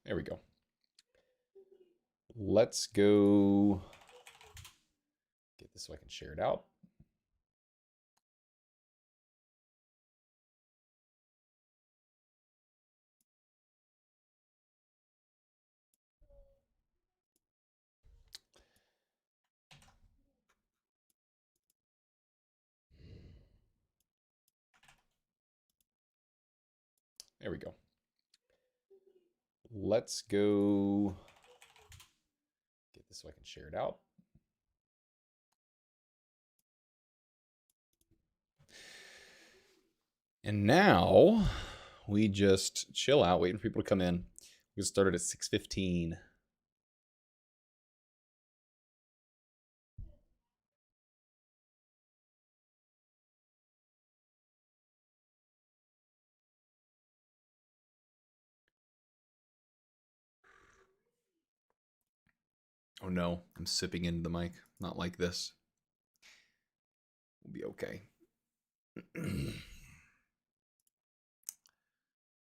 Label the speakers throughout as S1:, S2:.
S1: There we go. Let's go get this so I can share it out. There we go. Let's go get this so I can share it out. And now we just chill out, waiting for people to come in. We started at 6:15. Oh no, I'm sipping into the mic. Not like this. We'll be okay.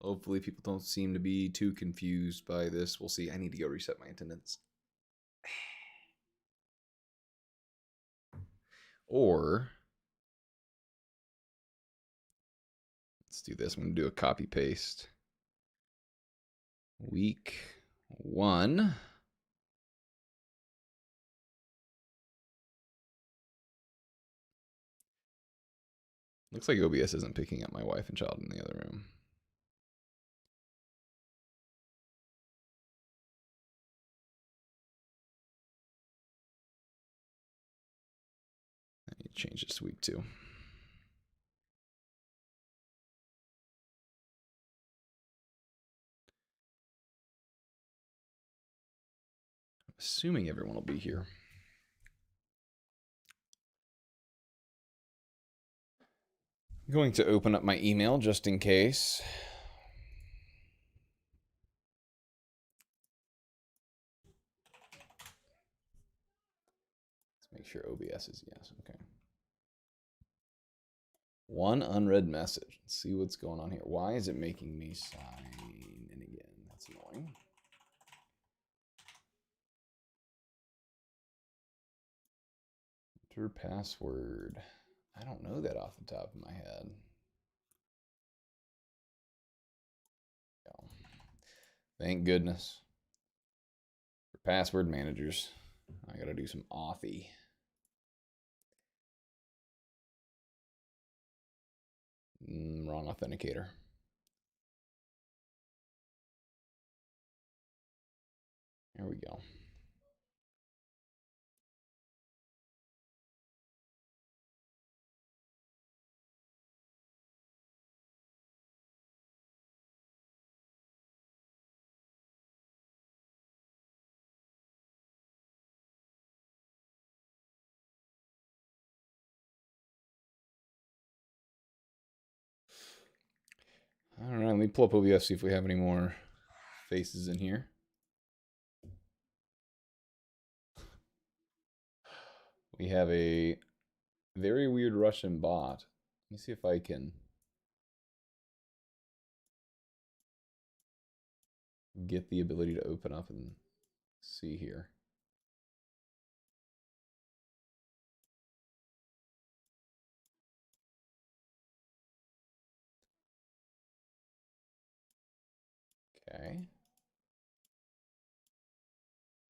S1: Hopefully people don't seem to be too confused by this. We'll see. I need to go reset my attendance. Or let's do this. I'm going to do a copy paste. Week 1. Looks like OBS isn't picking up my wife and child in the other room. I need to change this to week 2. I'm assuming everyone will be here. I'm going to open up my email just in case. Let's make sure OBS is yes. Okay. One unread message. Let's see what's going on here. Why is it making me sign in again? That's annoying. Enter password. I don't know that off the top of my head. Thank goodness for password managers. I gotta do some authy. Wrong authenticator. There we go. All right, let me pull up OBS, see if we have any more faces in here. We have a very weird Russian bot. Let me see if I can get the ability to open up and see here. Okay.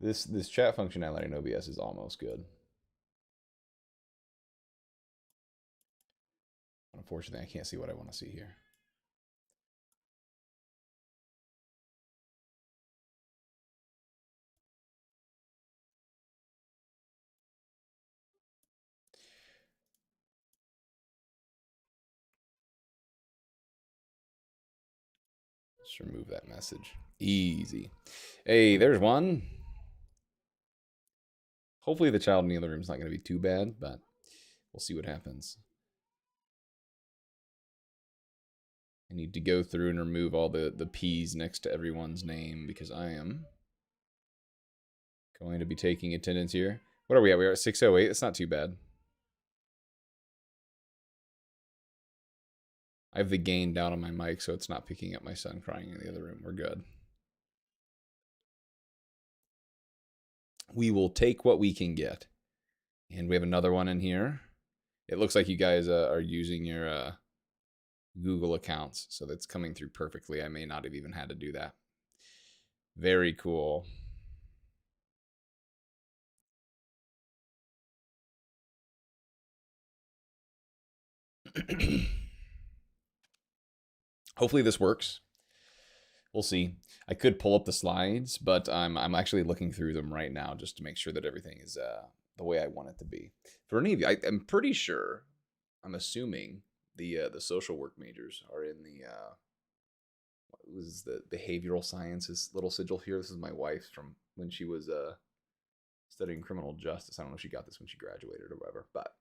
S1: This chat functionality in OBS is almost good. Unfortunately, I can't see what I want to see here. Just remove that message. Easy. Hey, there's one. Hopefully the child in the other room is not going to be too bad, but we'll see what happens. I need to go through and remove all the P's next to everyone's name because I am going to be taking attendance here. What are we at? We are at 6:08. That's not too bad. I have the gain down on my mic, so it's not picking up my son crying in the other room. We're good. we will take what we can get. And we have another one in here. It looks like you guys are using your Google accounts, so that's coming through perfectly. I may not have even had to do that. Very cool. Hopefully this works. We'll see. I could pull up the slides, but I'm actually looking through them right now just to make sure that everything is the way I want it to be. For any of you, I'm pretty sure, I'm assuming the social work majors are in the what was the behavioral sciences little sigil here. This is my wife's from when she was studying criminal justice. I don't know if she got this when she graduated or whatever, but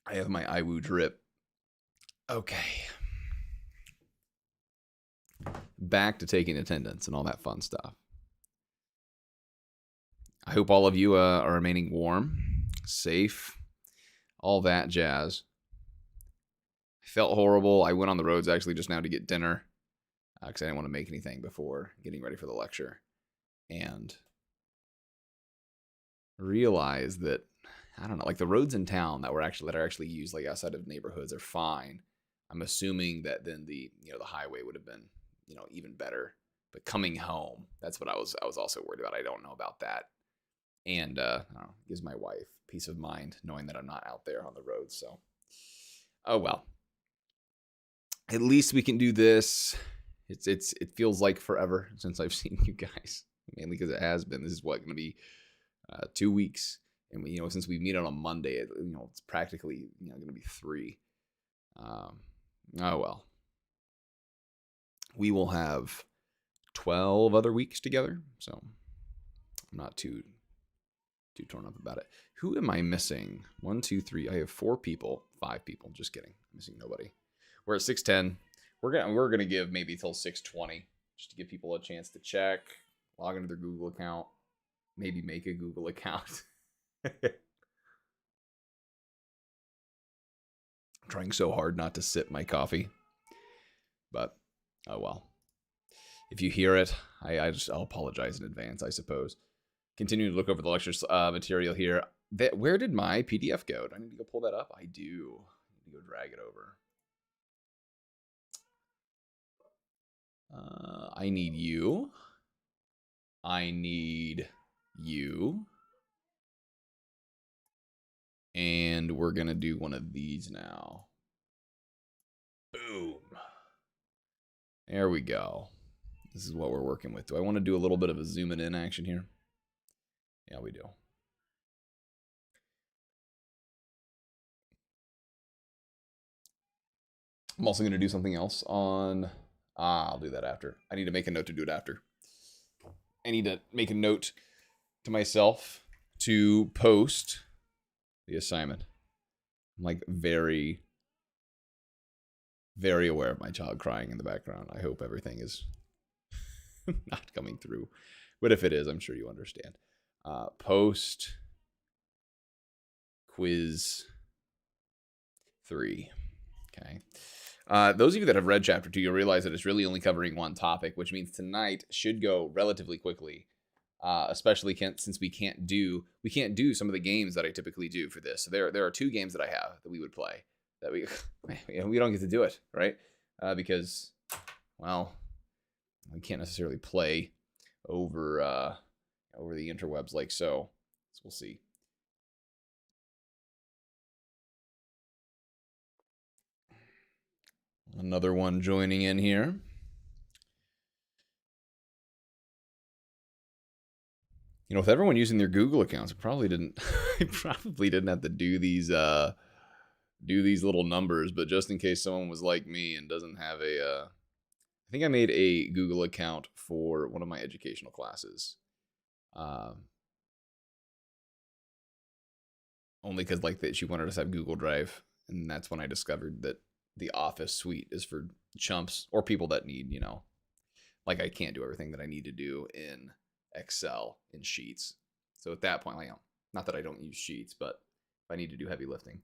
S1: I have my IWU drip. Okay. Back to taking attendance and all that fun stuff. I hope all of you are remaining warm, safe, all that jazz. I felt horrible. I went on the roads actually just now to get dinner because I didn't want to make anything before getting ready for the lecture. And realized that, I don't know, like the roads in town that are actually used like outside of neighborhoods are fine. I'm assuming that then the highway would have been, even better. But coming home, that's what I was also worried about. I don't know about that. And I don't know, gives my wife peace of mind knowing that I'm not out there on the road. So, oh well. At least we can do this. It feels like forever since I've seen you guys, mainly because it has been. This is what going to be 2 weeks, and we, since we meet on a Monday, it's practically going to be 3. Oh well. We will have 12 other weeks together, so I'm not too torn up about it. Who am I missing? 1, 2, 3. I have 4 people, 5 people. Just kidding. I'm missing nobody. We're at 6:10. We're gonna give maybe till 6:20 just to give people a chance to check, log into their Google account, maybe make a Google account. I'm trying so hard not to sip my coffee, but oh well. If you hear it, I'll apologize in advance, I suppose. Continue to look over the lecture material here. Where did my PDF go? Do I need to go pull that up? I do. I need to go drag it over. I need you. I need you. And we're going to do one of these now. Boom. There we go. This is what we're working with. Do I want to do a little bit of a zooming in action here? Yeah, we do. I'm also going to do something else on... I'll do that after. I need to make a note to do it after. I need to make a note to myself to post the assignment. I'm like very, very aware of my child crying in the background. I hope everything is not coming through. But if it is, I'm sure you understand. Post quiz 3. Okay. Those of you that have read chapter 2, you'll realize that it's really only covering one topic, which means tonight should go relatively quickly. Especially since we can't do some of the games that I typically do for this. So there are 2 games that I have that we would play that we we don't get to do it, right? Because, well, we can't necessarily play over the interwebs like so. So we'll see. Another one joining in here. With everyone using their Google accounts, I probably didn't have to do these little numbers, but just in case someone was like me and doesn't have I think I made a Google account for one of my educational classes. Only because she wanted us to have Google Drive, and that's when I discovered that the Office suite is for chumps or people that need, like I can't do everything that I need to do in Excel in Sheets. So at that point, not that I don't use Sheets, but if I need to do heavy lifting.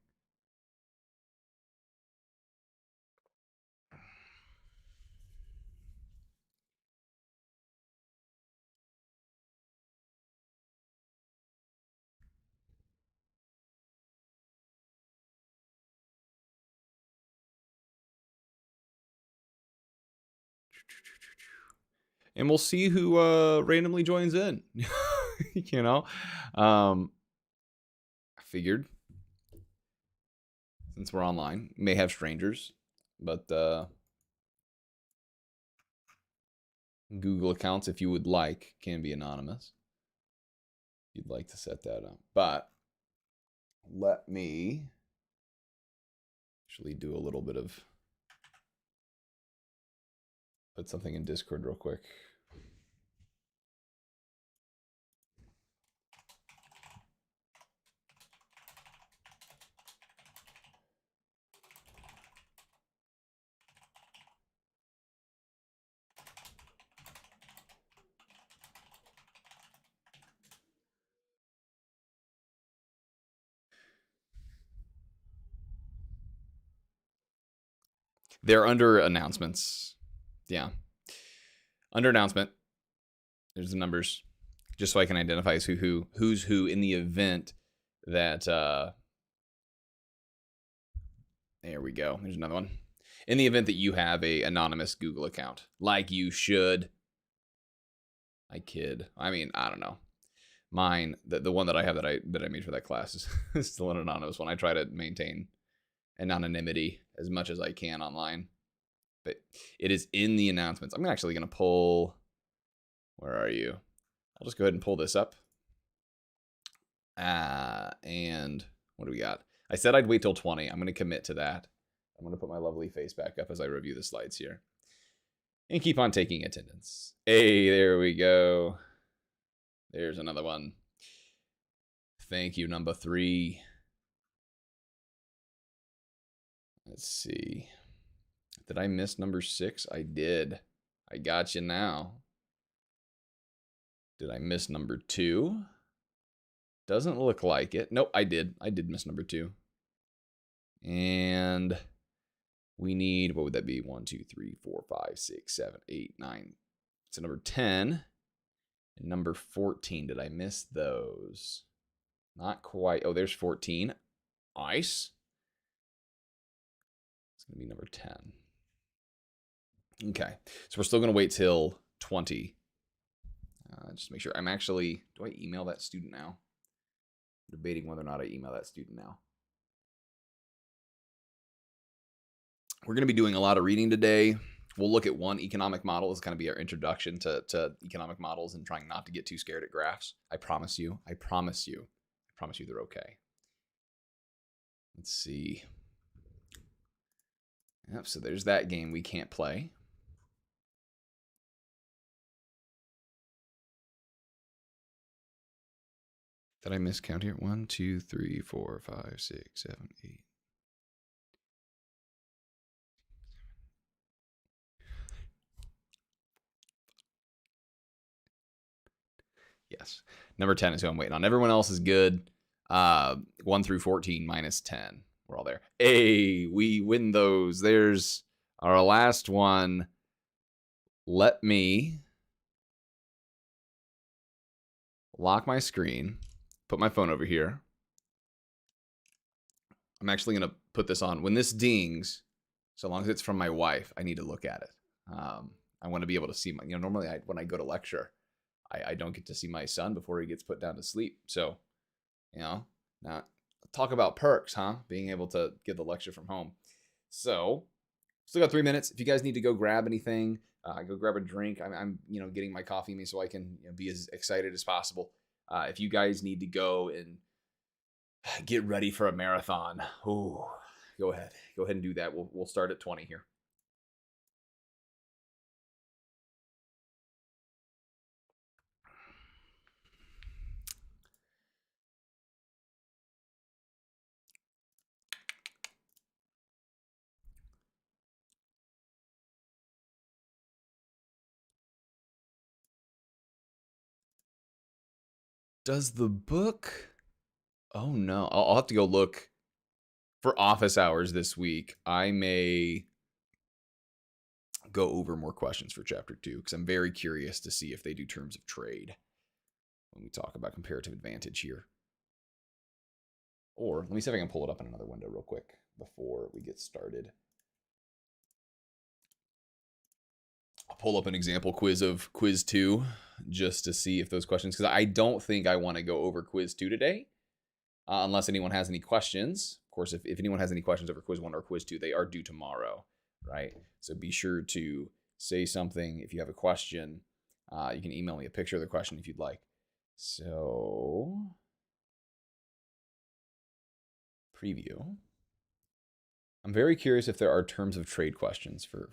S1: And we'll see who randomly joins in. You know, I figured since we're online, may have strangers, but Google accounts, if you would like, can be anonymous. If you'd like to set that up. But let me actually do a little bit of, put something in Discord real quick. They're under announcements. Yeah. Under announcement, there's the numbers, just so I can identify who's who in the event that there we go. There's another one. In the event that you have a anonymous Google account, like you should. I kid. I mean, I don't know. Mine, the one that I have that I made for that class is still an anonymous one. I try to maintain anonymity as much as I can online, but it is in the announcements. I'm actually going to pull. Where are you? I'll just go ahead and pull this up. And what do we got? I said I'd wait till 20. I'm going to commit to that. I'm going to put my lovely face back up as I review the slides here. And keep on taking attendance. Hey, there we go. There's another one. Thank you, number 3. Let's see. Did I miss number 6? I did. I got you now. Did I miss number 2? Doesn't look like it. Nope, I did. I did miss number 2. And we need, what would that be? 1, 2, 3, 4, 5, 6, 7, 8, 9. So number 10 and number 14. Did I miss those? Not quite. Oh, there's 14. Nice. It's going to be number 10. Okay. So we're still going to wait till 20. Just make sure. I'm actually, do I email that student now? I'm debating whether or not I email that student now. We're going to be doing a lot of reading today. We'll look at one economic model as kind of be our introduction to economic models and trying not to get too scared at graphs. I promise you. I promise you. I promise you they're okay. Let's see. Yep, so there's that game we can't play. Did I miscount here? 1, 2, 3, 4, 5, 6, 7, 8. Yes. Number 10 is who I'm waiting on. Everyone else is good. 1 through 14 minus 10. We're all there. Hey, we win those. There's our last one. Let me lock my screen. Put my phone over here. I'm actually going to put this on. When this dings, so long as it's from my wife, I need to look at it. I want to be able to see my, normally when I go to lecture, I don't get to see my son before he gets put down to sleep. So, now talk about perks, huh? Being able to get the lecture from home. So, still got 3 minutes. If you guys need to go grab anything, go grab a drink. I'm getting my coffee in me so I can be as excited as possible. If you guys need to go and get ready for a marathon, go ahead and do that. We'll start at 20 here. Does the book? Oh no, I'll have to go look for office hours this week. I may go over more questions for chapter 2 because I'm very curious to see if they do terms of trade when we talk about comparative advantage here. Or let me see if I can pull it up in another window real quick before we get started. pull up an example quiz of quiz 2 just to see if those questions, because I don't think I want to go over quiz 2 today, unless anyone has any questions. Of course, if anyone has any questions over quiz 1 or quiz 2, they are due tomorrow, right? So be sure to say something if you have a question. You can email me a picture of the question if you'd like. So, preview. I'm very curious if there are terms of trade questions for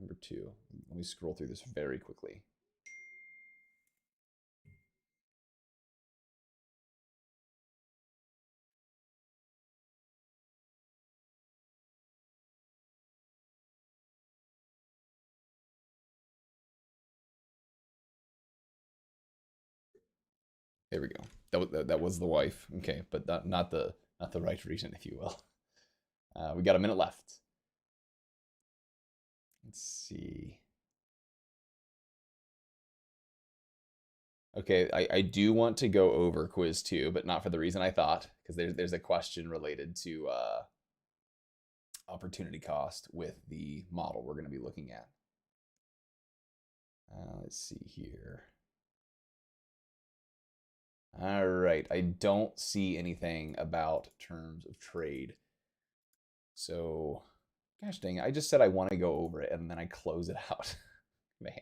S1: number 2. Let me scroll through this very quickly. There we go. That was the wife. Okay, but not the right reason, if you will. We got a minute left. Let's see. Okay, I do want to go over quiz 2, but not for the reason I thought, because there's a question related to opportunity cost with the model we're going to be looking at. Let's see here. All right, I don't see anything about terms of trade. So, gosh dang it, I just said I want to go over it, and then I close it out. Man.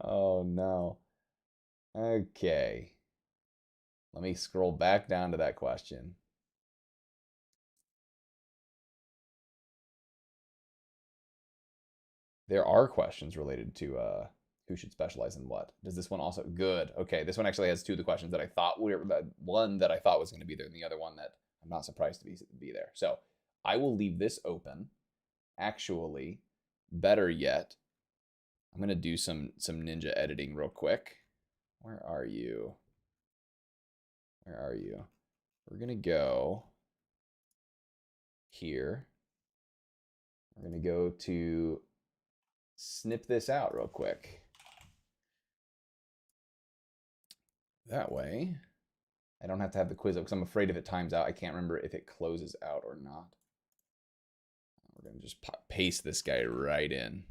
S1: Oh, no. Okay. Let me scroll back down to that question. There are questions related to who should specialize in what. Does this one also? Good. Okay, this one actually has 2 of the questions that I thought were, one that I thought was going to be there, and the other one that I'm not surprised to be there. So I will leave this open. Actually, better yet, I'm going to do some ninja editing real quick. Where are you? Where are you? We're going to go here. We're going to go to snip this out real quick. That way, I don't have to have the quiz up, because I'm afraid if it times out, I can't remember if it closes out or not. We're going to just paste this guy right in.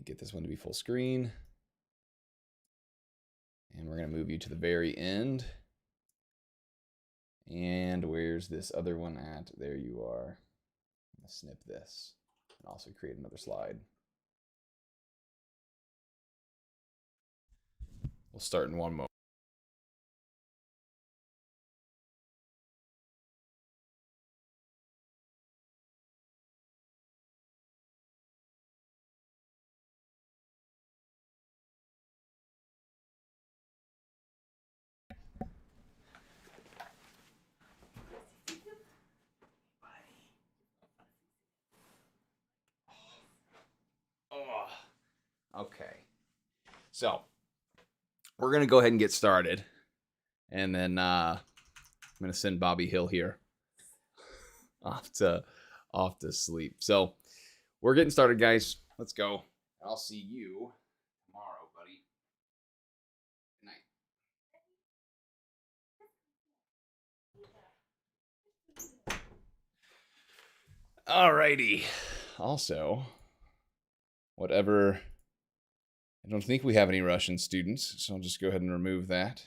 S1: Get this one to be full screen. And we're going to move you to the very end. And where's this other one at? There you are. I'm going to snip this and also create another slide. We'll start in one moment. Okay. So we're going to go ahead and get started. And then I'm going to send Bobby Hill here off to sleep. So we're getting started, guys. Let's go. I'll see you tomorrow, buddy. Good night. Alrighty. Also, whatever. I don't think we have any Russian students, so I'll just go ahead and remove that.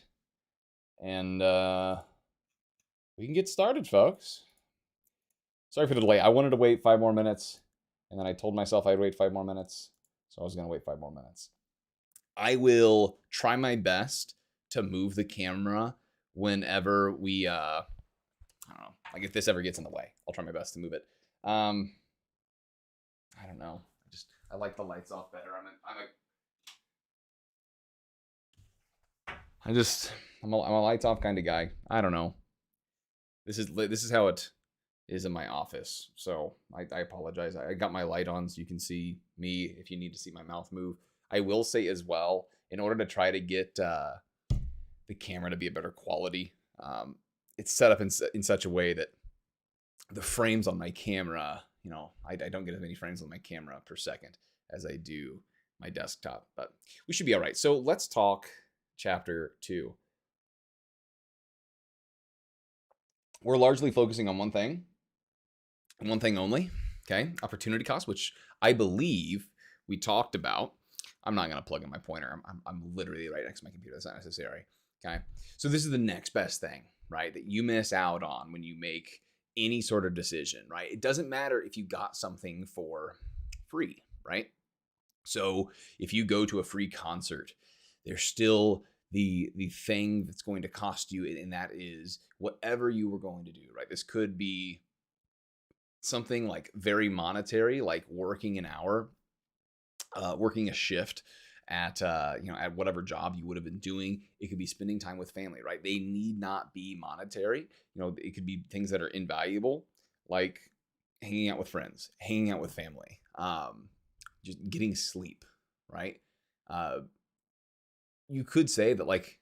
S1: And we can get started, folks. Sorry for the delay. I wanted to wait 5 more minutes, and then I told myself I'd wait 5 more minutes, so I was going to wait 5 more minutes. I will try my best to move the camera whenever we, I don't know, like if this ever gets in the way. I'll try my best to move it. I don't know. I like the lights off better. I'm a lights off kind of guy. I don't know. This is how it is in my office. So I apologize. I got my light on so you can see me if you need to see my mouth move. I will say as well, in order to try to get the camera to be a better quality, it's set up in such a way that the frames on my camera, you know, I don't get as many frames on my camera per second as I do my desktop, but we should be all right. So let's talk chapter 2. We're largely focusing on one thing and one thing only, Okay, opportunity cost, which I believe we talked about. I'm not going to plug in my pointer. I'm literally right next to my computer. That's not necessary. Okay, so this is the next best thing, right, that you miss out on when you make any sort of decision, right? It doesn't matter if you got something for free, right? So if you go to a free concert, there's still the thing that's going to cost you, and that is whatever you were going to do, right? This could be something like very monetary, like working an hour, working a shift at at whatever job you would have been doing. It could be spending time with family, right? They need not be monetary. It could be things that are invaluable, like hanging out with friends, hanging out with family, just getting sleep, right? Uh, you could say that, like,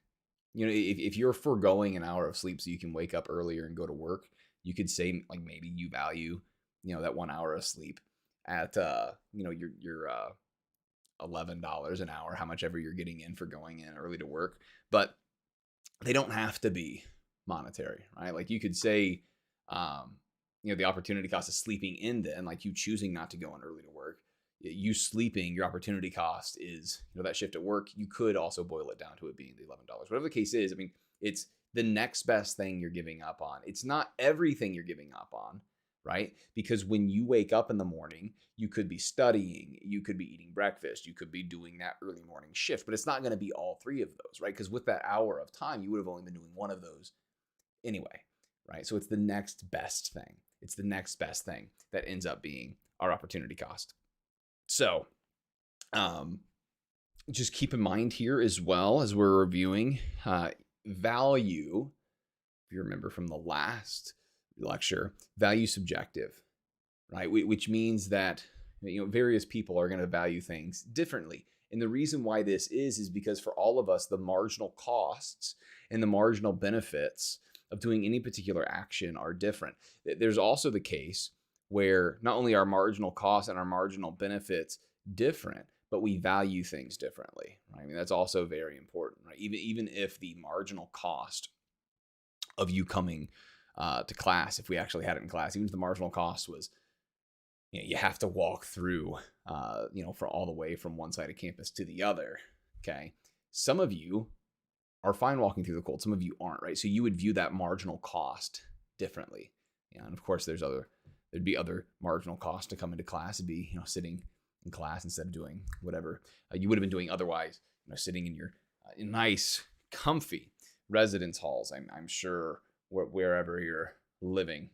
S1: if you're foregoing an hour of sleep so you can wake up earlier and go to work, you could say, like, maybe you value, that 1 hour of sleep at, your $11 an hour, how much ever you're getting in for going in early to work. But they don't have to be monetary, right? Like, you could say, the opportunity cost of sleeping in, then, like, you choosing not to go in early to work, you sleeping, your opportunity cost is, that shift at work. You could also boil it down to it being the $11. Whatever the case is, I mean, it's the next best thing you're giving up on. It's not everything you're giving up on, right? Because when you wake up in the morning, you could be studying, you could be eating breakfast, you could be doing that early morning shift, but it's not going to be all three of those, right? Because with that hour of time, you would have only been doing one of those anyway, right? So it's the next best thing. It's the next best thing that ends up being our opportunity cost. So, just keep in mind here, as well as we're reviewing value. If you remember from the last lecture, value subjective, right? Which means that various people are going to value things differently. And the reason why this is because for all of us, the marginal costs and the marginal benefits of doing any particular action are different. There's also the case where not only are marginal costs and our marginal benefits different, but we value things differently, right? I mean, that's also very important, right? Even if the marginal cost of you coming to class, if we actually had it in class, even if the marginal cost was, you have to walk through, for all the way from one side of campus to the other, okay? Some of you are fine walking through the cold. Some of you aren't, right? So you would view that marginal cost differently. And of course, there'd be other marginal costs to come into class. It'd be, sitting in class instead of doing whatever you would have been doing otherwise, sitting in your nice, comfy residence halls, I'm sure, wherever you're living.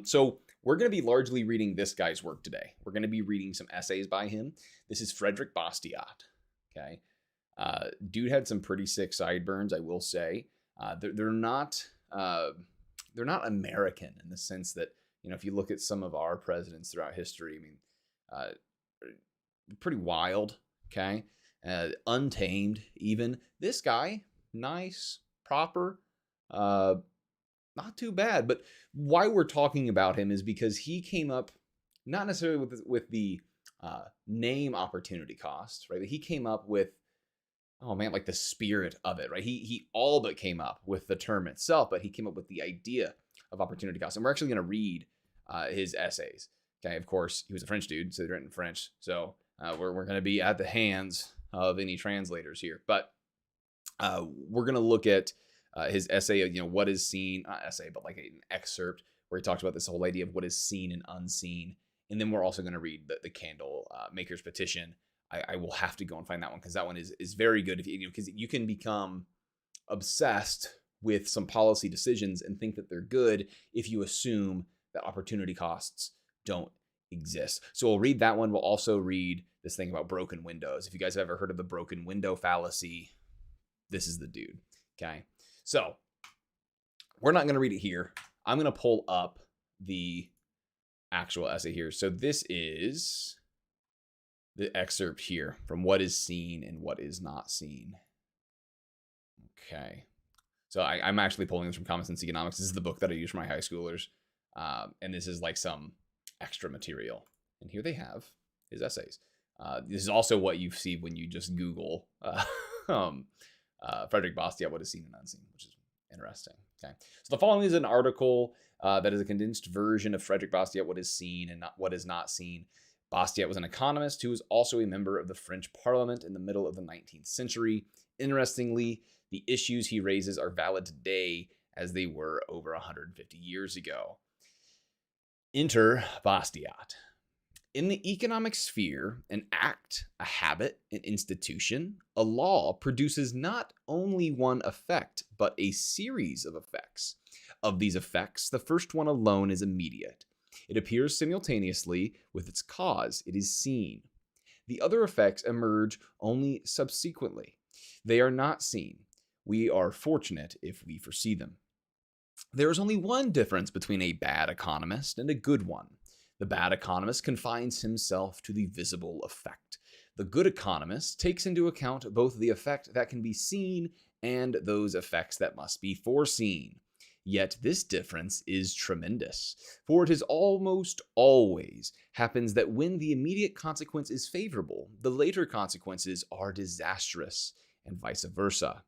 S1: So we're going to be largely reading this guy's work today. We're going to be reading some essays by him. This is Frederick Bastiat. Okay. Dude had some pretty sick sideburns, I will say. They're not American in the sense that, if you look at some of our presidents throughout history, I mean, pretty wild. Okay. Untamed even. This guy, nice, proper, not too bad. But why we're talking about him is because he came up not necessarily with the name opportunity cost, right? But he came up with, oh man, like the spirit of it, right? He all but came up with the term itself, but he came up with the idea of opportunity cost. And we're actually going to read his essays. Okay, of course, he was a French dude, so they're written in French. So we're going to be at the hands of any translators here. But we're going to look at his essay of, what is seen, not essay, but like an excerpt where he talks about this whole idea of what is seen and unseen. And then we're also going to read the candle maker's petition. I will have to go and find that one because that one is very good. Because you can become obsessed with some policy decisions and think that they're good if you assume that opportunity costs don't exist. So we'll read that one. We'll also read this thing about broken windows. If you guys have ever heard of the broken window fallacy, this is the dude. Okay. So we're not going to read it here. I'm going to pull up the actual essay here. So this is the excerpt here from What is Seen and What is Not Seen. Okay. So I'm actually pulling this from Common Sense Economics. This is the book that I use for my high schoolers. And this is like some extra material. And here they have his essays. This is also what you see when you just Google Frederick Bastiat, What is Seen and Unseen, which is Interesting. Okay. So the following is an article that is a condensed version of Frederick Bastiat, What is Seen and What is Not Seen. Bastiat was an economist who was also a member of the French Parliament in the middle of the 19th century. Interestingly, the issues he raises are valid today as they were over 150 years ago. Enter Bastiat. In the economic sphere, an act, a habit, an institution, a law produces not only one effect, but a series of effects. Of these effects, the first one alone is immediate. It appears simultaneously with its cause. It is seen. The other effects emerge only subsequently. They are not seen. We are fortunate if we foresee them. There is only one difference between a bad economist and a good one. The bad economist confines himself to the visible effect. The good economist takes into account both the effect that can be seen and those effects that must be foreseen. Yet this difference is tremendous, for it is almost always happens that when the immediate consequence is favorable, the later consequences are disastrous, and vice versa.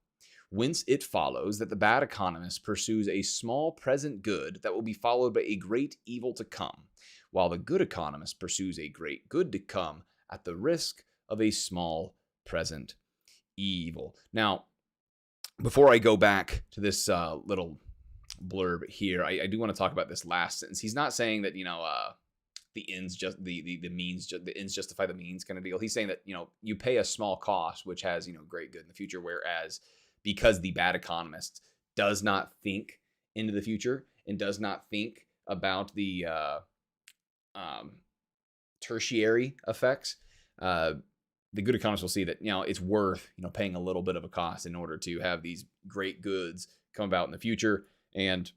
S1: Whence it follows that the bad economist pursues a small present good that will be followed by a great evil to come, while the good economist pursues a great good to come at the risk of a small present evil. Now, before I go back to this little blurb here, I do want to talk about this last sentence. He's not saying that, the ends just the means, the ends justify the means kind of deal. He's saying that, you pay a small cost, which has, great good in the future, whereas because the bad economist does not think into the future and does not think about the tertiary effects, the good economist will see that, it's worth, paying a little bit of a cost in order to have these great goods come about in the future. And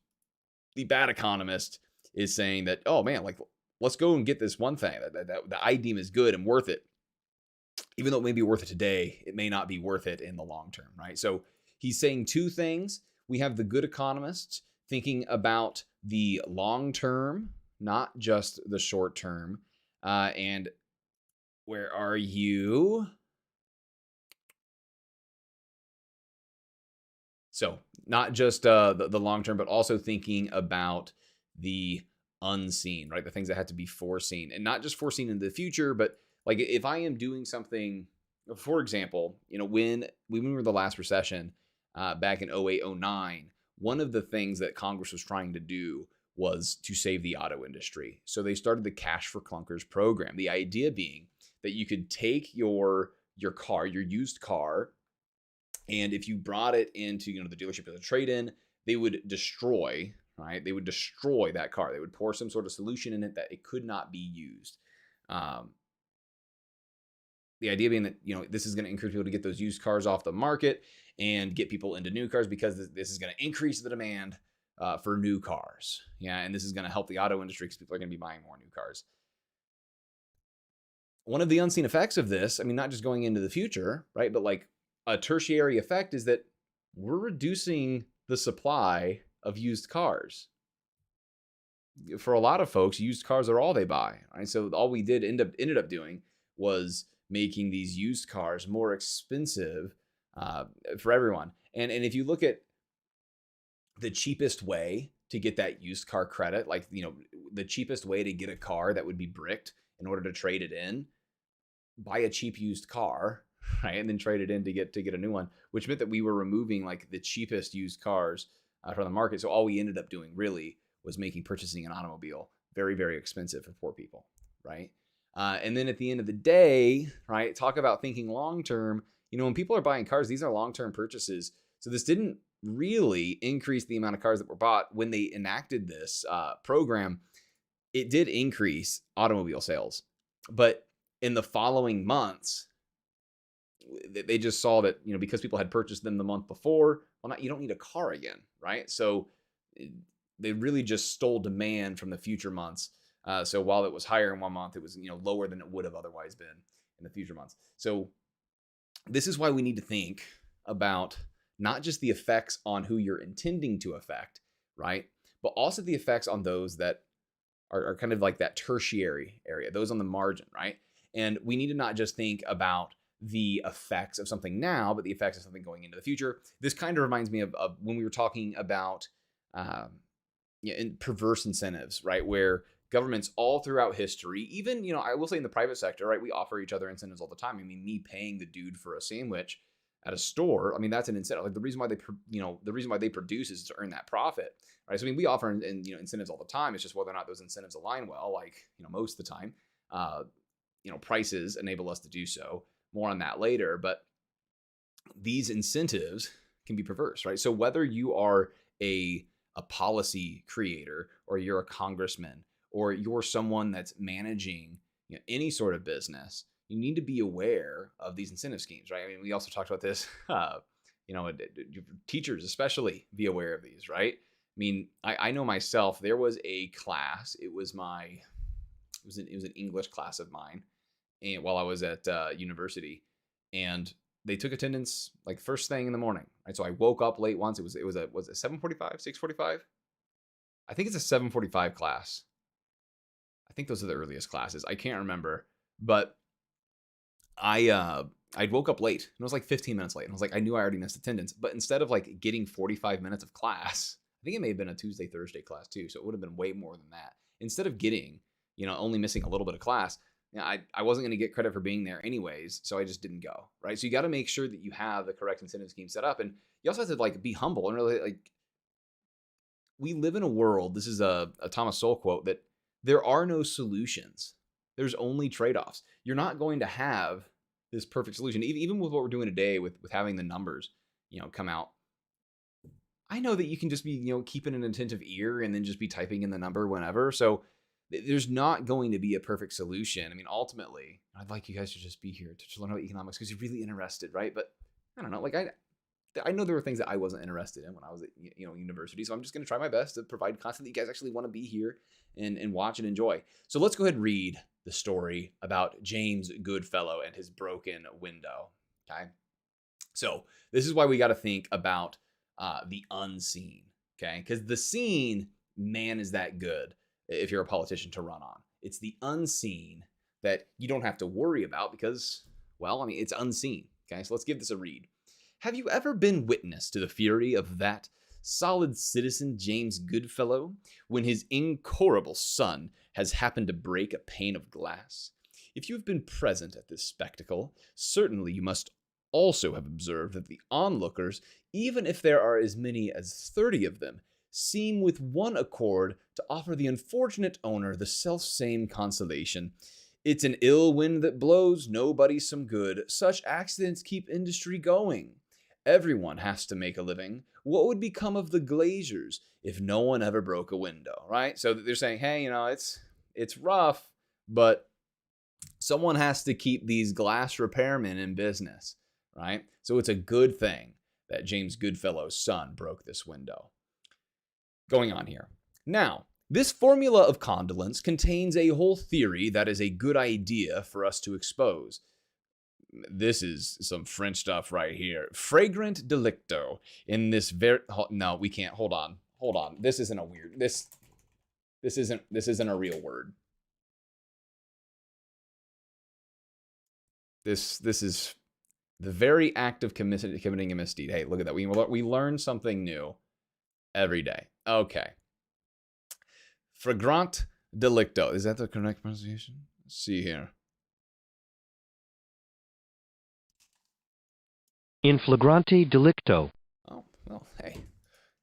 S1: the bad economist is saying that, oh man, like, let's go and get this one thing that I deem is good and worth it. Even though it may be worth it today, it may not be worth it in the long term, right? So he's saying two things. We have the good economists thinking about the long term, not just the short term. And where are you? So not just the long term, but also thinking about the unseen, right? The things that have to be foreseen, and not just foreseen in the future, but like if I am doing something, for example, when we were in the last recession back in 08, 09, one of the things that Congress was trying to do was to save the auto industry. So they started the Cash for Clunkers program. The idea being that you could take your car, your used car, and if you brought it into, the dealership as a trade-in, they would destroy, right? They would destroy that car. They would pour some sort of solution in it that it could not be used. The idea being that, this is going to encourage people to get those used cars off the market and get people into new cars, because this is going to increase the demand for new cars. Yeah, and this is going to help the auto industry because people are going to be buying more new cars. One of the unseen effects of this, not just going into the future, right, but like a tertiary effect, is that we're reducing the supply of used cars. For a lot of folks, used cars are all they buy, right? So all we ended up doing was making these used cars more expensive for everyone. And if you look at the cheapest way to get that used car credit, like, the cheapest way to get a car that would be bricked in order to trade it in, buy a cheap used car, right, and then trade it in to get a new one, which meant that we were removing like the cheapest used cars from the market. So all we ended up doing really was making purchasing an automobile very, very expensive for poor people, right? And then at the end of the day, right, talk about thinking long term. When people are buying cars, these are long term purchases. So this didn't really increase the amount of cars that were bought. When they enacted this program, it did increase automobile sales, but in the following months, they just saw that, because people had purchased them the month before, you don't need a car again, right? So they really just stole demand from the future months. So while it was higher in one month, it was, lower than it would have otherwise been in the future months. So this is why we need to think about not just the effects on who you're intending to affect, right? But also the effects on those that are kind of like that tertiary area, those on the margin, right? And we need to not just think about the effects of something now, but the effects of something going into the future. This kind of reminds me of when we were talking about perverse incentives, right? Where governments all throughout history, even, I will say in the private sector, right, we offer each other incentives all the time. I mean, me paying the dude for a sandwich at a store, I mean, that's an incentive. Like the reason why they produce is to earn that profit, right? So I mean, we offer incentives all the time. It's just whether or not those incentives align well. Like, most of the time, prices enable us to do so. More on that later, but these incentives can be perverse, right? So whether you are a policy creator, or you're a congressman, or you're someone that's managing any sort of business, you need to be aware of these incentive schemes, right? I mean, we also talked about this, teachers especially be aware of these, right? I mean, I know myself, there was a class, it was an English class of mine, and while I was at university, and they took attendance like first thing in the morning, right? So I woke up late once. Was it 7:45, 6:45? I think it's a 7:45 class. I think those are the earliest classes. I can't remember, but I woke up late, and it was like 15 minutes late. And I was like, I knew I already missed attendance, but instead of like getting 45 minutes of class, I think it may have been a Tuesday, Thursday class too, so it would have been way more than that. Instead of getting, only missing a little bit of class, I wasn't going to get credit for being there anyways, so I just didn't go, right? So you got to make sure that you have the correct incentive scheme set up, and you also have to like be humble and really like. We live in a world. This is a Thomas Sowell quote, that there are no solutions. There's only trade-offs. You're not going to have this perfect solution, even with what we're doing today with having the numbers, come out. I know that you can just be, keeping an attentive ear and then just be typing in the number whenever. So there's not going to be a perfect solution. I mean, ultimately, I'd like you guys to just be here to learn about economics because you're really interested, right? But I don't know, like I know there were things that I wasn't interested in when I was at university, so I'm just going to try my best to provide content that you guys actually want to be here and watch and enjoy. So let's go ahead and read the story about James Goodfellow and his broken window. Okay, so this is why we got to think about the unseen. Okay, because the seen, man, is that good if you're a politician to run on. It's the unseen that you don't have to worry about because, well, I mean, it's unseen. Okay, so let's give this a read. Have you ever been witness to the fury of that solid citizen James Goodfellow when his incorrigible son has happened to break a pane of glass? If you have been present at this spectacle, certainly you must also have observed that the onlookers, even if there are as many as 30 of them, seem with one accord to offer the unfortunate owner the self-same consolation. It's an ill wind that blows nobody some good. Such accidents keep industry going. Everyone has to make a living. What would become of the glaziers if no one ever broke a window, right? So they're saying, hey, it's rough, but someone has to keep these glass repairmen in business, right? So it's a good thing that James Goodfellow's son broke this window. Going on here. Now, this formula of condolence contains a whole theory that is a good idea for us to expose. This is some French stuff right here. Fragrant delicto in this no, we can't. Hold on. This isn't a weird. This isn't a real word. This is the very act of committing a misdeed. Hey, look at that. We learn something new every day. Okay. Fragrant delicto. Is that the correct pronunciation? Let's see here.
S2: In flagranti delicto.
S1: Oh, well, hey.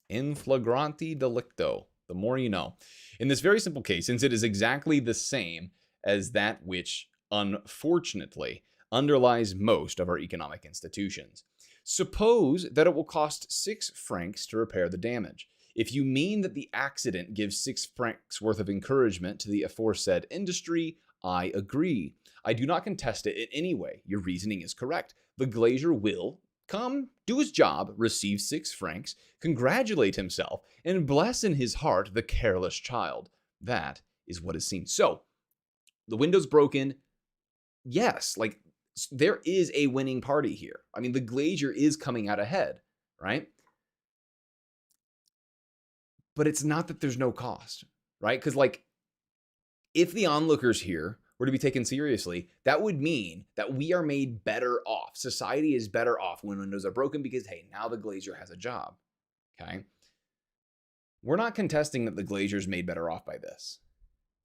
S1: In flagranti delicto. The more you know. In this very simple case, since it is exactly the same as that which, unfortunately, underlies most of our economic institutions. Suppose that it will cost 6 francs to repair the damage. If you mean that the accident gives 6 francs worth of encouragement to the aforesaid industry, I agree. I do not contest it in any way. Your reasoning is correct. The glazier will come, do his job, receive 6 francs, congratulate himself, and bless in his heart the careless child. That is what is seen. So, the window's broken. Yes, like, there is a winning party here. I mean, the glazier is coming out ahead, right? But it's not that there's no cost, right? Because, like, if the onlookers here were to be taken seriously, that would mean that we are made better off. Society is better off when windows are broken because, hey, now the glazier has a job. Okay? We're not contesting that the glazier is made better off by this.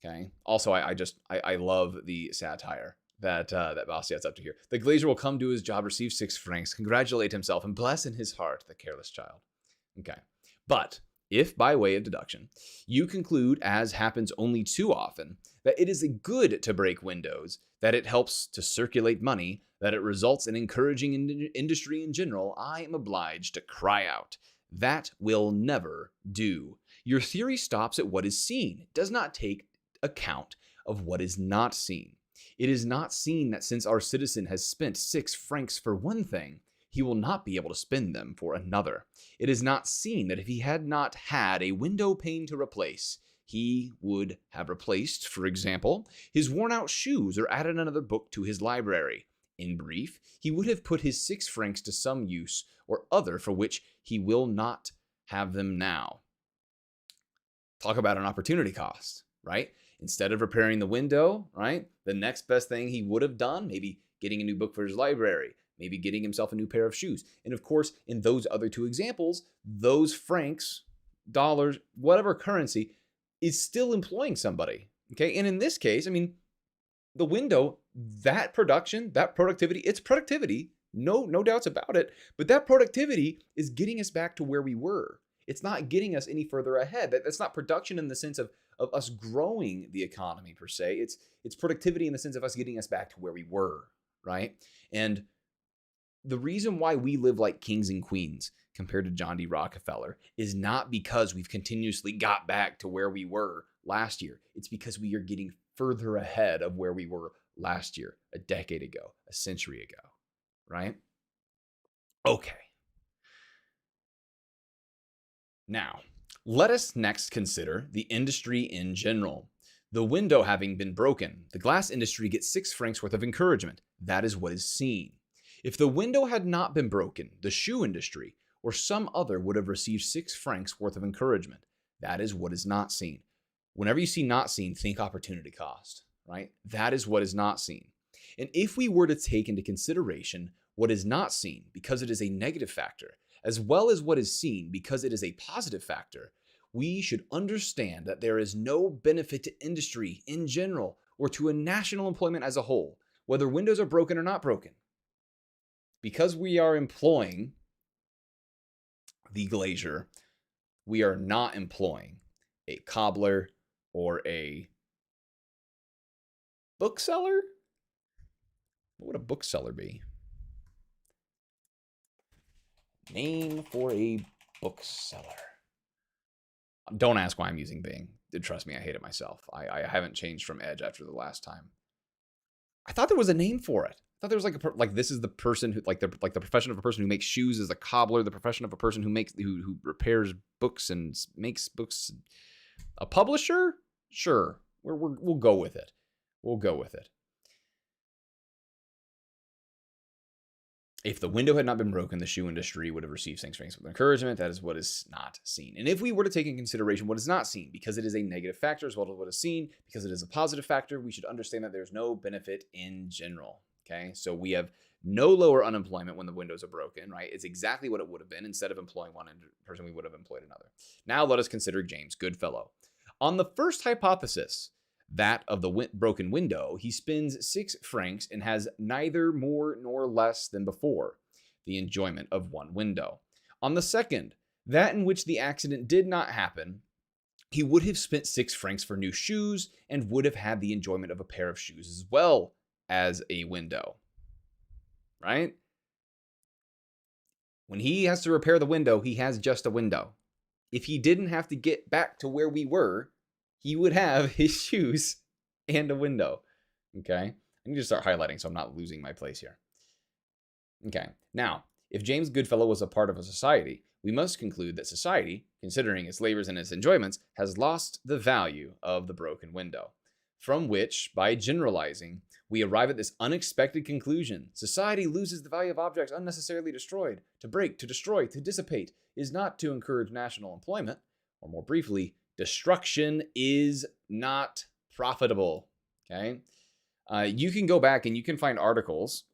S1: Okay? Also, I love the satire that Bastiat's up to here. The glazier will come to his job, receive 6 francs, congratulate himself, and bless in his heart the careless child. Okay. But if, by way of deduction, you conclude, as happens only too often, that it is good to break windows, that it helps to circulate money, that it results in encouraging industry in general, I am obliged to cry out, that will never do. Your theory stops at what is seen. It does not take account of what is not seen. It is not seen that since our citizen has spent 6 francs for one thing, he will not be able to spend them for another. It is not seen that if he had not had a window pane to replace, he would have replaced, for example, his worn-out shoes or added another book to his library. In brief, he would have put his 6 francs to some use or other for which he will not have them now. Talk about an opportunity cost, right? Instead of repairing the window, right, the next best thing he would have done, maybe getting a new book for his library, maybe getting himself a new pair of shoes. And of course, in those other 2 examples, those francs, dollars, whatever currency, is still employing somebody. Okay. And in this case, I mean, the window, that production, that productivity, it's productivity. No doubts about it. But that productivity is getting us back to where we were. It's not getting us any further ahead. That's not production in the sense of us growing the economy per se. It's productivity in the sense of us getting us back to where we were, right? And the reason why we live like kings and queens compared to John D. Rockefeller is not because we've continuously got back to where we were last year. It's because we are getting further ahead of where we were last year, a decade ago, a century ago, right? Okay. Now, let us next consider the industry in general. The window having been broken, the glass industry gets 6 francs worth of encouragement. That is what is seen. If the window had not been broken, the shoe industry or some other would have received 6 francs worth of encouragement. That is what is not seen. Whenever you see not seen, think opportunity cost, right? That is what is not seen. And if we were to take into consideration what is not seen because it is a negative factor, as well as what is seen because it is a positive factor, we should understand that there is no benefit to industry in general or to a national employment as a whole, whether windows are broken or not broken. Because we are employing the glazier, we are not employing a cobbler or a bookseller? What would a bookseller be? Name for a bookseller. Don't ask why I'm using Bing. Trust me, I hate it myself. I haven't changed from Edge after the last time. I thought there was a name for it. I thought there was like this is the person who like the profession of a person who makes shoes is a cobbler. The profession of a person who repairs books and makes books. A publisher? Sure, we'll go with it. We'll go with it. If the window had not been broken, the shoe industry would have received 6 francs with encouragement. That is what is not seen. And if we were to take in consideration what is not seen, because it is a negative factor as well as what is seen, because it is a positive factor, we should understand that there's no benefit in general. Okay, so we have no lower unemployment when the windows are broken, right? It's exactly what it would have been. Instead of employing one person, we would have employed another. Now let us consider James Goodfellow. On the first hypothesis, that of the broken window, he spends 6 francs and has neither more nor less than before, the enjoyment of one window. On the second, that in which the accident did not happen, he would have spent 6 francs for new shoes and would have had the enjoyment of a pair of shoes as well as a window, right? When he has to repair the window, he has just a window. If he didn't have to get back to where we were, he would have his shoes and a window. Okay. I need to start highlighting so I'm not losing my place here. Okay. Now, if James Goodfellow was a part of a society, we must conclude that society, considering its labors and its enjoyments, has lost the value of the broken window. From which, by generalizing, we arrive at this unexpected conclusion. Society loses the value of objects unnecessarily destroyed. To break, to destroy, to dissipate is not to encourage national employment, or more briefly, destruction is not profitable. Okay? You can go back and you can find articles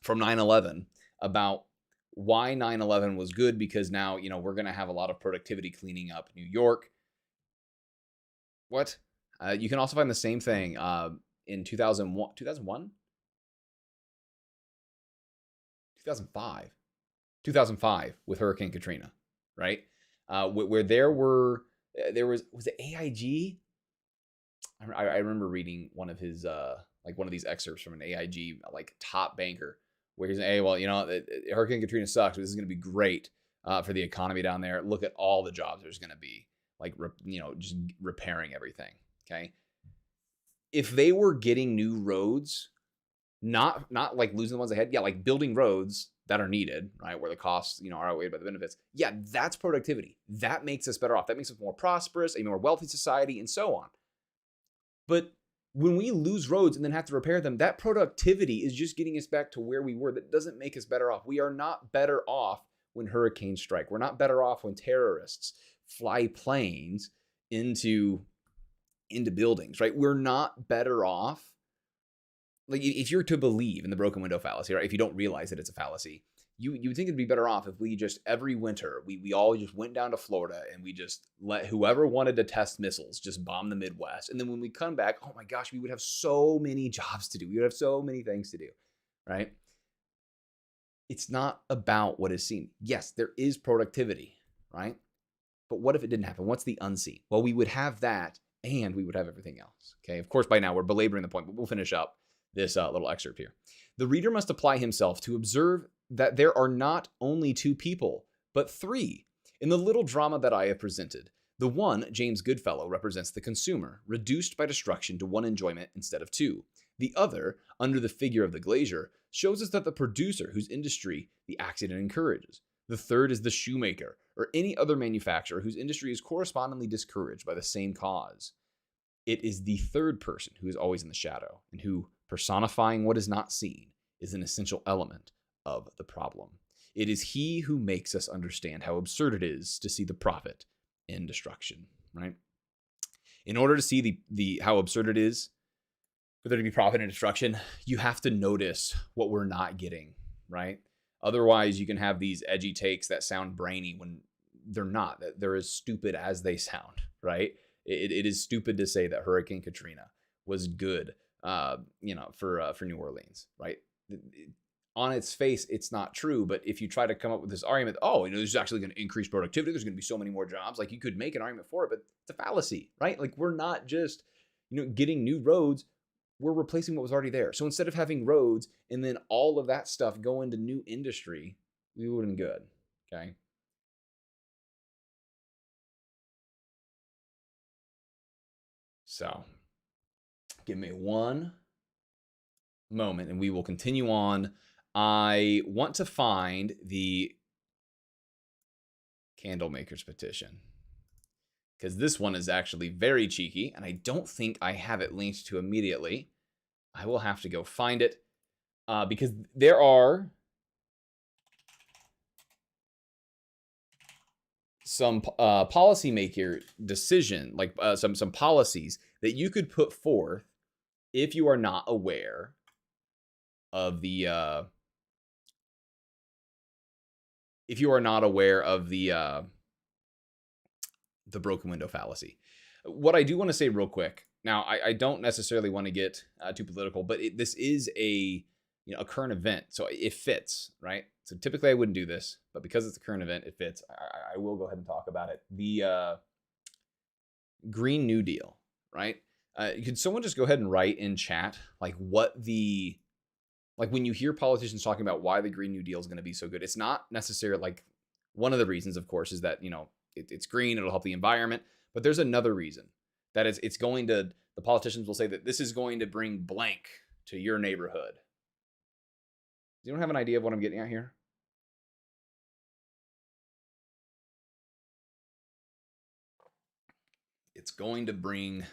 S1: from 9/11 about why 9/11 was good, because now, we're going to have a lot of productivity cleaning up New York. What? You can also find the same thing in 2001, 2001, 2005, 2005 with Hurricane Katrina, right? Where there was it AIG? I remember reading one of his like one of these excerpts from an AIG like top banker where he's saying, hey, well, Hurricane Katrina sucks, but this is going to be great for the economy down there. Look at all the jobs there's going to be, like, just repairing everything. Okay. If they were getting new roads, not like losing the ones they had, yeah, like building roads that are needed, right, where the costs, are outweighed by the benefits. Yeah, that's productivity. That makes us better off. That makes us more prosperous, a more wealthy society, and so on. But when we lose roads and then have to repair them, that productivity is just getting us back to where we were. That doesn't make us better off. We are not better off when hurricanes strike. We're not better off when terrorists fly planes into buildings, right? We're not better off. Like, if you're to believe in the broken window fallacy, right? If you don't realize that it's a fallacy, you would think it'd be better off if we just every winter we all just went down to Florida and we just let whoever wanted to test missiles just bomb the Midwest. And then when we come back, oh my gosh, we would have so many jobs to do. We would have so many things to do, right? It's not about what is seen. Yes, there is productivity, right? But what if it didn't happen? What's the unseen? Well, we would have that and we would have everything else. Okay. Of course, by now we're belaboring the point, but we'll finish up this little excerpt here. The reader must apply himself to observe that there are not only two people, but three. In the little drama that I have presented, the one, James Goodfellow, represents the consumer, reduced by destruction to one enjoyment instead of two. The other, under the figure of the glazier, shows us that the producer whose industry the accident encourages. The third is the shoemaker, or any other manufacturer whose industry is correspondingly discouraged by the same cause. It is the third person who is always in the shadow, and who, personifying what is not seen, is an essential element of the problem. It is he who makes us understand how absurd it is to see the profit in destruction, right? In order to see the how absurd it is for there to be profit in destruction, you have to notice what we're not getting, right? Otherwise, you can have these edgy takes that sound brainy when they're not. That they're as stupid as they sound, right? It is stupid to say that Hurricane Katrina was good, for New Orleans, right? On its face, it's not true. But if you try to come up with this argument, this is actually going to increase productivity, there's going to be so many more jobs. Like, you could make an argument for it, but it's a fallacy, right? Like, we're not just, getting new roads. We're replacing what was already there. So instead of having roads and then all of that stuff go into new industry, we wouldn't good. Okay. So give me one moment and we will continue on. I want to find the Candlemaker's Petition, because this one is actually very cheeky and I don't think I have it linked to immediately. I will have to go find it because there are some policymaker decision, like some policies that you could put forth if you are not aware of the broken window fallacy. What I do want to say real quick. Now, I don't necessarily want to get too political, but this is a current event, so it fits, right? So typically I wouldn't do this, but because it's a current event, it fits. I will go ahead and talk about it. The Green New Deal, right? Could someone just go ahead and write in chat like when you hear politicians talking about why the Green New Deal is going to be so good? It's not necessarily like one of the reasons, of course, is that it's green, it'll help the environment, but there's another reason that it's going to. The politicians will say that this is going to bring blank to your neighborhood. Does anyone have an idea of what I'm getting at here? It's going to bring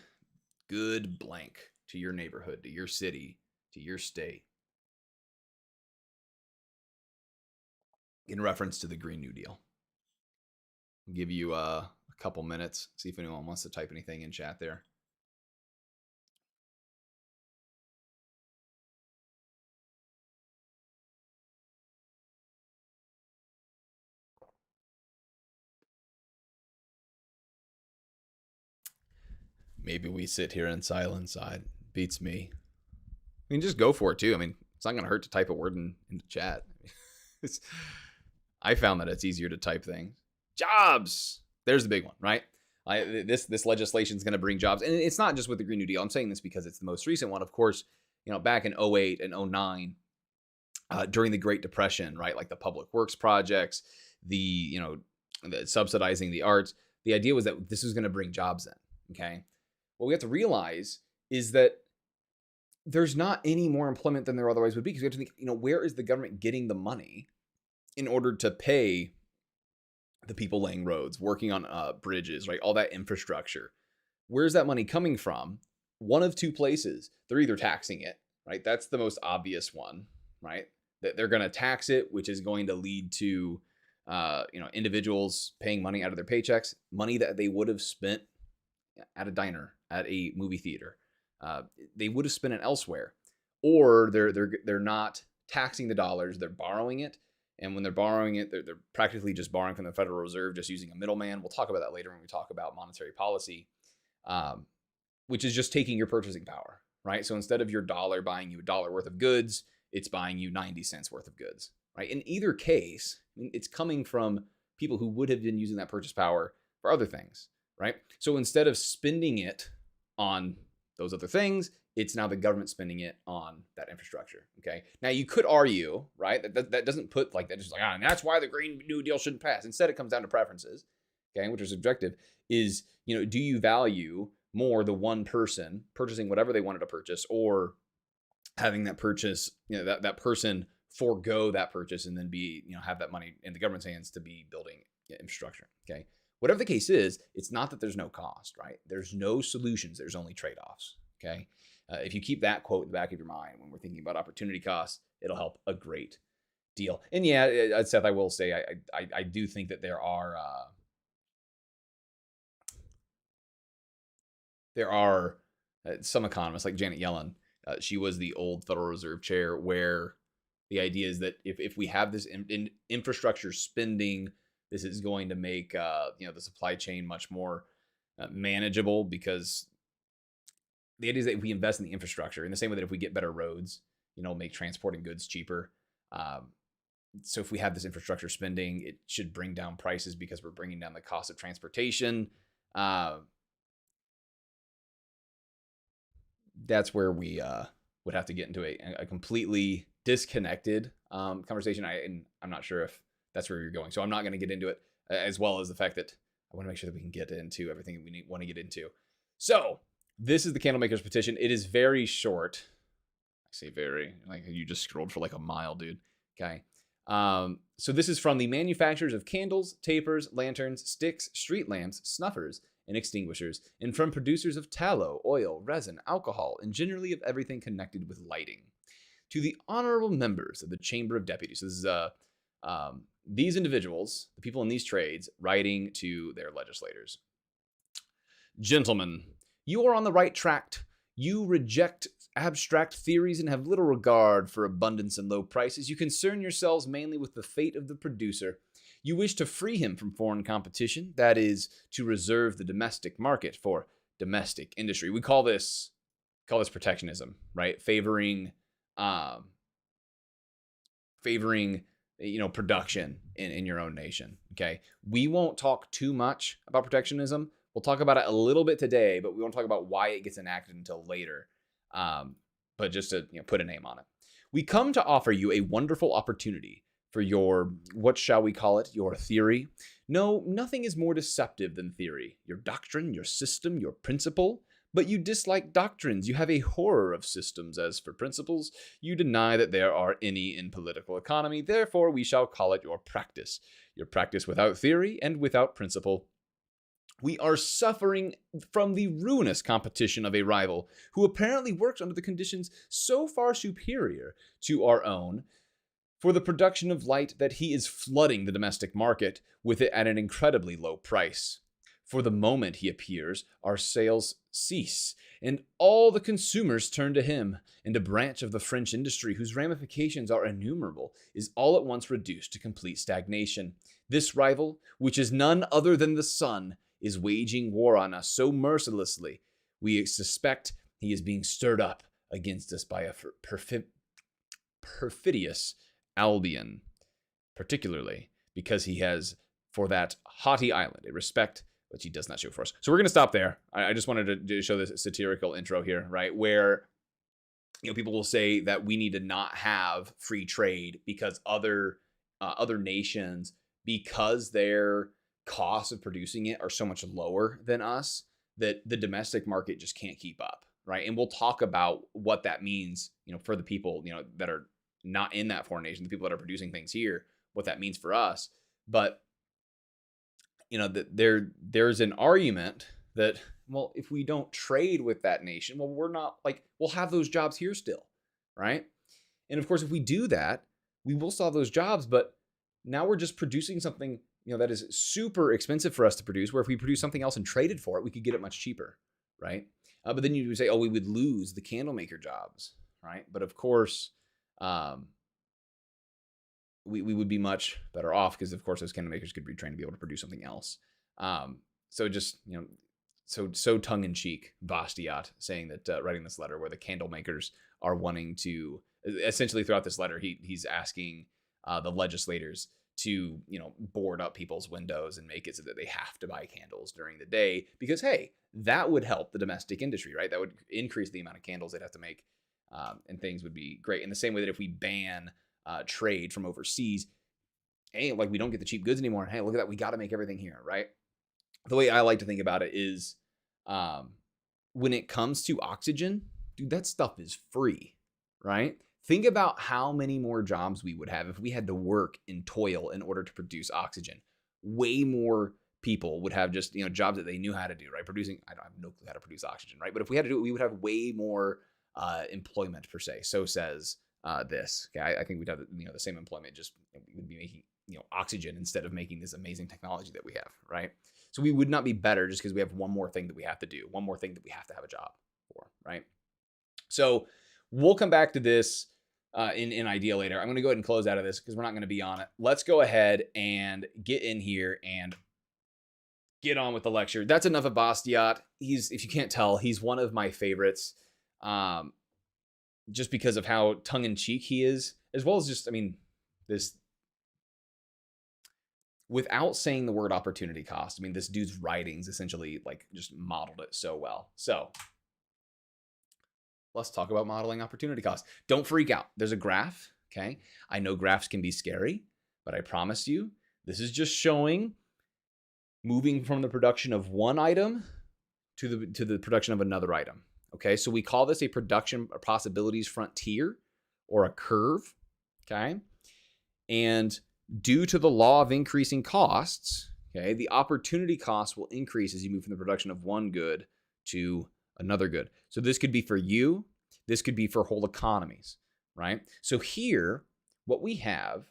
S1: good blank to your neighborhood, to your city, to your state. In reference to the Green New Deal. I'll give you a couple minutes, see if anyone wants to type anything in chat there. Maybe we sit here in silence. Beats me. I mean, just go for it too. I mean, it's not going to hurt to type a word in the chat. I found that it's easier to type things. Jobs. There's the big one, right? This legislation is going to bring jobs, and it's not just with the Green New Deal. I'm saying this because it's the most recent one. Of course, back in 08 and 09, during the Great Depression, right? Like the public works projects, the subsidizing the arts. The idea was that this was going to bring jobs in. Okay. What we have to realize is that there's not any more employment than there otherwise would be, because we have to think, where is the government getting the money in order to pay the people laying roads, working on bridges, right? All that infrastructure. Where's that money coming from? One of two places. They're either taxing it, right? That's the most obvious one, right? That they're going to tax it, which is going to lead to, individuals paying money out of their paychecks, money that they would have spent at a diner, at a movie theater. They would have spent it elsewhere, or they're not taxing the dollars. They're borrowing it. And when they're borrowing it, they're practically just borrowing from the Federal Reserve, just using a middleman. We'll talk about that later when we talk about monetary policy, which is just taking your purchasing power, right? So instead of your dollar buying you $1 worth of goods, it's buying you 90 cents worth of goods, right? In either case, it's coming from people who would have been using that purchase power for other things, right? So instead of spending it on those other things, it's now the government spending it on that infrastructure. Okay. Now you could argue, right, that doesn't put like that, just like, and that's why the Green New Deal shouldn't pass. Instead, it comes down to preferences, okay, which is subjective. Is, do you value more the one person purchasing whatever they wanted to purchase, or having that purchase, that person forego that purchase and then be, have that money in the government's hands to be building infrastructure. Okay. Whatever the case is, it's not that there's no cost, right? There's no solutions. There's only trade-offs. Okay. If you keep that quote in the back of your mind when we're thinking about opportunity costs, it'll help a great deal. And yeah, Seth, I will say, I do think that there are some economists like Janet Yellen. She was the old Federal Reserve chair, where the idea is that if we have this infrastructure spending, this is going to make the supply chain much more manageable, because the idea is that if we invest in the infrastructure, in the same way that if we get better roads, make transporting goods cheaper. So if we have this infrastructure spending, it should bring down prices because we're bringing down the cost of transportation. That's where we would have to get into a completely disconnected conversation. I'm not sure if that's where you're going. So I'm not going to get into it, as well as the fact that I want to make sure that we can get into everything that we want to get into. So this is the Candlemaker's Petition. It is very short. I say very, like you just scrolled for like a mile, dude. Okay. So this is from the manufacturers of candles, tapers, lanterns, sticks, street lamps, snuffers, and extinguishers, and from producers of tallow, oil, resin, alcohol, and generally of everything connected with lighting. To the honorable members of the Chamber of Deputies. So this is these individuals, the people in these trades, writing to their legislators. Gentlemen, you are on the right track. You reject abstract theories and have little regard for abundance and low prices. You concern yourselves mainly with the fate of the producer. You wish to free him from foreign competition, that is, to reserve the domestic market for domestic industry. We call this protectionism, right? Favoring production in your own nation. Okay, we won't talk too much about protectionism. We'll talk about it a little bit today, but we won't talk about why it gets enacted until later. But just to put a name on it, we come to offer you a wonderful opportunity for your, what shall we call it, your theory. No, nothing is more deceptive than theory. Your doctrine, your system, your principle. But you dislike doctrines. You have a horror of systems. As for principles, you deny that there are any in political economy. Therefore, we shall call it your practice. Your practice without theory and without principle. We are suffering from the ruinous competition of a rival who apparently works under the conditions so far superior to our own for the production of light that he is flooding the domestic market with it at an incredibly low price. For the moment he appears, our sales cease, and all the consumers turn to him, and a branch of the French industry whose ramifications are innumerable is all at once reduced to complete stagnation. This rival, which is none other than the sun, is waging war on us so mercilessly. We suspect he is being stirred up against us by a perfidious Albion, particularly because he has for that haughty island a respect which he does not show for us. So we're going to stop there. I just wanted to show this satirical intro here, right? Where people will say that we need to not have free trade because other nations, because their costs of producing it are so much lower than us, that the domestic market just can't keep up, right? And we'll talk about what that means, for the people, that are not in that foreign nation, the people that are producing things here, what that means for us. But there's an argument that, well, if we don't trade with that nation, well, we'll have those jobs here still, right? And of course, if we do that, we will still have those jobs, but now we're just producing something, that is super expensive for us to produce, where if we produce something else and traded for it, we could get it much cheaper, right? But then you would say, oh, we would lose the candle maker jobs, right? But of course, we would be much better off because, of course, those candle makers could be trained to be able to produce something else. So just, so tongue-in-cheek, Bastiat saying that, writing this letter where the candle makers are wanting to, essentially throughout this letter, he's asking the legislators to, board up people's windows and make it so that they have to buy candles during the day because, hey, that would help the domestic industry, right? That would increase the amount of candles they'd have to make, and things would be great. In the same way that if we ban trade from overseas, hey, like we don't get the cheap goods anymore. Hey, look at that. We got to make everything here, right? The way I like to think about it is when it comes to oxygen, dude, that stuff is free, right? Think about how many more jobs we would have if we had to work and toil in order to produce oxygen. Way more people would have just, jobs that they knew how to do, right? I don't have no clue how to produce oxygen, right? But if we had to do it, we would have way more employment per se. So says this. Okay, I think we'd have the same employment, just we would be making oxygen instead of making this amazing technology that we have, right? So we would not be better just because we have one more thing that we have to do, one more thing that we have to have a job for, right? So we'll come back to this in idea later. I'm going to go ahead and close out of this because we're not going to be on it. Let's go ahead and get in here and get on with the lecture. That's enough of Bastiat. If you can't tell, he's one of my favorites. Just because of how tongue-in-cheek he is, as well as just, this, without saying the word opportunity cost, this dude's writings essentially just modeled it so well. So let's talk about modeling opportunity cost. Don't freak out. There's a graph, okay? I know graphs can be scary, but I promise you, this is just showing moving from the production of one item to the production of another item. Okay, so we call this a production possibilities frontier or a curve, okay? And due to the law of increasing costs, okay, the opportunity cost will increase as you move from the production of one good to another good. So this could be for you, this could be for whole economies, right? So here, what we have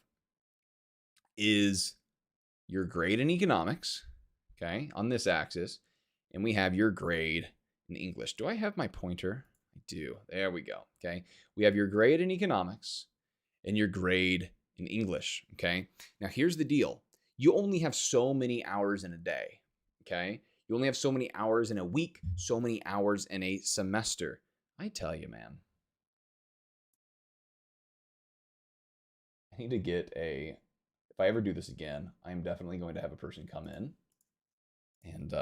S1: is your grade in economics, okay, on this axis, and we have your grade in English. Do I have my pointer? I do. There we go. Okay. We have your grade in economics and your grade in English. Okay. Now here's the deal. You only have so many hours in a day. Okay. You only have so many hours in a week, so many hours in a semester. I tell you, man, I need to get if I ever do this again, I'm definitely going to have a person come in and,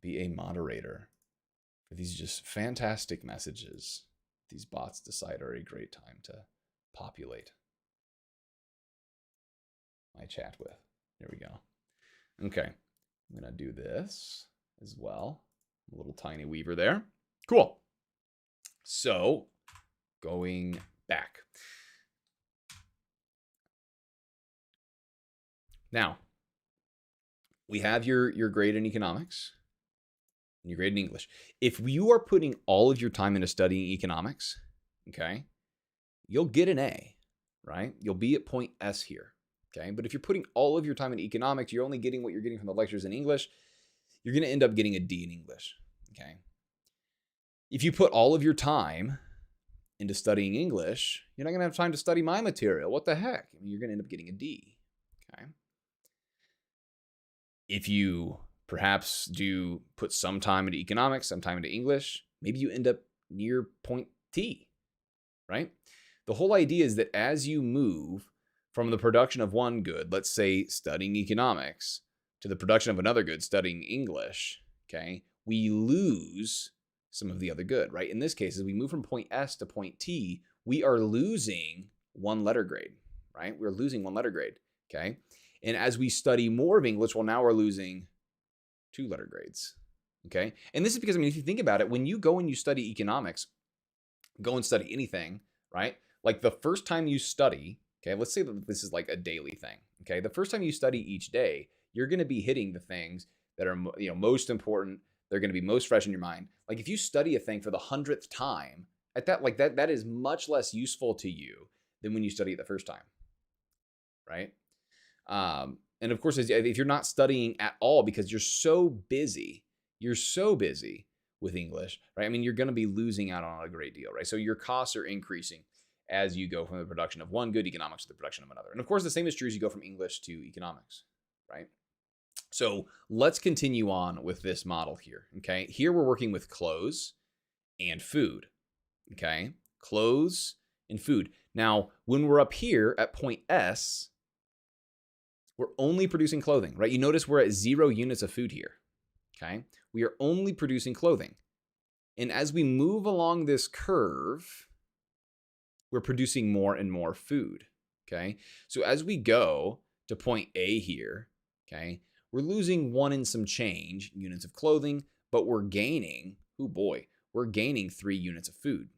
S1: be a moderator for these just fantastic messages these bots decide are a great time to populate my chat with. There we go. Okay, I'm gonna do this as well. A little tiny weaver there. Cool. So going back. Now, we have your grade in economics and your grade in English. If you are putting all of your time into studying economics, okay, you'll get an A, right? You'll be at point S here, okay? But if you're putting all of your time in economics, you're only getting what you're getting from the lectures in English, you're going to end up getting a D in English, okay? If you put all of your time into studying English, you're not going to have time to study my material. What the heck? I mean, you're going to end up getting a D, okay? If you perhaps do put some time into economics, some time into English. Maybe you end up near point T, right? The whole idea is that as you move from the production of one good, let's say studying economics, to the production of another good, studying English, okay, we lose some of the other good, right? In this case, as we move from point S to point T, we are losing one letter grade, right? We're losing one letter grade, okay? And as we study more of English, well, now we're losing 2 letter grades, okay? And this is because, I mean, if you think about it, when you go and you study economics, go and study anything, right? Like the first time you study, okay, let's say that this is like a daily thing, okay? The first time you study each day, you're going to be hitting the things that are, most important. They're going to be most fresh in your mind. Like if you study a thing for the 100th time, at that is much less useful to you than when you study it the first time, right? And of course, if you're not studying at all because you're so busy with English, right? I mean, you're going to be losing out on a great deal, right? So your costs are increasing as you go from the production of one good economics to the production of another. And of course, the same is true as you go from English to economics, right? So let's continue on with this model here, okay? Here we're working with clothes and food, okay? Clothes and food. Now, when we're up here at point S, we're only producing clothing, right? You notice we're at 0 units of food here, okay? We are only producing clothing. And as we move along this curve, we're producing more and more food, okay? So as we go to point A here, okay, we're losing 1 and some change units of clothing, but we're gaining, we're gaining 3 units of food,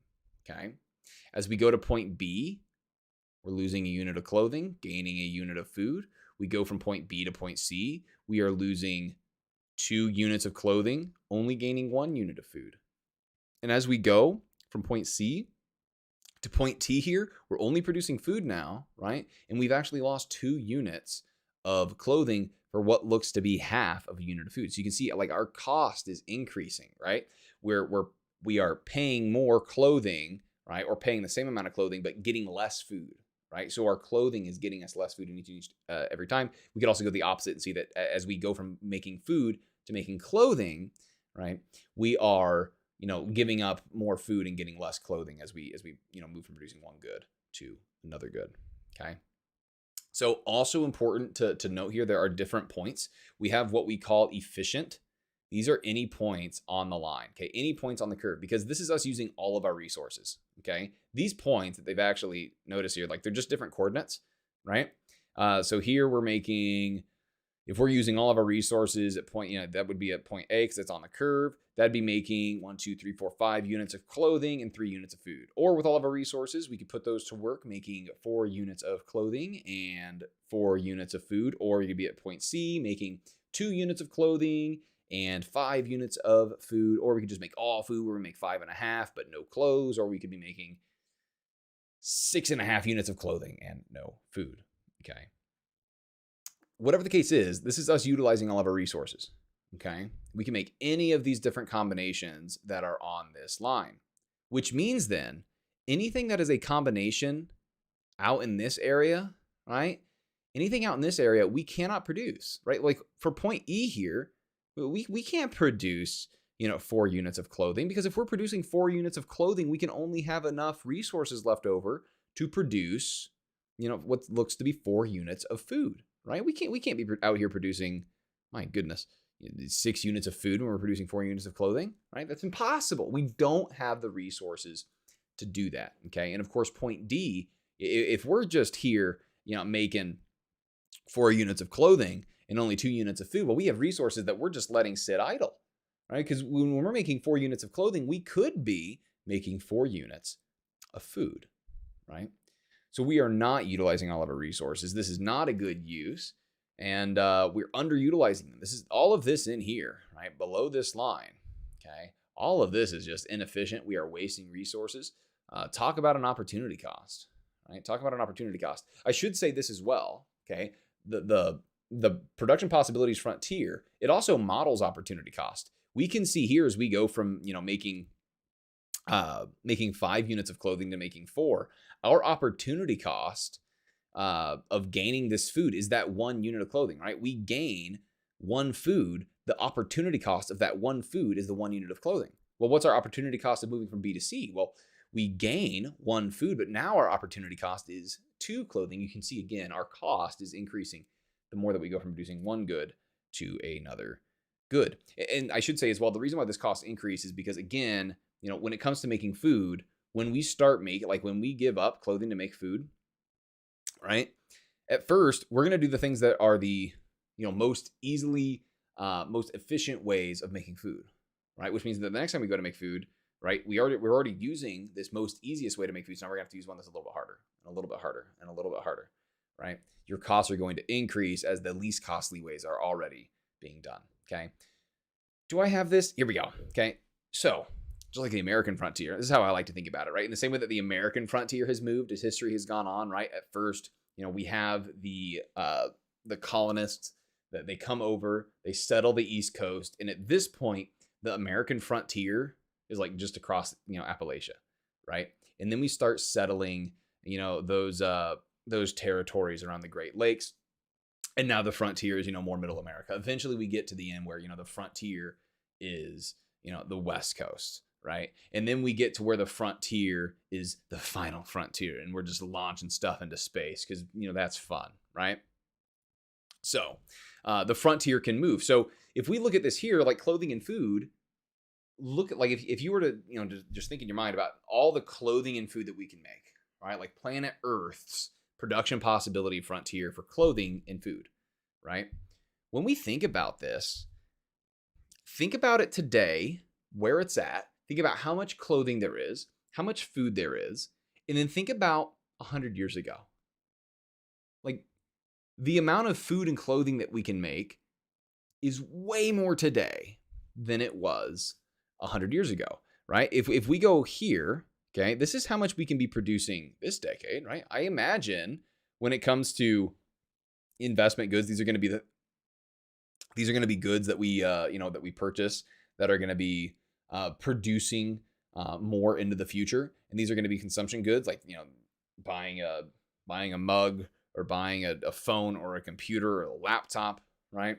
S1: okay? As we go to point B, we're losing a unit of clothing, gaining a unit of food. We go from point B to point C, we are losing 2 units of clothing, only gaining 1 unit of food. And as we go from point C to point T here, we're only producing food now, right? And we've actually lost 2 units of clothing for what looks to be half of a unit of food. So you can see like our cost is increasing, right? We are paying more clothing, right? Or paying the same amount of clothing, but getting less food, right? So our clothing is getting us less food in each every time. We could also go the opposite and see that as we go from making food to making clothing, right? We are, giving up more food and getting less clothing as we move from producing one good to another good, okay? So also important to note here, there are different points. We have what we call efficient. These are any points on the line, okay? Any points on the curve, because this is us using all of our resources, okay? These points that they've actually noticed here, like they're just different coordinates, right? So here we're making, if we're using all of our resources at point, that would be at point A because it's on the curve. That'd be making 1, 2, 3, 4, 5 units of clothing and 3 units of food. Or with all of our resources, we could put those to work, making 4 units of clothing and 4 units of food. Or you could be at point C, making 2 units of clothing and 5 units of food. Or we could just make all food where we make 5.5 but no clothes. Or we could be making 6.5 units of clothing and no food. Okay. Whatever the case is, this is us utilizing all of our resources, okay? We can make any of these different combinations that are on this line, which means then anything that is a combination out in this area, right? Anything out in this area, we cannot produce, right? Like for point E here, we can't produce, 4 units of clothing, because if we're producing 4 units of clothing, we can only have enough resources left over to produce, what looks to be 4 units of food. Right? We can't be out here producing, my goodness, 6 units of food when we're producing 4 units of clothing, right? That's impossible. We don't have the resources to do that, okay? And of course, point D, if we're just here, making 4 units of clothing and only 2 units of food, well, we have resources that we're just letting sit idle, right? Because when we're making 4 units of clothing, we could be making 4 units of food, right? So we are not utilizing all of our resources. This is not a good use, and we're underutilizing them. This is all of this in here, right below this line. Okay, all of this is just inefficient. We are wasting resources. Talk about an opportunity cost, right? Talk about an opportunity cost. I should say this as well. Okay, the production possibilities frontier, it also models opportunity cost. We can see here as we go from making 5 units of clothing to making 4, our opportunity cost of gaining this food is that 1 unit of clothing, right? We gain 1 food the opportunity cost of that one food is the 1 unit of clothing. Well, what's our opportunity cost of moving from B to C? Well, we gain one food, but now our opportunity cost is 2 clothing. You can see again, our cost is increasing the more that we go from producing one good to another good. And I should say as well, the reason why this cost increase is because, again, when it comes to making food, when we start making, like when we give up clothing to make food, right? At first, we're going to do the things that are the, most easily, most efficient ways of making food, right? Which means that the next time we go to make food, right, we're already using this most easiest way to make food. So now we're going to have to use one that's a little bit harder and a little bit harder and a little bit harder, right? Your costs are going to increase as the least costly ways are already being done, okay? Do I have this? Here we go, okay? So just like the American frontier, this is how I like to think about it, right? In the same way that the American frontier has moved as history has gone on, right? At first, we have the colonists that they come over, they settle the East Coast, and at this point, the American frontier is like just across, Appalachia, right? And then we start settling, those territories around the Great Lakes, and now the frontier is, more Middle America. Eventually, we get to the end where the frontier is, the West Coast, right? And then we get to where the frontier is the final frontier, and we're just launching stuff into space because, that's fun, right? So the frontier can move. So if we look at this here, like clothing and food, look at, like, if you were to, just think in your mind about all the clothing and food that we can make, right? Like planet Earth's production possibility frontier for clothing and food, right? When we think about this, think about it today, where it's at. Think about how much clothing there is, how much food there is, and then think about 100 years ago. Like, the amount of food and clothing that we can make is way more today than it was 100 years ago, right? If we go here, okay, this is how much we can be producing this decade, right? I imagine when it comes to investment goods, these are going to be goods that we that we purchase that are going to be producing more into the future, and these are going to be consumption goods, like buying a mug or buying a phone or a computer or a laptop, right?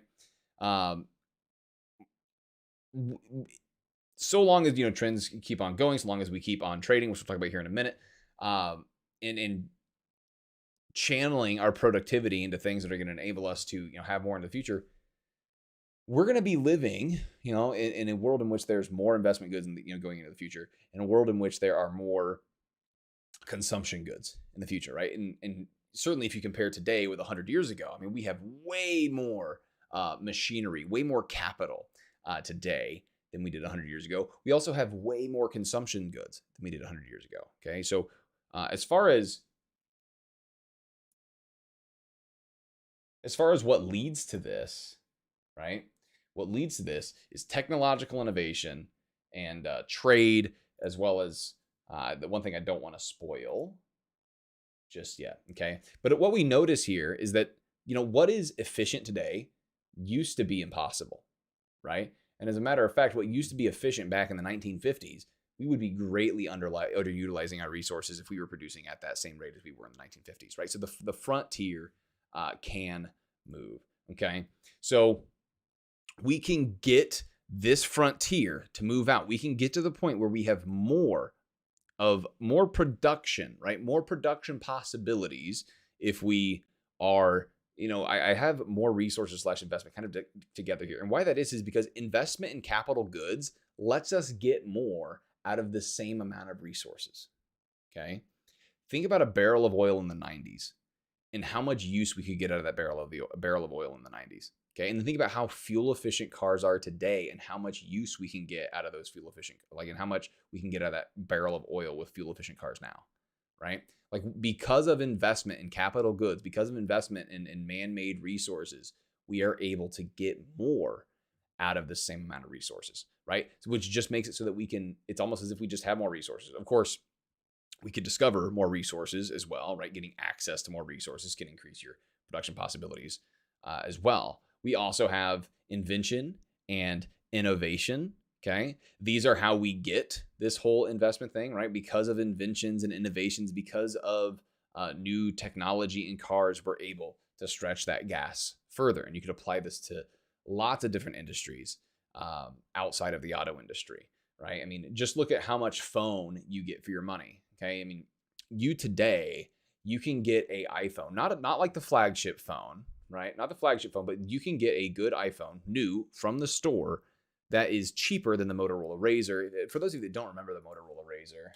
S1: So long as trends keep on going, so long as we keep on trading, which we'll talk about here in a minute, and channeling our productivity into things that are going to enable us to have more in the future, we're going to be living in a world in which there's more investment goods going into the future, in a world in which there are more consumption goods in the future, right? And certainly if you compare today with 100 years ago, I mean, we have way more machinery, way more capital today than we did 100 years ago. We also have way more consumption goods than we did 100 years ago. Okay, so as far as what leads to this, right? What leads to this is technological innovation and trade, as well as the one thing I don't want to spoil just yet. Okay, but what we notice here is that what is efficient today used to be impossible, right? And as a matter of fact, what used to be efficient back in the 1950s, we would be greatly underutilizing our resources if we were producing at that same rate as we were in the 1950s, right? So the frontier can move, okay? So we can get this frontier to move out. We can get to the point where we have more production, right? More production possibilities if we are I have more resources / investment kind of together here. And why that is because investment in capital goods lets us get more out of the same amount of resources. Okay. Think about a barrel of oil in the 90s and how much use we could get out of that barrel of oil in the 90s. Okay. And then think about how fuel efficient cars are today and how much use we can get out of those fuel efficient, and how much we can get out of that barrel of oil with fuel efficient cars now. Right? Like, because of investment in capital goods, because of investment in man-made resources, we are able to get more out of the same amount of resources, right? So, which just makes it so that it's almost as if we just have more resources. Of course, we could discover more resources as well, right? Getting access to more resources can increase your production possibilities as well. We also have invention and innovation. Okay. These are how we get this whole investment thing, right? Because of inventions and innovations, because of new technology in cars, we're able to stretch that gas further. And you could apply this to lots of different industries outside of the auto industry, right? I mean, just look at how much phone you get for your money, okay? I mean, today, you can get a iPhone, not like the flagship phone, right? Not the flagship phone, but you can get a good iPhone, new, from the store, that is cheaper than the Motorola Razr. For those of you that don't remember the Motorola Razr,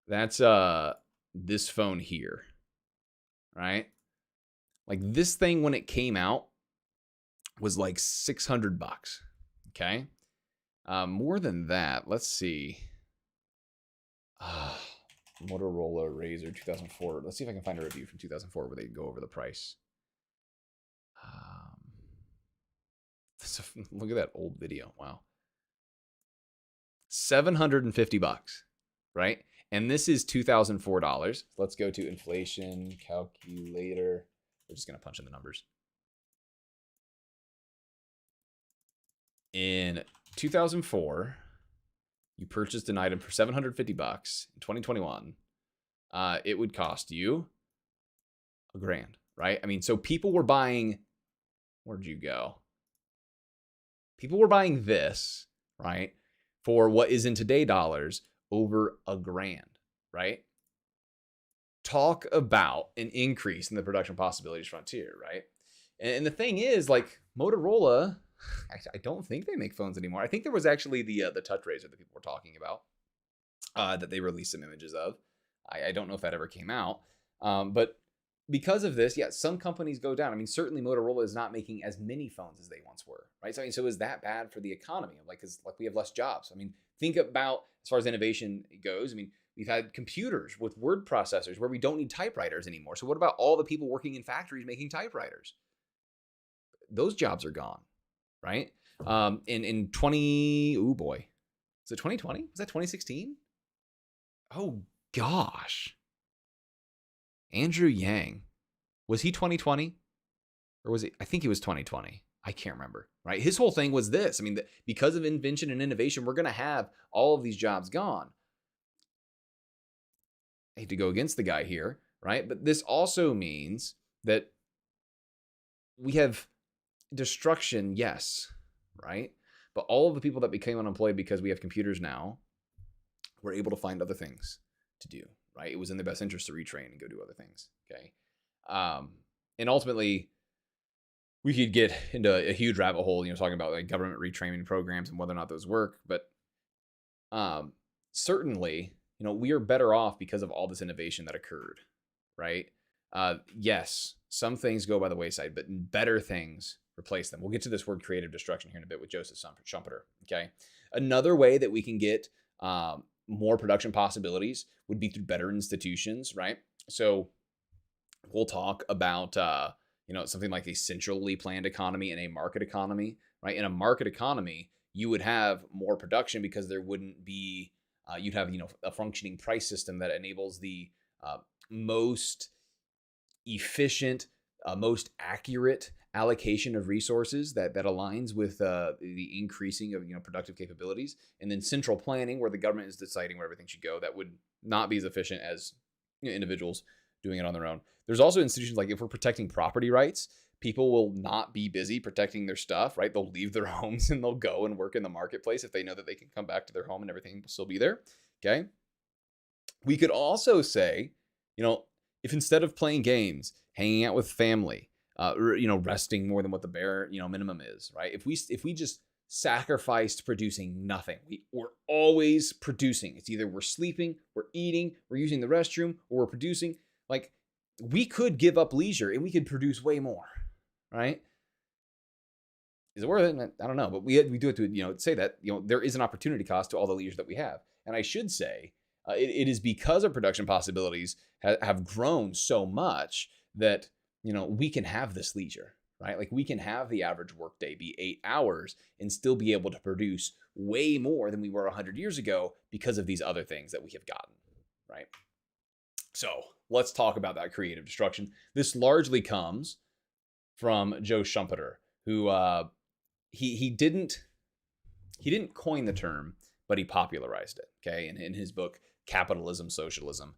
S1: that's this phone here, right? Like this thing when it came out was like $600, okay? More than that, let's see. Motorola Razr 2004. Let's see if I can find a review from 2004 where they go over the price. Look at that old video. Wow. $750, right? And this is $2004. Let's go to inflation calculator. We're just going to punch in the numbers. In 2004, you purchased an item for $750 in 2021. It would cost you $1,000, right? I mean, so people were buying, where'd you go? People were buying this, right, for what is in today dollars over $1,000, right? Talk about an increase in the production possibilities frontier, right? And the thing is, like, Motorola, I don't think they make phones anymore. I think there was actually the Touch Razr that people were talking about that they released some images of. I don't know if that ever came out. But because of this, yeah, some companies go down. I mean, certainly Motorola is not making as many phones as they once were, right? So, I mean, so is that bad for the economy? Like, we have less jobs. I mean, think about as far as innovation goes. I mean, we've had computers with word processors where we don't need typewriters anymore. So what about all the people working in factories making typewriters? Those jobs are gone, right? In 20, oh boy, is it 2020? Was that 2016? Oh gosh. Andrew Yang, was he 2020? Or was it, I think he was 2020. I can't remember, right? His whole thing was this. I mean, because of invention and innovation, we're going to have all of these jobs gone. I hate to go against the guy here, right? But this also means that we have destruction, yes, right? But all of the people that became unemployed because we have computers now were able to find other things to do, right? It was in their best interest to retrain and go do other things, okay? And ultimately, we could get into a huge rabbit hole, talking about like government retraining programs and whether or not those work. But certainly, we are better off because of all this innovation that occurred, right? Yes, some things go by the wayside, but better things replace them. We'll get to this word creative destruction here in a bit with Joseph Schumpeter, okay? Another way that we can get more production possibilities would be through better institutions, right? So we'll talk about, something like a centrally planned economy and a market economy, right? In a market economy, you would have more production because there wouldn't be, you'd have, a functioning price system that enables the most efficient, most accurate allocation of resources that aligns with the increasing of productive capabilities. And then central planning, where the government is deciding where everything should go, that would not be as efficient as individuals doing it on their own. There's also institutions like, if we're protecting property rights, people will not be busy protecting their stuff, right? They'll leave their homes and they'll go and work in the marketplace if they know that they can come back to their home and everything will still be there. Okay. We could also say, if instead of playing games, hanging out with family, resting more than what the bare, minimum is, right? If we just sacrificed producing nothing, we're always producing. It's either we're sleeping, we're eating, we're using the restroom, or we're producing. Like, we could give up leisure and we could produce way more, right? Is it worth it? I don't know, but we do it to, say that, there is an opportunity cost to all the leisure that we have. And I should say, it is because our production possibilities have grown so much that, we can have this leisure, right? Like, we can have the average workday be 8 hours and still be able to produce way more than we were 100 years ago because of these other things that we have gotten, right? So let's talk about that creative destruction. This largely comes from Joe Schumpeter, who he didn't coin the term, but he popularized it. Okay, in his book Capitalism, Socialism,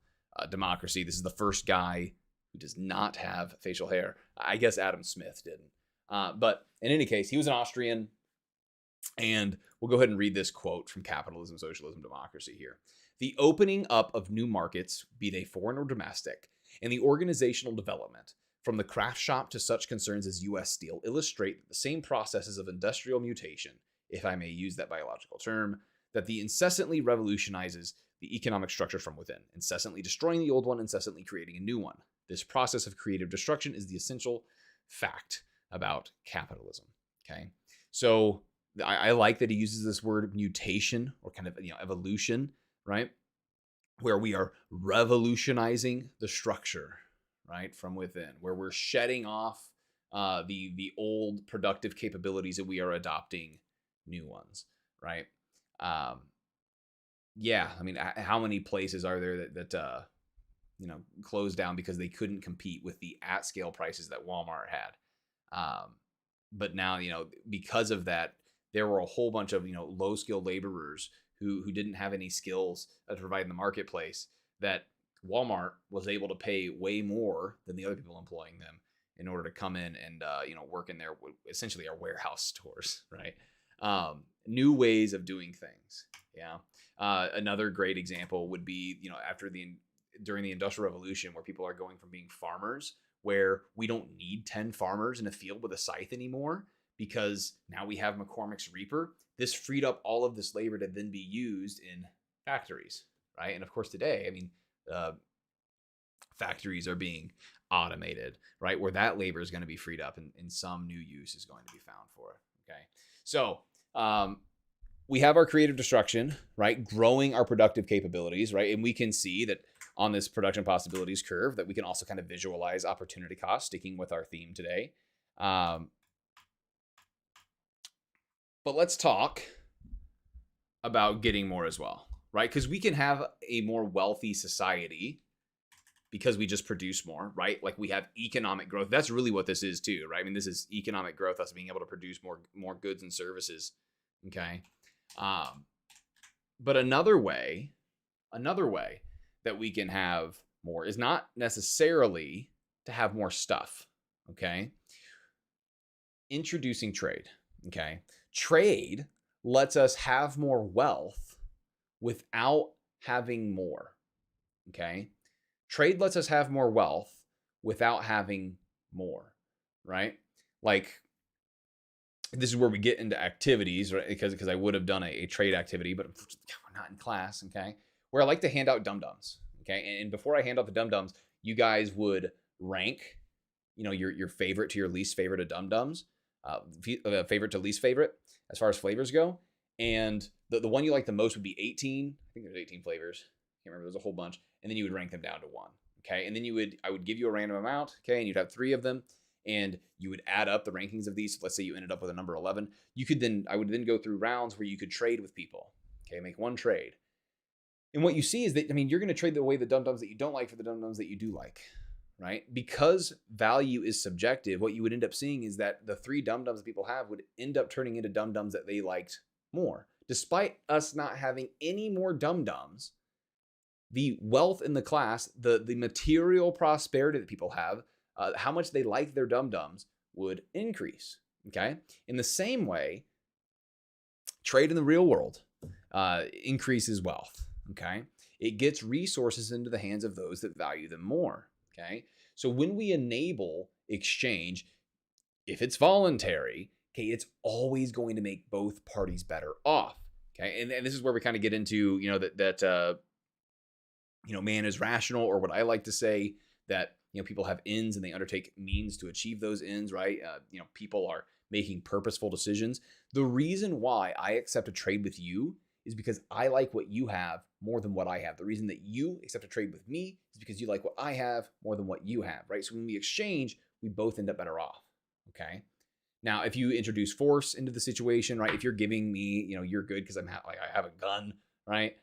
S1: Democracy. This is the first guy who does not have facial hair. I guess Adam Smith didn't. But in any case, he was an Austrian. And we'll go ahead and read this quote from Capitalism, Socialism, Democracy here. The opening up of new markets, be they foreign or domestic, and the organizational development, from the craft shop to such concerns as U.S. Steel, illustrate that the same processes of industrial mutation, if I may use that biological term, that the incessantly revolutionizes the economic structure from within, incessantly destroying the old one, incessantly creating a new one. This process of creative destruction is the essential fact about capitalism. Okay, so I like that he uses this word mutation or kind of evolution, right? Where we are revolutionizing the structure, right, from within, where we're shedding off the old productive capabilities and we are adopting new ones, right? Yeah, I mean, how many places are there that closed down because they couldn't compete with the at-scale prices that Walmart had? But now, because of that, there were a whole bunch of low-skilled laborers who didn't have any skills to provide in the marketplace that Walmart was able to pay way more than the other people employing them in order to come in and work in their essentially our warehouse stores, right? New ways of doing things. Yeah. Another great example would be during the Industrial Revolution, where people are going from being farmers, where we don't need 10 farmers in a field with a scythe anymore because now we have McCormick's Reaper. This freed up all of this labor to then be used in factories, right? And of course today, factories are being automated, right? Where that labor is going to be freed up and some new use is going to be found for it, okay? So we have our creative destruction, right? Growing our productive capabilities, right? And we can see that on this production possibilities curve that we can also kind of visualize opportunity cost, sticking with our theme today. But let's talk about getting more as well, right? Because we can have a more wealthy society because we just produce more, right? Like we have economic growth. That's really what this is too, right? I mean, this is economic growth, us being able to produce more goods and services, okay? But another way that we can have more is not necessarily to have more stuff, okay? Introducing trade, okay? Trade lets us have more wealth without having more, okay? Trade lets us have more wealth without having more, right? Like, this is where we get into activities, right? Because I would have done a trade activity, but we're not in class, okay? Where I like to hand out dum-dums, okay? And before I hand out the dum-dums, you guys would rank, your favorite to your least favorite of dum-dums, favorite to least favorite as far as flavors go. And the one you like the most would be 18. I think there's 18 flavors. Can't remember. There's a whole bunch. And then you would rank them down to 1, okay? And then I would give you a random amount, okay? And you'd have 3 of them. And you would add up the rankings of these. So let's say you ended up with a number 11. I would then go through rounds where you could trade with people, okay? Make one trade. And what you see is that, you're going to trade away the dum-dums that you don't like for the dum-dums that you do like, right? Because value is subjective, what you would end up seeing is that the 3 dum-dums that people have would end up turning into dum-dums that they liked more. Despite us not having any more dum-dums, the wealth in the class, the material prosperity that people have, how much they like their dum-dums would increase, okay? In the same way, trade in the real world increases wealth, okay? It gets resources into the hands of those that value them more, okay? So when we enable exchange, if it's voluntary, okay, it's always going to make both parties better off, okay? And this is where we kind of get into, that man is rational, or what I like to say, that people have ends and they undertake means to achieve those ends, right? People are making purposeful decisions. The reason why I accept a trade with you is because I like what you have more than what I have. The reason that you accept a trade with me is because you like what I have more than what you have, right? So when we exchange, we both end up better off, okay? Now, if you introduce force into the situation, right? If you're giving me, you're good because I have a gun, right?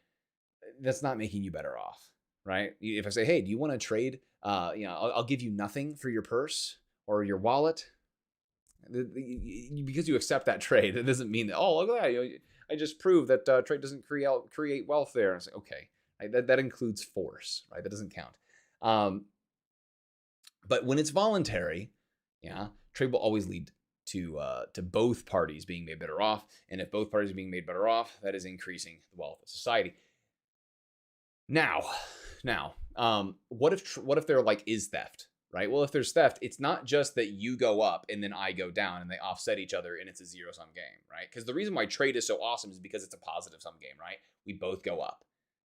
S1: That's not making you better off, right? If I say, hey, do you want to trade? I'll give you nothing for your purse or your wallet. Because you accept that trade, it doesn't mean that, oh, look at that, I just proved that trade doesn't create wealth there. And I say, okay, right? That includes force, right? That doesn't count. But when it's voluntary, trade will always lead to both parties being made better off. And if both parties are being made better off, that is increasing the wealth of society. Now, what if there is theft, right? Well, if there's theft, it's not just that you go up and then I go down and they offset each other and it's a zero-sum game, right? Because the reason why trade is so awesome is because it's a positive-sum game, right? We both go up,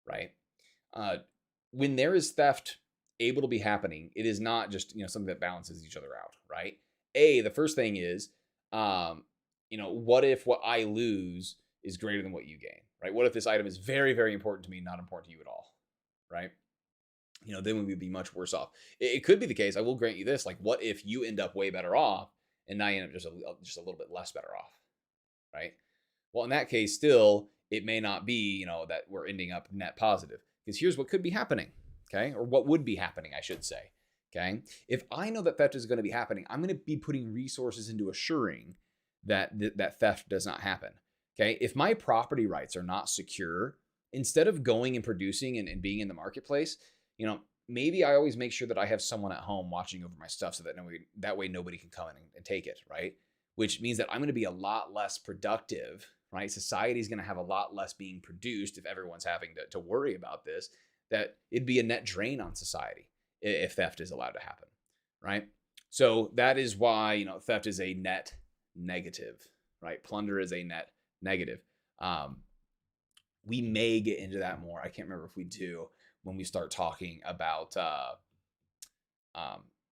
S1: right? When there is theft able to be happening, it is not just something that balances each other out, right? The first thing is, what if what I lose is greater than what you gain, right? What if this item is very, very important to me, not important to you at all, right? Then we would be much worse off. It could be the case. I will grant you this. Like, what if you end up way better off, and now you end up just a little bit less better off, right? Well, in that case, still, it may not be that we're ending up net positive. Because here's what could be happening, okay? Or what would be happening, I should say, okay? If I know that theft is going to be happening, I'm going to be putting resources into assuring that theft does not happen, okay? If my property rights are not secure, instead of going and producing and being in the marketplace, maybe I always make sure that I have someone at home watching over my stuff so that way nobody can come in and take it, right? Which means that I'm going to be a lot less productive, right? Society is going to have a lot less being produced if everyone's having to worry about this, that it'd be a net drain on society if theft is allowed to happen, right? So that is why, theft is a net negative, right? Plunder is a net negative. We may get into that more. I can't remember if we do when we start talking about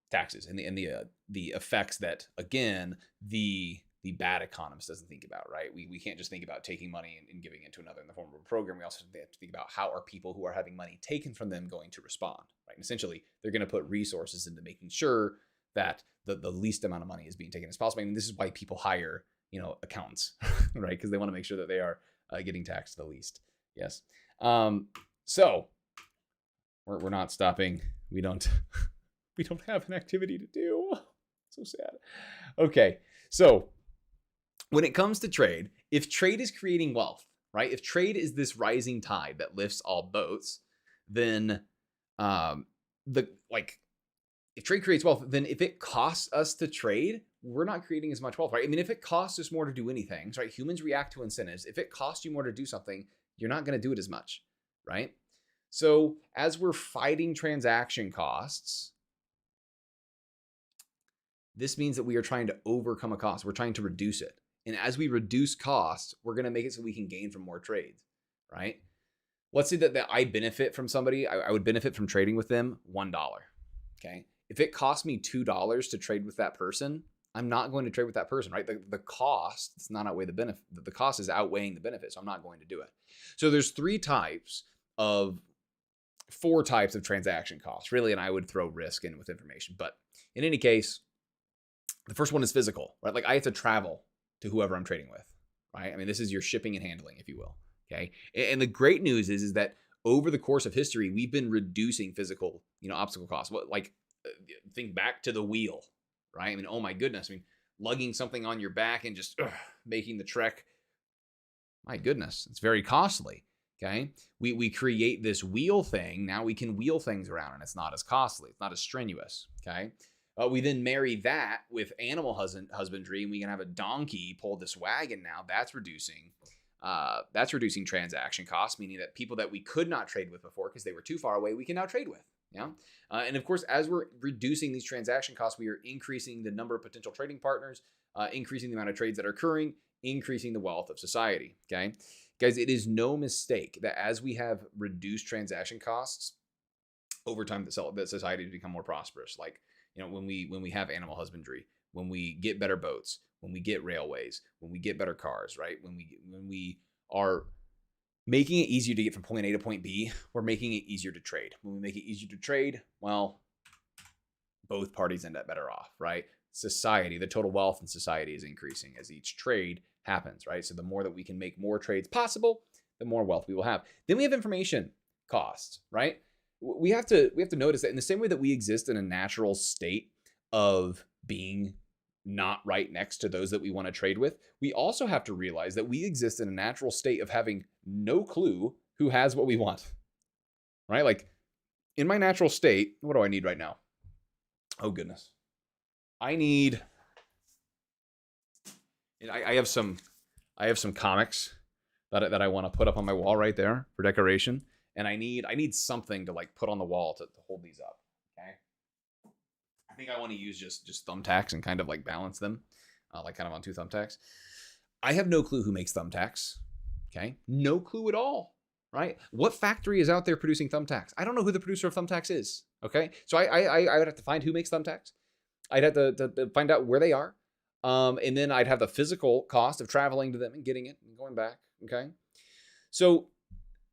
S1: taxes and the effects that, again, the bad economist doesn't think about, right? We can't just think about taking money and giving it to another in the form of a program. We also have to think about how are people who are having money taken from them going to respond, right? And essentially, they're going to put resources into making sure that the least amount of money is being taken as possible. I mean, this is why people hire, accountants, right? Because they want to make sure that they are getting taxed the least. Yes. So we're not stopping. We don't have an activity to do. So sad. Okay. So when it comes to trade, if trade is creating wealth, right? If trade is this rising tide that lifts all boats, then if trade creates wealth, then if it costs us to trade, we're not creating as much wealth, right? I mean, if it costs us more to do anything, right? Humans react to incentives. If it costs you more to do something, you're not going to do it as much, right? So as we're fighting transaction costs, this means that we are trying to overcome a cost. We're trying to reduce it. And as we reduce costs, we're going to make it so we can gain from more trades, right? Let's say that I benefit from somebody. I would benefit from trading with them $1, okay? If it costs me $2 to trade with that person, I'm not going to trade with that person, right? The cost does not outweigh the benefit. The cost is outweighing the benefit, so I'm not going to do it. So there's four types of transaction costs, really, and I would throw risk in with information. But in any case, the first one is physical, right? Like I have to travel to whoever I'm trading with, right? I mean, this is your shipping and handling, if you will, okay? And the great news is that over the course of history, we've been reducing physical, obstacle costs. Think back to the wheel, right? I mean, oh my goodness. I mean, lugging something on your back and just making the trek. My goodness, it's very costly, okay? We create this wheel thing. Now we can wheel things around and it's not as costly. It's not as strenuous, okay? We then marry that with animal husbandry, and we can have a donkey pull this wagon. Now that's reducing transaction costs, meaning that people that we could not trade with before because they were too far away, we can now trade with. Yeah. And of course, as we're reducing these transaction costs, we are increasing the number of potential trading partners, increasing the amount of trades that are occurring, increasing the wealth of society. Okay, guys, it is no mistake that as we have reduced transaction costs over time, that society has become more prosperous. Like, when we have animal husbandry, when we get better boats, when we get railways, when we get better cars, right? When we are making it easier to get from point A to point B, we're making it easier to trade. When we make it easier to trade, well, both parties end up better off, right? Society, the total wealth in society is increasing as each trade happens, right? So the more that we can make more trades possible, the more wealth we will have. Then we have information costs, right? We have to notice that in the same way that we exist in a natural state of being not right next to those that we want to trade with, we also have to realize that we exist in a natural state of having no clue who has what we want, right? Like in my natural state, what do I need right now? Oh goodness. I need. I have some. I have some comics that I want to put up on my wall right there for decoration, and I need something to like put on the wall to hold these up. Okay. I think I want to use just thumbtacks and kind of like balance them, like kind of on two thumbtacks. I have no clue who makes thumbtacks. Okay, no clue at all. Right? What factory is out there producing thumbtacks? I don't know who the producer of thumbtacks is. Okay, so I would have to find who makes thumbtacks. I'd have to find out where they are, and then I'd have the physical cost of traveling to them and getting it and going back. Okay, so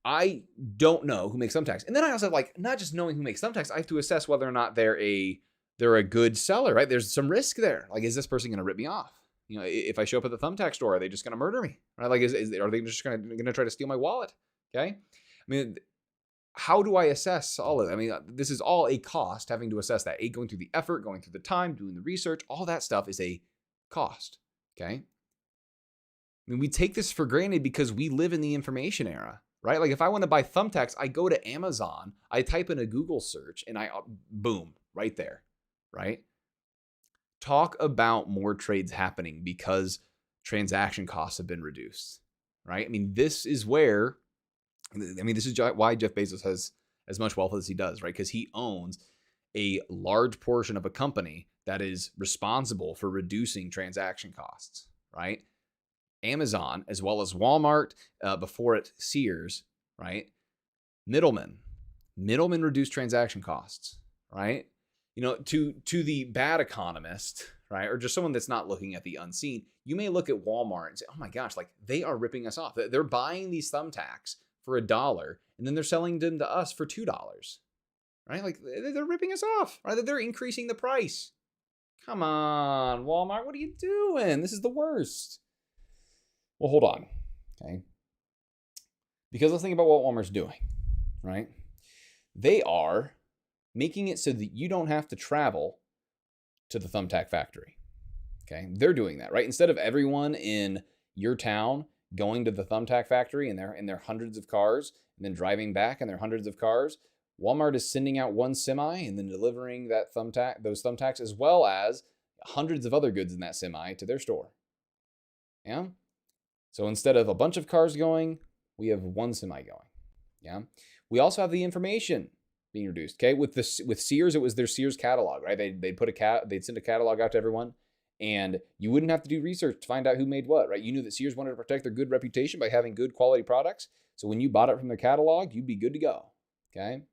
S1: I don't know who makes thumbtacks, and then I also have like not just knowing who makes thumbtacks. I have to assess whether or not they're a good seller. Right? There's some risk there. Like, is this person going to rip me off? You know, if I show up at the thumbtack store, are they just going to murder me? Right? Like, are they just going to try to steal my wallet? Okay. I mean, how do I assess all of it? I mean, this is all a cost, having to assess that. Going through the effort, going through the time, doing the research, all that stuff is a cost. Okay. I mean, we take this for granted because we live in the information era, right? Like, if I want to buy thumbtacks, I go to Amazon, I type in a Google search, and boom, right there, right? Talk about more trades happening because transaction costs have been reduced, right? I mean, this is why Jeff Bezos has as much wealth as he does, right? Because he owns a large portion of a company that is responsible for reducing transaction costs, right? Amazon, as well as Walmart, before it Sears, right? Middlemen reduce transaction costs, right? You know, to the bad economist, right, or just someone that's not looking at the unseen, you may look at Walmart and say, oh my gosh, like they are ripping us off. They're buying these thumbtacks for $1, and then they're selling them to us for $2, right? Like they're ripping us off, right? They're increasing the price. Come on, Walmart, what are you doing? This is the worst. Well, hold on, okay? Because let's think about what Walmart's doing, right? They are making it so that you don't have to travel to the thumbtack factory, okay? They're doing that, right? Instead of everyone in your town going to the thumbtack factory in their hundreds of cars and then driving back in their hundreds of cars, Walmart is sending out one semi and then delivering those thumbtacks as well as hundreds of other goods in that semi to their store. Yeah? So instead of a bunch of cars going, we have one semi going. Yeah? We also have the information being reduced. Okay, with Sears, it was their Sears catalog, right? They'd send a catalog out to everyone, and you wouldn't have to do research to find out who made what, right? You knew that Sears wanted to protect their good reputation by having good quality products. So when you bought it from their catalog, you'd be good to go. Okay.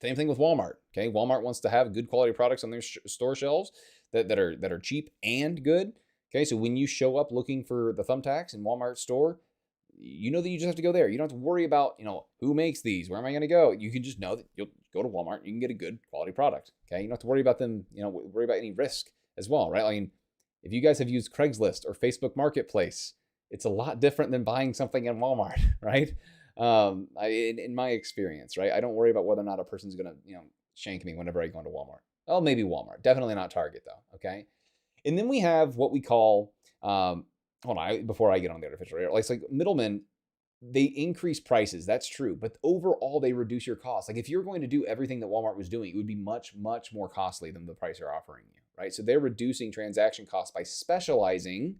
S1: Same thing with Walmart. Okay, Walmart wants to have good quality products on their store shelves that are cheap and good. Okay, so when you show up looking for the thumbtacks in Walmart store, you know that you just have to go there. You don't have to worry about, who makes these? Where am I going to go? You can just know that you'll go to Walmart. You can get a good quality product. Okay. You don't have to worry about them, worry about any risk as well, right? I mean, if you guys have used Craigslist or Facebook Marketplace, it's a lot different than buying something in Walmart, right? In my experience, right? I don't worry about whether or not a person's going to, shank me whenever I go into Walmart. Oh, maybe Walmart. Definitely not Target though. Okay. And then we have what we call, before I get on the artificial rate, like middlemen, they increase prices. That's true. But overall, they reduce your costs. Like if you're going to do everything that Walmart was doing, it would be much, much more costly than the price they're offering you, right? So they're reducing transaction costs by specializing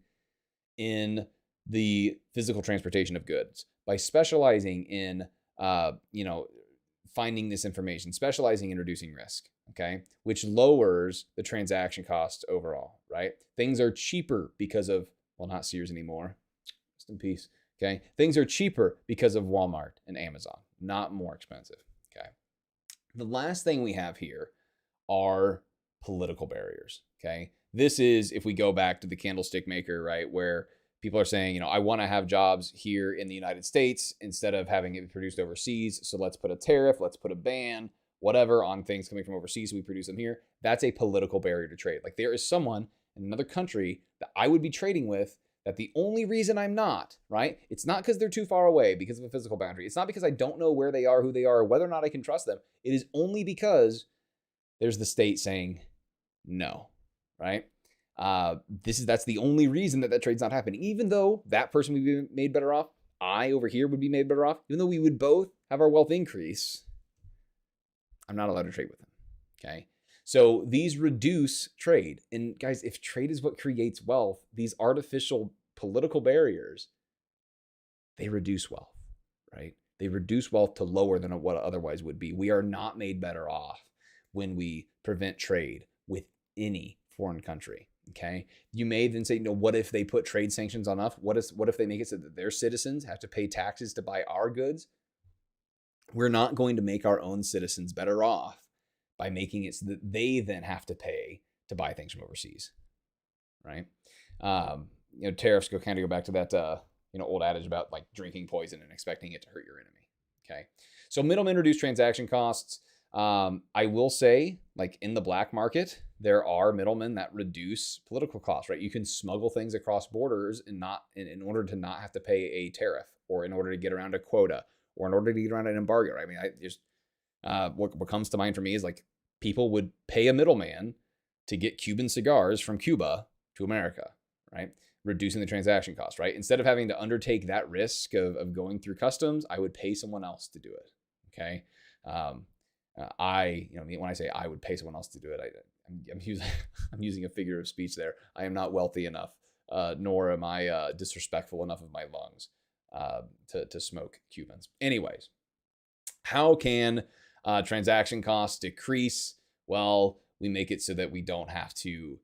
S1: in the physical transportation of goods, by specializing in, finding this information, specializing in reducing risk, okay? Which lowers the transaction costs overall, right? Things are cheaper because of, well, not Sears anymore. Rest in peace. Okay. Things are cheaper because of Walmart and Amazon, not more expensive. Okay. The last thing we have here are political barriers. Okay. This is, if we go back to the candlestick maker, right, where people are saying, I want to have jobs here in the United States instead of having it produced overseas. So let's put a tariff, let's put a ban, whatever, on things coming from overseas. So we produce them here. That's a political barrier to trade. Like there is someone in another country that I would be trading with, that the only reason I'm not, right? It's not because they're too far away because of a physical boundary. It's not because I don't know where they are, who they are, or whether or not I can trust them. It is only because there's the state saying no, right? That's the only reason that trade's not happening. Even though that person would be made better off, I over here would be made better off, even though we would both have our wealth increase, I'm not allowed to trade with them, okay? So these reduce trade. And guys, if trade is what creates wealth, these artificial political barriers, they reduce wealth, right? They reduce wealth to lower than what it otherwise would be. We are not made better off when we prevent trade with any foreign country. Okay. You may then say, no, what if they put trade sanctions on us? What if they make it so that their citizens have to pay taxes to buy our goods? We're not going to make our own citizens better off by making it so that they then have to pay to buy things from overseas, right? Tariffs kind of go back to that old adage about like drinking poison and expecting it to hurt your enemy. Okay, so middlemen reduce transaction costs. I will say, like in the black market, there are middlemen that reduce political costs, right? You can smuggle things across borders and not in order to not have to pay a tariff, or in order to get around a quota, or in order to get around an embargo. Right? I mean, what comes to mind for me is like people would pay a middleman to get Cuban cigars from Cuba to America, right? Reducing the transaction cost, right? Instead of having to undertake that risk of going through customs, I would pay someone else to do it. Okay. When I say I would pay someone else to do it, I'm using a figure of speech there. I am not wealthy enough, nor am I disrespectful enough of my lungs to smoke Cubans. Anyways, how can transaction costs decrease? Well, we make it so that we don't have to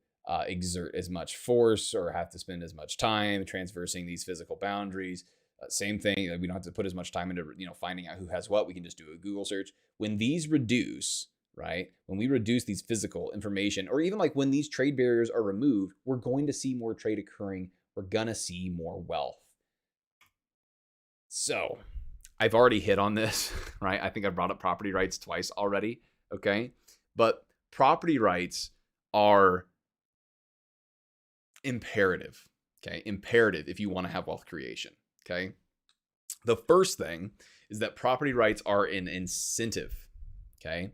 S1: exert as much force or have to spend as much time traversing these physical boundaries. Same thing, we don't have to put as much time into finding out who has what. We can just do a Google search. When these reduce, right? When we reduce these physical information, or even like when these trade barriers are removed, we're going to see more trade occurring. We're gonna see more wealth. So I've already hit on this, right? I think I brought up property rights twice already, okay? But property rights are imperative, okay? Imperative if you want to have wealth creation, okay? The first thing is that property rights are an incentive, okay?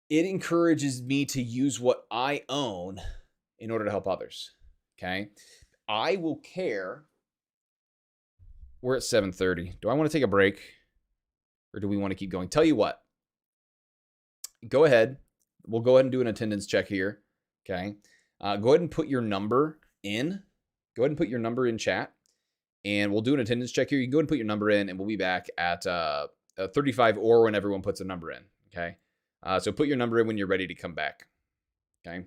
S1: It encourages me to use what I own in order to help others, okay? I will care. We're at 7:30. Do I want to take a break, or do we want to keep going? Tell you what, go ahead. We'll go ahead and do an attendance check here, okay? Go ahead and put your number in. Go ahead and put your number in chat, and we'll do an attendance check here. You can go ahead and put your number in, and we'll be back at 35 or when everyone puts a number in, okay? So put your number in when you're ready to come back, okay?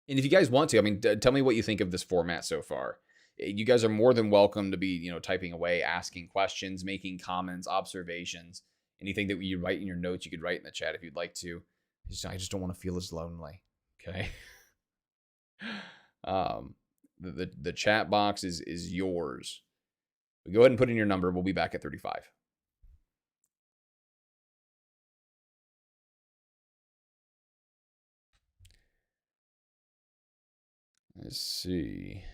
S1: And if you guys want to, I mean, tell me what you think of this format so far. You guys are more than welcome to be, typing away, asking questions, making comments, observations, anything that you write in your notes, you could write in the chat if you'd like to. I just don't want to feel as lonely. Okay. The chat box is yours. But go ahead and put in your number. We'll be back at 35. Let's see.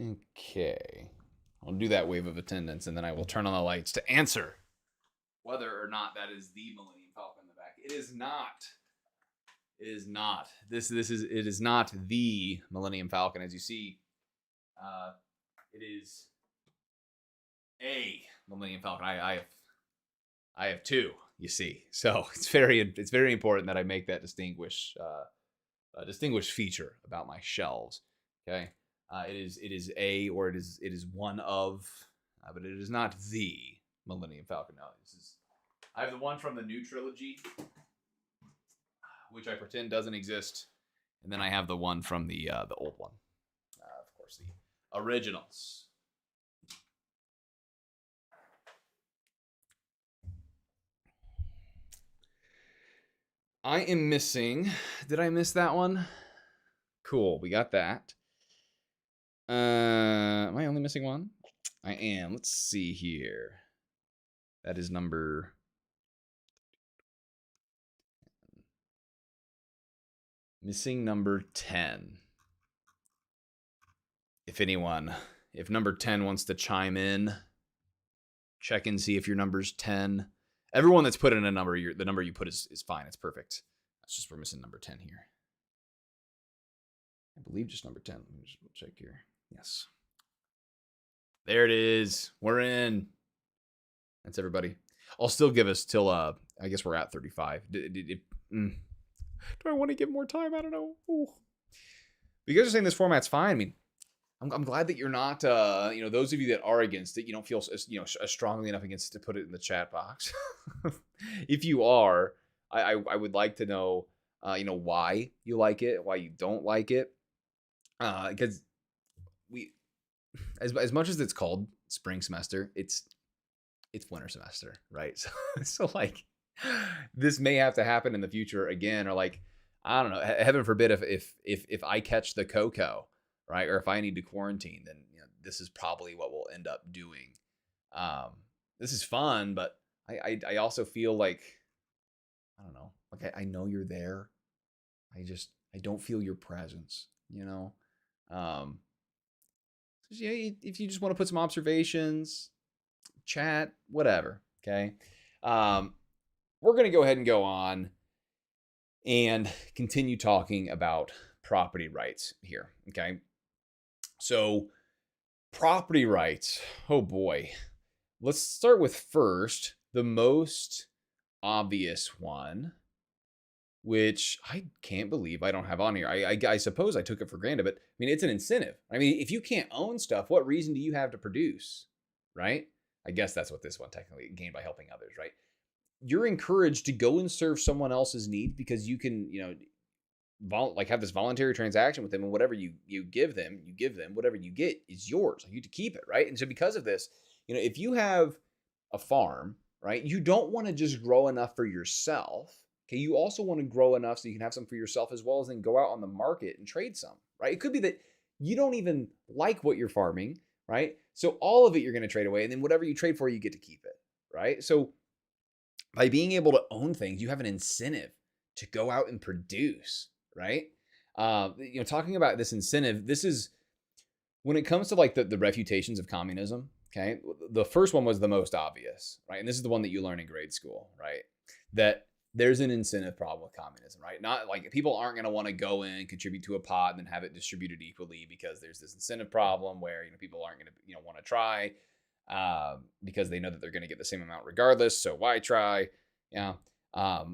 S1: Okay. I'll do that wave of attendance, and then I will turn on the lights to answer whether or not that is the Millennium Falcon in the back. It is not. It is not. It is not the Millennium Falcon. As you see, it is a Millennium Falcon. I have two. You see, so it's very important that I make that distinguished feature about my shelves. Okay, it is a, or it is one of, but it is not the Millennium Falcon. No, I have the one from the new trilogy, which I pretend doesn't exist, and then I have the one from the old one, of course, the originals. I am missing. Did I miss that one? Cool, we got that. Am I only missing one? I am. Let's see here. That is number. Missing number 10. If number 10 wants to chime in, check and see if your number's 10. Everyone that's put in a number, the number you put is fine. It's perfect. That's just we're missing number 10 here. I believe just number 10. Let me just check here. Yes. There it is. We're in. That's everybody. I'll still give us till, I guess we're at 35. Do I want to give more time? I don't know. Ooh. You guys are saying this format's fine. I mean, I'm glad that you're not, those of you that are against it, you don't feel, strongly enough against it to put it in the chat box. If you are, I would like to know, why you like it, why you don't like it. Because as much as it's called spring semester, it's winter semester, right? So like, this may have to happen in the future again, or like, I don't know, heaven forbid if I catch the cocoa, right? Or if I need to quarantine, then this is probably what we'll end up doing. This is fun, but I also feel like, I don't know, like I know you're there. I don't feel your presence, if you just want to put some observations, chat, whatever. Okay. We're going to go ahead and go on and continue talking about property rights here. Okay. So property rights. Oh boy. Let's start with first, the most obvious one, which I can't believe I don't have on here. I suppose I took it for granted, but I mean, it's an incentive. I mean, if you can't own stuff, what reason do you have to produce? Right? I guess that's what this one technically gained by helping others, right? You're encouraged to go and serve someone else's need because you can, have this voluntary transaction with them, and whatever you give them, whatever you get is yours. You get to keep it, right? And so because of this, if you have a farm, right, you don't want to just grow enough for yourself. Okay, you also want to grow enough so you can have some for yourself, as well as then go out on the market and trade some, right? It could be that you don't even like what you're farming, right? So all of it you're going to trade away, and then whatever you trade for, you get to keep it, right? So by being able to own things, you have an incentive to go out and produce, right? Talking about this incentive, this is when it comes to like the refutations of communism. Okay, the first one was the most obvious, right? And this is the one that you learn in grade school, right? That there's an incentive problem with communism, right? Not like people aren't going to want to go in, contribute to a pot, and then have it distributed equally because there's this incentive problem where people aren't going to want to try because they know that they're going to get the same amount regardless. So why try? Yeah. So I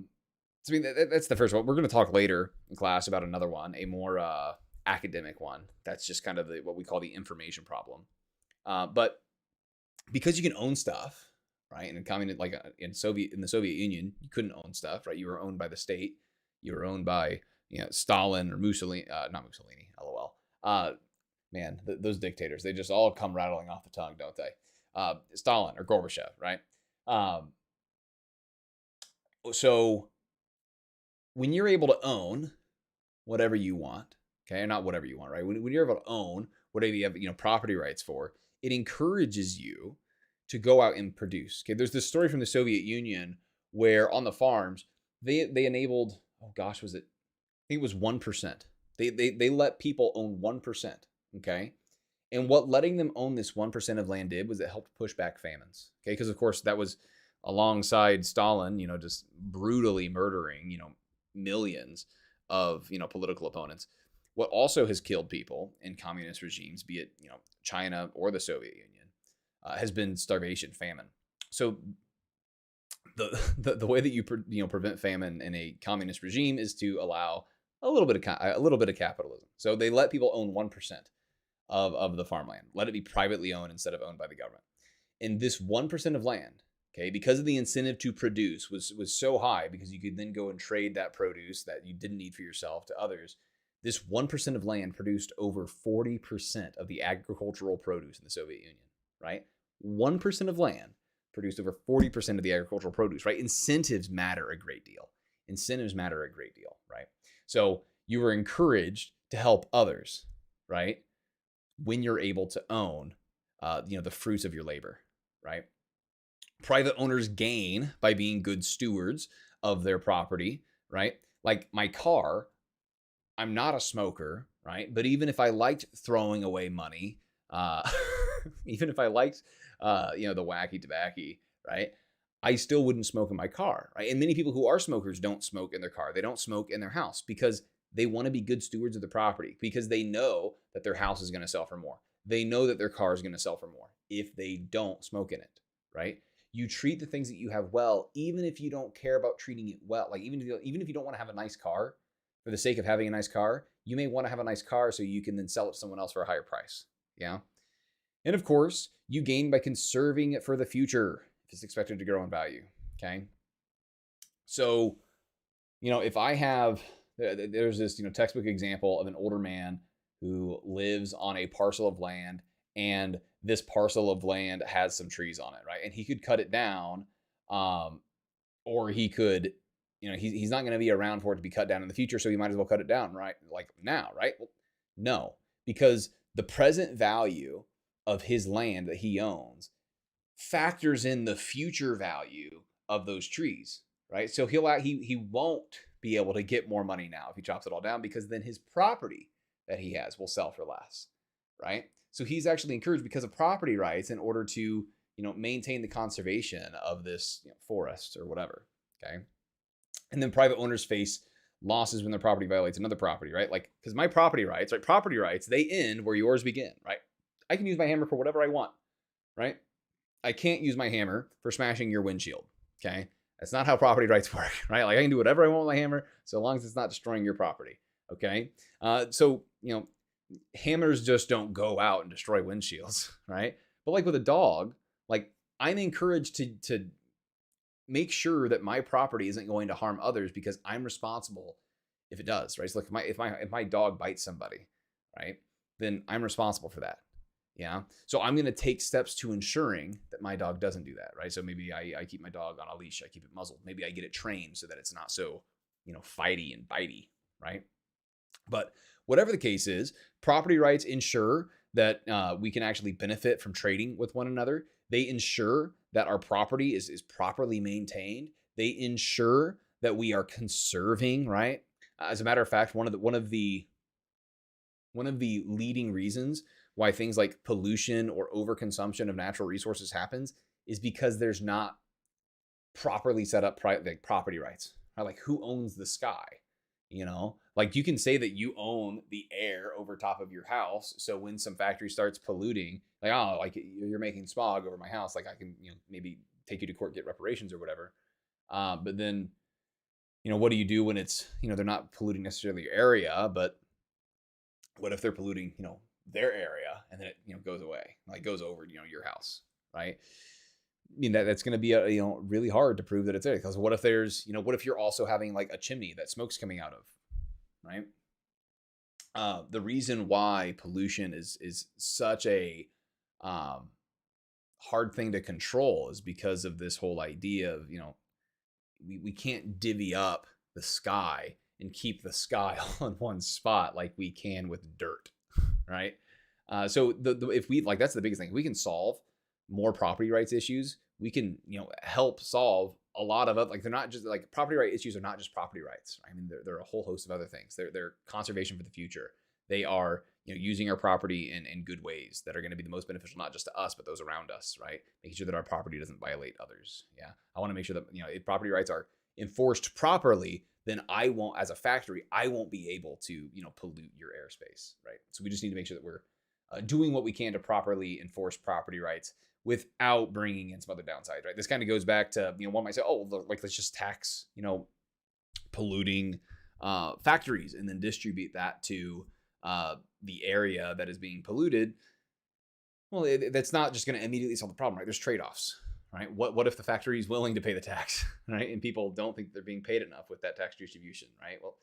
S1: mean, that's the first one. We're going to talk later in class about another one, a more academic one. That's just kind of what we call the information problem. But because you can own stuff, right? And in the Soviet Union, you couldn't own stuff, right? You were owned by the state. You were owned by Stalin or Mussolini, not Mussolini, LOL. Man, those dictators, they just all come rattling off the tongue, don't they? Stalin or Gorbachev, right? So when you're able to own whatever you want, okay, or not whatever you want, right? When you're able to own whatever you have, property rights for, it encourages you to go out and produce. Okay, there's this story from the Soviet Union where on the farms they enabled, oh gosh, was it? I think it was 1%. They let people own 1%. Okay, And what letting them own this 1% of land did was it helped push back famines. Okay. Because, of course, that was alongside Stalin, just brutally murdering, millions of, political opponents. What also has killed people in communist regimes, be it, China or the Soviet Union, has been starvation, famine. So the way that you prevent famine in a communist regime is to allow a little bit of capitalism. So they let people own 1% of the farmland. Let it be privately owned instead of owned by the government. And this 1% of land, okay, because of the incentive to produce was so high, because you could then go and trade that produce that you didn't need for yourself to others. This 1% of land produced over 40% of the agricultural produce in the Soviet Union, right? 1% of land produced over 40% of the agricultural produce, right? Incentives matter a great deal. Right? So you were encouraged to help others, right? When you're able to own, the fruits of your labor, right? Private owners gain by being good stewards of their property, right? Like my car, I'm not a smoker, right? But even if I liked throwing away money, even if I liked, the wacky tobacco, right? I still wouldn't smoke in my car, right? And many people who are smokers don't smoke in their car. They don't smoke in their house because they want to be good stewards of the property, because they know that their house is going to sell for more. They know that their car is going to sell for more if they don't smoke in it, right? You treat the things that you have well, even if you don't care about treating it well. Like even if you don't want to have a nice car for the sake of having a nice car, you may want to have a nice car so you can then sell it to someone else for a higher price. Yeah. And of course, you gain by conserving it for the future if it's expected to grow in value. Okay. So, if I have, there's this, textbook example of an older man who lives on a parcel of land, and this parcel of land has some trees on it, right? And he could cut it down, or he could, he's not going to be around for it to be cut down in the future, so he might as well cut it down right, like now, right? Well, no, because the present value of his land that he owns factors in the future value of those trees, right? So he won't be able to get more money now if he chops it all down, because then his property that he has will sell for less, right? So he's actually encouraged, because of property rights, in order to maintain the conservation of this forest or whatever. Okay, and then private owners face losses when their property violates another property, right? Like, because my property rights, right? Property rights, they end where yours begin, right? I can use my hammer for whatever I want, right? I can't use my hammer for smashing your windshield. Okay, that's not how property rights work, right? Like I can do whatever I want with my hammer, so long as it's not destroying your property. Okay, so hammers just don't go out and destroy windshields, right? But like with a dog, like I'm encouraged to make sure that my property isn't going to harm others, because I'm responsible if it does, right? So like if my dog bites somebody, right, then I'm responsible for that. Yeah. So I'm going to take steps to ensuring that my dog doesn't do that, right? So maybe I keep my dog on a leash, I keep it muzzled. Maybe I get it trained so that it's not so, fighty and bitey, right? But whatever the case is, property rights ensure that we can actually benefit from trading with one another. They ensure that our property is properly maintained. They ensure that we are conserving, right? As a matter of fact, one of the leading reasons why things like pollution or overconsumption of natural resources happens is because there's not properly set up property rights. Right? Like, who owns the sky? Like you can say that you own the air over top of your house. So when some factory starts polluting, like, oh, like you're making smog over my house, like I can, maybe take you to court, get reparations or whatever. But then, what do you do when it's, they're not polluting necessarily your area, but what if they're polluting, their area, and then it, goes away, like goes over, your house, right? I mean, that's going to be really hard to prove that it's there, because what if there's, what if you're also having like a chimney that smoke's coming out of, right? The reason why pollution is such a hard thing to control is because of this whole idea of, we can't divvy up the sky and keep the sky all in one spot like we can with dirt, right? So if we, like, that's the biggest thing. If we can solve more property rights issues, we can, help solve a lot of it. Like, they're not just like property right issues are not just property rights. I mean, they're a whole host of other things. They're conservation for the future. they are, using our property in good ways that are going to be the most beneficial, not just to us, but those around us, right? Making sure that our property doesn't violate others. Yeah. I want to make sure that, if property rights are enforced properly, then I won't, as a factory, I won't be able to, pollute your airspace, right? So we just need to make sure that we're doing what we can to properly enforce property rights without bringing in some other downsides, right? This kind of goes back to, one might say, oh, like let's just tax, polluting factories and then distribute that to the area that is being polluted. Well, that's not just going to immediately solve the problem, right? There's trade-offs, right? What if the factory is willing to pay the tax, right? And people don't think they're being paid enough with that tax distribution, right? Well,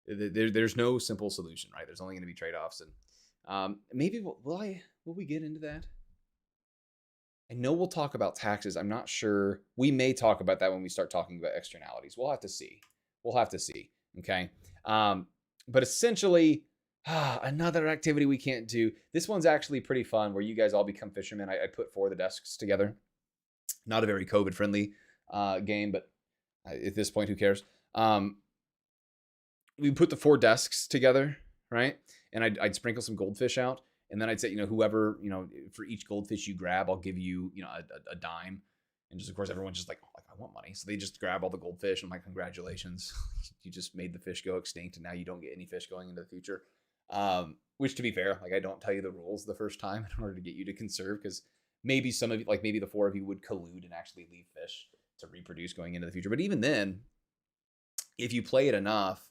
S1: there's no simple solution, right? There's only going to be trade-offs, and maybe will we get into that? I know we'll talk about taxes. I'm not sure. We may talk about that when we start talking about externalities. We'll have to see. Okay. But essentially, another activity we can't do. This one's actually pretty fun, where you guys all become fishermen. I put 4 of the desks together. Not a very COVID friendly game, but at this point, who cares? We put the 4 desks together, right? And I'd sprinkle some goldfish out. And then I'd say, whoever, for each goldfish you grab, I'll give you, a dime. And just, of course, everyone's just like, oh, I want money. So they just grab all the goldfish. I'm like, congratulations. You just made the fish go extinct, and now you don't get any fish going into the future. Which, to be fair, like, I don't tell you the rules the first time in order to get you to conserve, because maybe some of you, like maybe the 4 of you would collude and actually leave fish to reproduce going into the future. But even then, if you play it enough,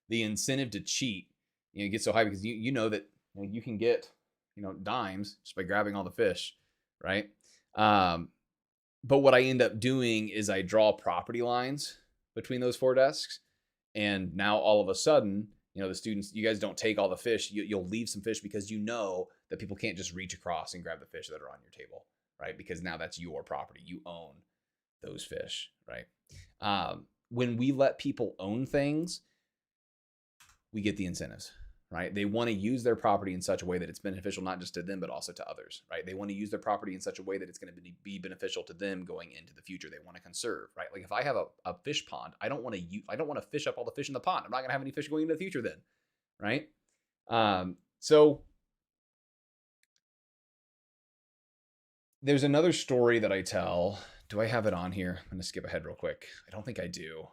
S1: the incentive to cheat, gets so high, because you know that you can get, dimes just by grabbing all the fish, right? But what I end up doing is I draw property lines between those 4 desks. And now all of a sudden, the students, you guys don't take all the fish. You'll leave some fish, because that people can't just reach across and grab the fish that are on your table, right? Because now that's your property. You own those fish, right? When we let people own things, we get the incentives, right? They want to use their property in such a way that it's beneficial, not just to them, but also to others, right? They want to use their property in such a way that it's going to be beneficial to them going into the future. They want to conserve, right? Like if I have a fish pond, I don't want to fish up all the fish in the pond. I'm not going to have any fish going into the future then, right? So there's another story that I tell. Do I have it on here? I'm going to skip ahead real quick. I don't think I do.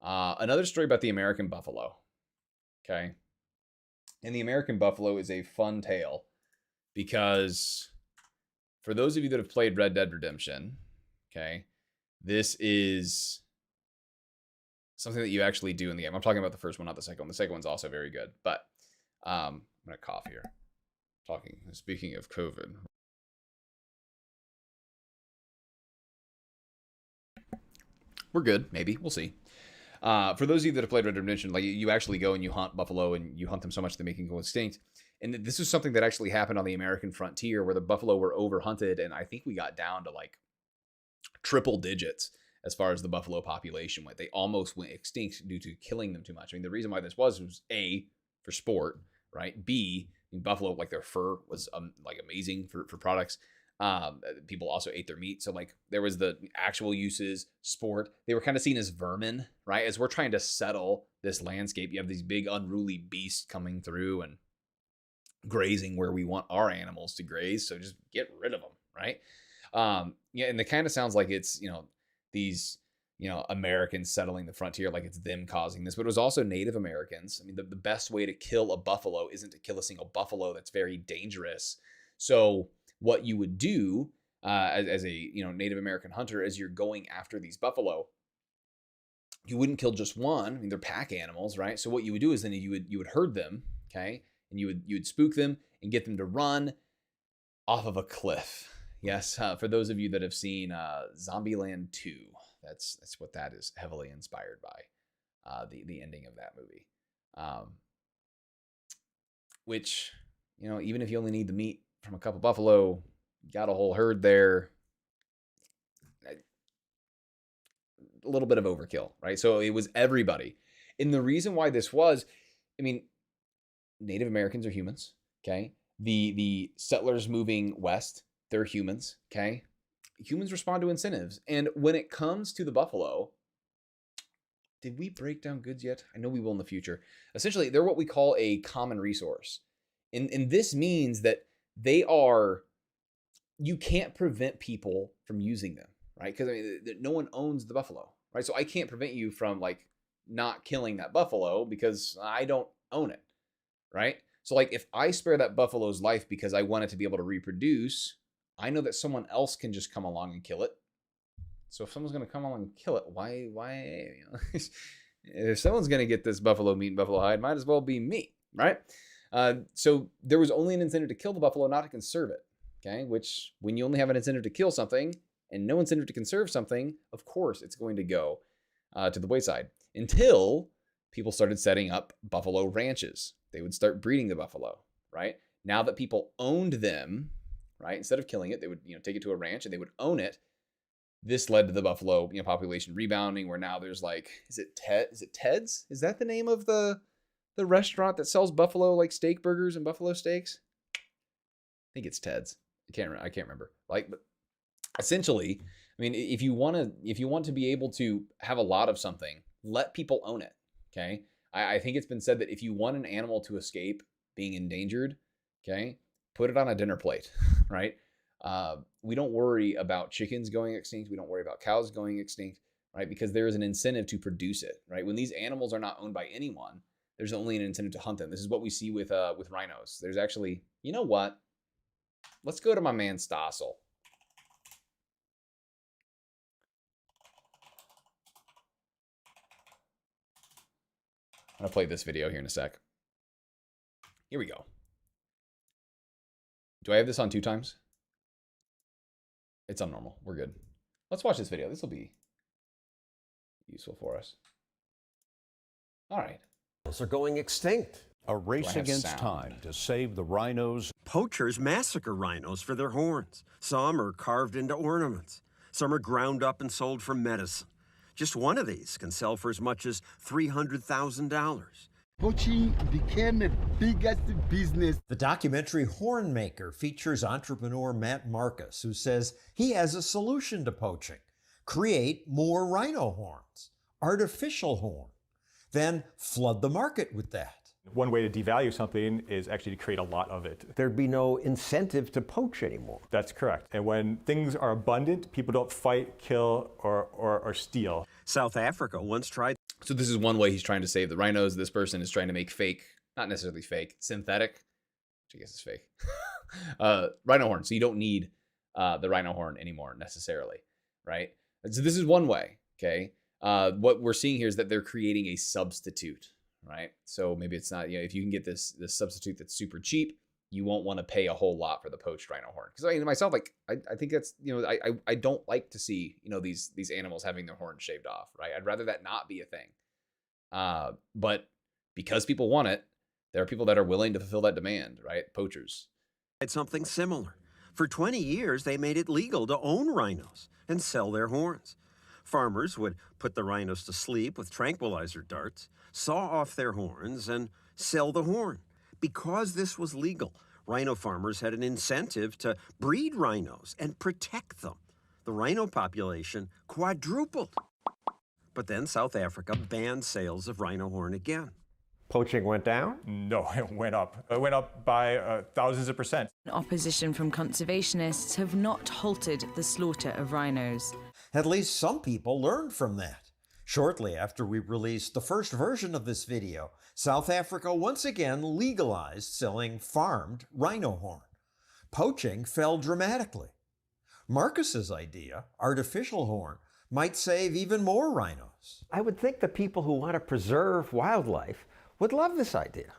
S1: Another story about the American buffalo. Okay. And the American buffalo is a fun tale, because for those of you that have played Red Dead Redemption, okay, this is something that you actually do in the game. I'm talking about the first one, not the second one. The second one's also very good, but I'm going to cough here. Speaking of COVID. We're good, maybe. We'll see. For those of you that have played Red Dead Redemption, like you actually go and you hunt buffalo, and you hunt them so much they make them go extinct. And this is something that actually happened on the American frontier, where the buffalo were overhunted, and I think we got down to like triple digits as far as the buffalo population went. They almost went extinct due to killing them too much. I mean, the reason why this was A, for sport, right? B, buffalo, like their fur was like amazing for products. People also ate their meat. So like there was the actual uses, sport. They were kind of seen as vermin, right? As we're trying to settle this landscape, you have these big unruly beasts coming through and grazing where we want our animals to graze. So just get rid of them, right? Yeah, and it kind of sounds like it's, these, Americans settling the frontier, like it's them causing this, but it was also Native Americans. I mean, the best way to kill a buffalo isn't to kill a single buffalo. That's very dangerous. So what you would do as a Native American hunter, as you're going after these buffalo, you wouldn't kill just one. I mean, they're pack animals, right? So what you would do is then you would herd them, okay, and you would spook them and get them to run off of a cliff. Yes, for those of you that have seen Zombieland 2, that's what that is heavily inspired by, the ending of that movie, which even if you only need the meat from a couple buffalo, you got a whole herd there. A little bit of overkill, right? So it was everybody. And the reason why this was, I mean, Native Americans are humans, okay? The settlers moving west, they're humans, okay? Humans respond to incentives. And when it comes to the buffalo, did we break down goods yet? I know we will in the future. Essentially, they're what we call a common resource. And this means that you can't prevent people from using them, right? Because no one owns the buffalo, right? So I can't prevent you from like not killing that buffalo because I don't own it, right? So like if I spare that buffalo's life because I want it to be able to reproduce, I know that someone else can just come along and kill it. So if someone's going to come along and kill it, why? If someone's going to get this buffalo meat and buffalo hide, might as well be me, right? So there was only an incentive to kill the buffalo, not to conserve it. Okay, which when you only have an incentive to kill something and no incentive to conserve something, of course it's going to go to the wayside until people started setting up buffalo ranches. They would start breeding the buffalo, right? Now that people owned them, right, instead of killing it, they would take it to a ranch and they would own it. This led to the buffalo population rebounding, where now there's like, is it Ted's? Is that the name of the restaurant that sells buffalo like steak burgers and buffalo steaks? I think it's Ted's. I can't remember. Like, but essentially, I mean, if you want to be able to have a lot of something, let people own it. Okay. I think it's been said that if you want an animal to escape being endangered, okay, put it on a dinner plate, right? We don't worry about chickens going extinct. We don't worry about cows going extinct, right? Because there is an incentive to produce it, right? When these animals are not owned by anyone, there's only an incentive to hunt them. This is what we see with rhinos. There's actually, you know what? Let's go to my man Stossel. I'm gonna play this video here in a sec. Here we go. Do I have this on 2 times? It's on normal. We're good. Let's watch this video. This will be useful for us. All right.
S3: Are going extinct.
S4: A race against time to save the rhinos.
S3: Poachers massacre rhinos for their horns. Some are carved into ornaments. Some are ground up and sold for medicine. Just one of these can sell for as much as $300,000.
S5: Poaching became the biggest business.
S6: The documentary Hornmaker features entrepreneur Matt Marcus, who says he has a solution to poaching. Create more rhino horns, artificial horn, then flood the market with that.
S7: One way to devalue something is actually to create a lot of it.
S3: There'd be no incentive to poach anymore.
S7: That's correct. And when things are abundant, people don't fight, kill, or steal.
S3: South Africa once tried.
S1: So this is one way he's trying to save the rhinos. This person is trying to make fake, not necessarily fake, synthetic, which I guess is fake, rhino horn. So you don't need the rhino horn anymore necessarily, right? So this is one way, okay? What we're seeing here is that they're creating a substitute, right? So maybe it's not, if you can get this substitute that's super cheap, you won't want to pay a whole lot for the poached rhino horn. Because myself, like, I think that's, I don't like to see, these animals having their horns shaved off, right? I'd rather that not be a thing. But because people want it, there are people that are willing to fulfill that demand, right? Poachers.
S3: It's something similar. For 20 years, they made it legal to own rhinos and sell their horns. Farmers would put the rhinos to sleep with tranquilizer darts, saw off their horns, and sell the horn. Because this was legal, rhino farmers had an incentive to breed rhinos and protect them. The rhino population quadrupled. But then South Africa banned sales of rhino horn again.
S8: Poaching went down?
S7: No, it went up. It went up by thousands of percent.
S9: Opposition from conservationists have not halted the slaughter of rhinos.
S6: At least some people learned from that. Shortly after we released the first version of this video, South Africa once again legalized selling farmed rhino horn. Poaching fell dramatically. Marcus's idea, artificial horn, might save even more rhinos.
S8: I would think the people who want to preserve wildlife would love this idea.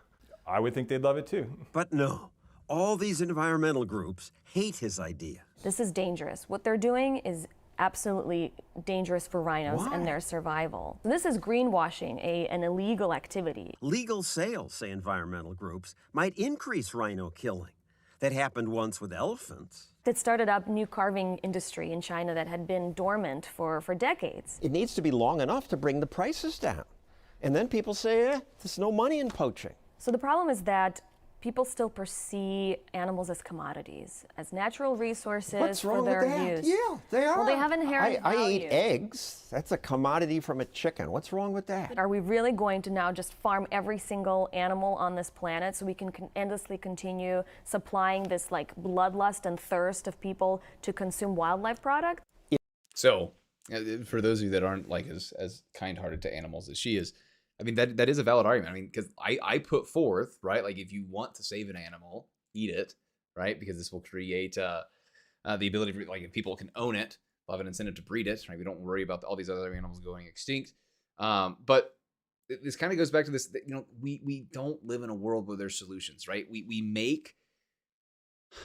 S7: I would think they'd love it too.
S3: But no, all these environmental groups hate his idea.
S10: This is dangerous. What they're doing is absolutely dangerous for rhinos
S3: Why?
S10: and their survival. This is greenwashing, an illegal activity.
S3: Legal sales, say environmental groups, might increase rhino killing. That happened once with elephants.
S10: That started up new carving industry in China that had been dormant for decades.
S8: It needs to be long enough to bring the prices down. And then people say, there's no money in poaching.
S10: So the problem is that people still perceive animals as commodities, as natural resources
S8: What's wrong
S10: for their
S8: with that?
S10: use.
S8: Yeah, they are.
S10: Well, they have inherent
S8: I
S10: value.
S8: eat eggs. That's a commodity from a chicken. What's wrong with that?
S10: Are we really going to now just farm every single animal on this planet so we can endlessly continue supplying this like bloodlust and thirst of people to consume wildlife products?
S1: So, for those of you that aren't like as kind-hearted to animals as she is, I mean, that is a valid argument. I mean, because I put forth, right, like if you want to save an animal, eat it, right? Because this will create the ability for, like, if people can own it, they'll have an incentive to breed it, right? We don't worry about all these other animals going extinct. But this kind of goes back to this, that, you know, we don't live in a world where there's solutions, right? We make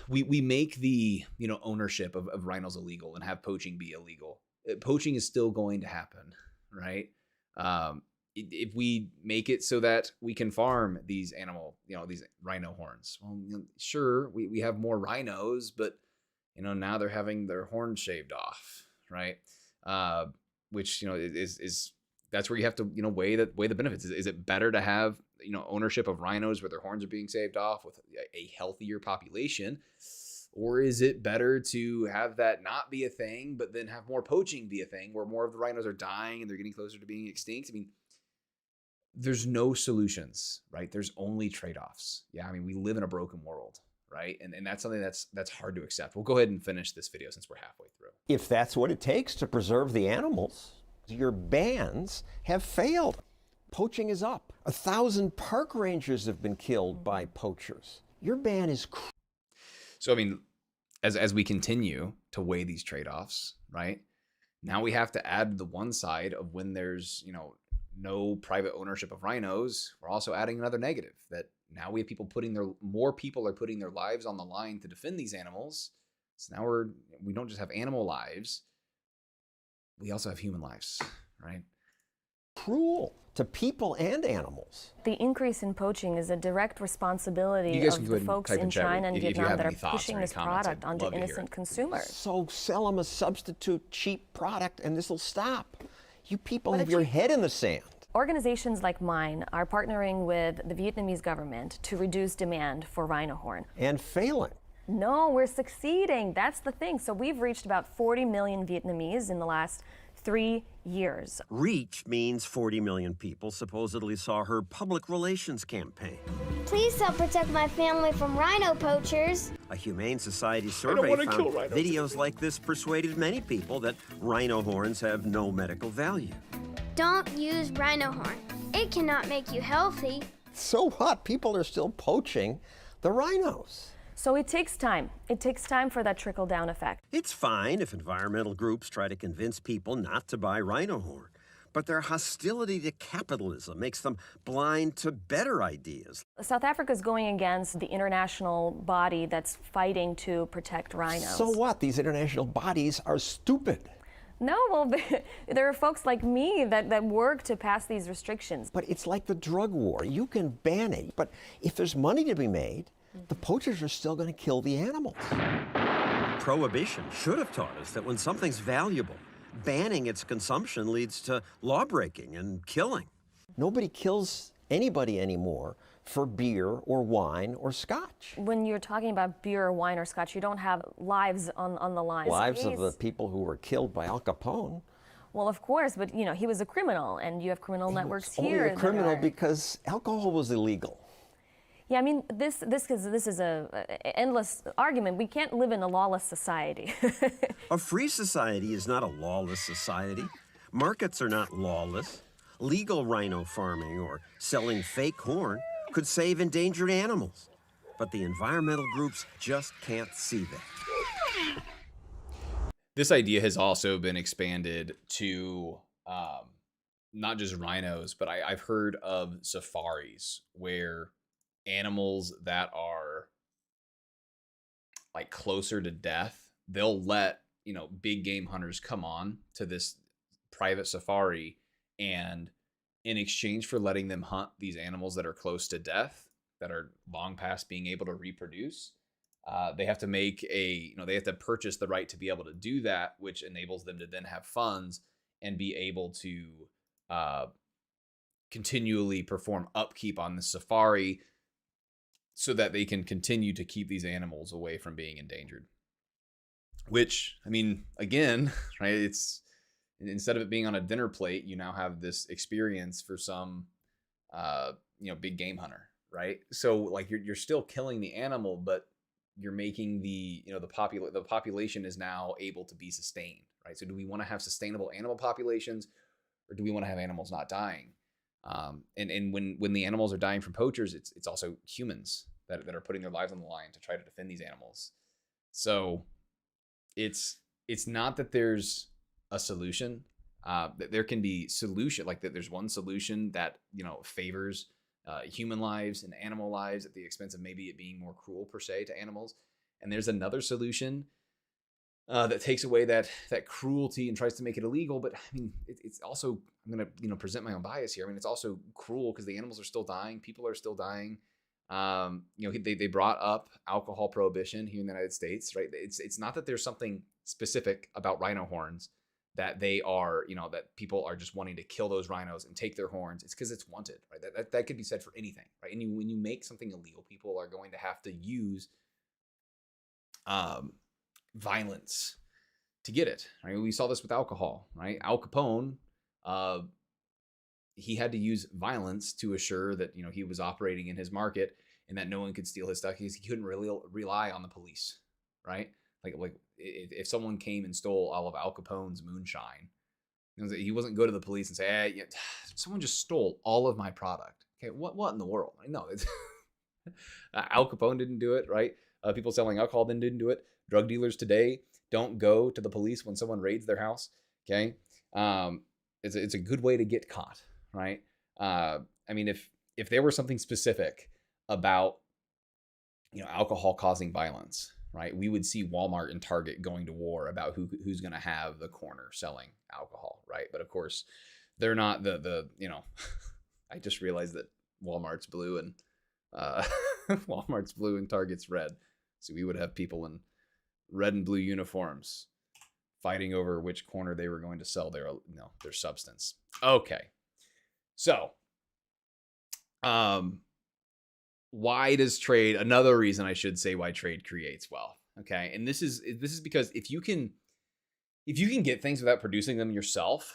S1: the, you know, ownership of rhinos illegal and have poaching be illegal. Poaching is still going to happen, right? If we make it so that we can farm these these rhino horns, well, you know, sure, we have more rhinos, but, you know, now they're having their horns shaved off, right? Which, you know, is that's where you have to, you know, weigh the benefits. Is it better to have, you know, ownership of rhinos where their horns are being saved off with a healthier population? Or is it better to have that not be a thing, but then have more poaching be a thing where more of the rhinos are dying and they're getting closer to being extinct? I mean, there's no solutions, right? There's only trade-offs. Yeah, I mean, we live in a broken world, right? And that's something that's hard to accept. We'll go ahead and finish this video since we're halfway through.
S8: If that's what it takes to preserve the animals, your bans have failed. Poaching is up. 1,000 park rangers have been killed by poachers. Your ban is
S1: So, I mean, as we continue to weigh these trade-offs, right? Now we have to add the one side of when there's, you know, no private ownership of rhinos. We're also adding another negative that now we have more people are putting their lives on the line to defend these animals. So now we don't just have animal lives, we also have human lives, right?
S8: cruel to people and animals.
S10: The increase in poaching is a direct responsibility of the folks in China and Vietnam that are pushing this product onto innocent consumers.
S8: So sell them a substitute cheap product and this will stop. You people have your head in the sand.
S10: Organizations like mine are partnering with the Vietnamese government to reduce demand for rhino horn.
S8: And failing.
S10: No, we're succeeding. That's the thing. So we've reached about 40 million Vietnamese in the last 3 years.
S3: Reach means 40 million people supposedly saw her public relations campaign.
S11: Please help protect my family from rhino poachers.
S3: A Humane Society survey found videos like this persuaded many people that rhino horns have no medical value.
S11: Don't use rhino horn. It cannot make you healthy.
S8: So what? People are still poaching the rhinos.
S10: So it takes time. It takes time for that trickle-down effect.
S3: It's fine if environmental groups try to convince people not to buy rhino horn, but their hostility to capitalism makes them blind to better ideas.
S10: South Africa is going against the international body that's fighting to protect rhinos.
S8: So what? These international bodies are stupid.
S10: No, well, there are folks like me that work to pass these restrictions.
S8: But it's like the drug war. You can ban it, but if there's money to be made, the poachers are still going to kill the animals.
S3: Prohibition should have taught us that when something's valuable, banning its consumption leads to lawbreaking and killing.
S8: Nobody kills anybody anymore for beer or wine or scotch.
S10: When you're talking about beer or wine or scotch, you don't have lives on the line.
S8: Lives of the people who were killed by Al Capone.
S10: Well, of course, but you know, he was a criminal, and you have criminal networks here.
S8: Only a criminal because alcohol was illegal.
S10: Yeah, I mean, this is a endless argument. We can't live in a lawless society.
S3: A free society is not a lawless society. Markets are not lawless. Legal rhino farming or selling fake horn could save endangered animals. But the environmental groups just can't see that.
S1: This idea has also been expanded to not just rhinos, but I've heard of safaris where animals that are like closer to death, they'll let, you know, big game hunters come on to this private safari, and in exchange for letting them hunt these animals that are close to death, that are long past being able to reproduce, they have to they have to purchase the right to be able to do that, which enables them to then have funds and be able to continually perform upkeep on the safari, so that they can continue to keep these animals away from being endangered. Which, I mean, again, right, it's, instead of it being on a dinner plate, you now have this experience for some, big game hunter, right? So like you're still killing the animal, but you're making the population is now able to be sustained, right? So do we want to have sustainable animal populations, or do we want to have animals not dying? And when the animals are dying from poachers, it's also humans that are putting their lives on the line to try to defend these animals. So it's not that there's a solution. That there can be solution, like that there's one solution that favors human lives and animal lives at the expense of maybe it being more cruel per se to animals, and there's another solution that takes away that cruelty and tries to make it illegal. But I mean, it's also, I'm gonna present my own bias here. I mean, it's also cruel because the animals are still dying, people are still dying. They brought up alcohol prohibition here in the United States, right? It's not that there's something specific about rhino horns that they are, that people are just wanting to kill those rhinos and take their horns. It's because it's wanted, right? That could be said for anything, right? And when you make something illegal, people are going to have to use violence to get it. Right? We saw this with alcohol, right? Al Capone, he had to use violence to assure that he was operating in his market and that no one could steal his stuff, because he couldn't really rely on the police, right? Like if someone came and stole all of Al Capone's moonshine, he wasn't go to the police and say, "Hey, someone just stole all of my product." Okay, what in the world? No, Al Capone didn't do it, right? People selling alcohol then didn't do it. Drug dealers today don't go to the police when someone raids their house. Okay, it's a good way to get caught, right? I mean, if there were something specific about alcohol causing violence, right, we would see Walmart and Target going to war about who's going to have the corner selling alcohol, right? But of course, they're not the I just realized that Walmart's blue and Walmart's blue and Target's red, so we would have people in red and blue uniforms fighting over which corner they were going to sell their substance. Okay, so why does trade? Another reason I should say why trade creates wealth. Okay, and this is because if you can get things without producing them yourself,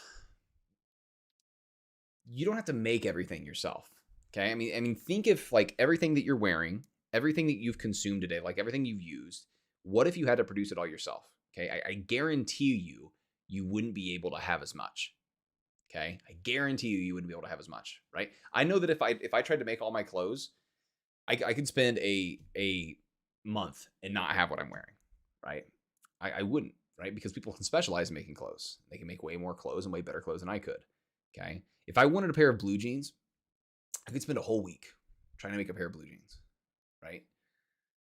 S1: you don't have to make everything yourself. Okay, I mean, think if like everything that you're wearing, everything that you've consumed today, like everything you've used, what if you had to produce it all yourself? Okay, I guarantee you wouldn't be able to have as much. Okay, I guarantee you wouldn't be able to have as much, right? I know that if I tried to make all my clothes, I could spend a month and not have what I'm wearing, right? I wouldn't, right? Because people can specialize in making clothes. They can make way more clothes and way better clothes than I could, okay? If I wanted a pair of blue jeans, I could spend a whole week trying to make a pair of blue jeans, right?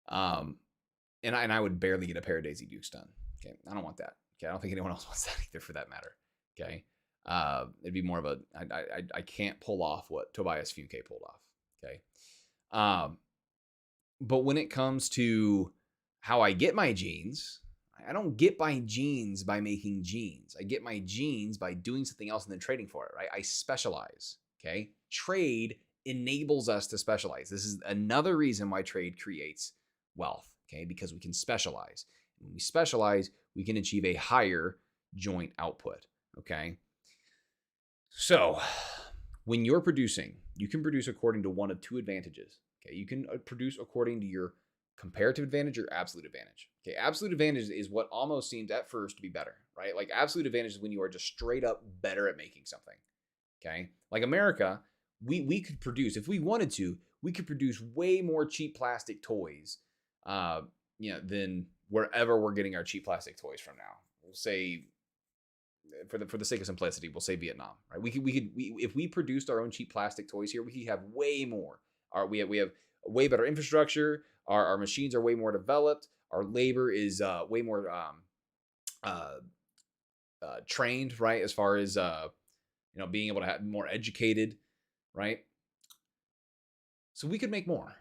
S1: And I would barely get a pair of Daisy Dukes done, okay? I don't want that, okay? I don't think anyone else wants that either for that matter, okay? It'd be more of a, I can't pull off what Tobias Funke pulled off, okay? But when it comes to how I get my jeans, I don't get my jeans by making jeans. I get my jeans by doing something else and then trading for it, right? I specialize, okay? Trade enables us to specialize. This is another reason why trade creates wealth, okay? Because we can specialize. When we specialize, we can achieve a higher joint output, okay? So when you're producing, you can produce according to one of two advantages. Okay, you can produce according to your comparative advantage or absolute advantage. Okay, absolute advantage is what almost seems at first to be better, right? Like absolute advantage is when you are just straight up better at making something. Okay, like America, we could produce, if we wanted to, we could produce way more cheap plastic toys, than wherever we're getting our cheap plastic toys from now. We'll say, for the sake of simplicity, we'll say Vietnam, right? We could if we produced our own cheap plastic toys here, we could have way more. We have way better infrastructure. Our machines are way more developed. Our labor is way more trained, right? As far as being able to have more educated, right? So we could make more.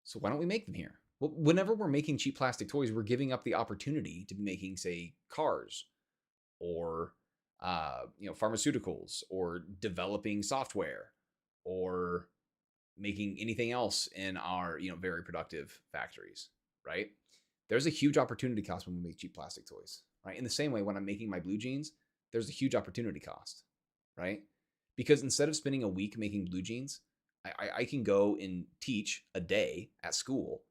S1: So why don't we make them here? Well, whenever we're making cheap plastic toys, we're giving up the opportunity to be making, say, cars, or pharmaceuticals, or developing software, or making anything else in our, very productive factories, right? There's a huge opportunity cost when we make cheap plastic toys, right? In the same way, when I'm making my blue jeans, there's a huge opportunity cost, right? Because instead of spending a week making blue jeans, I can go and teach a day at school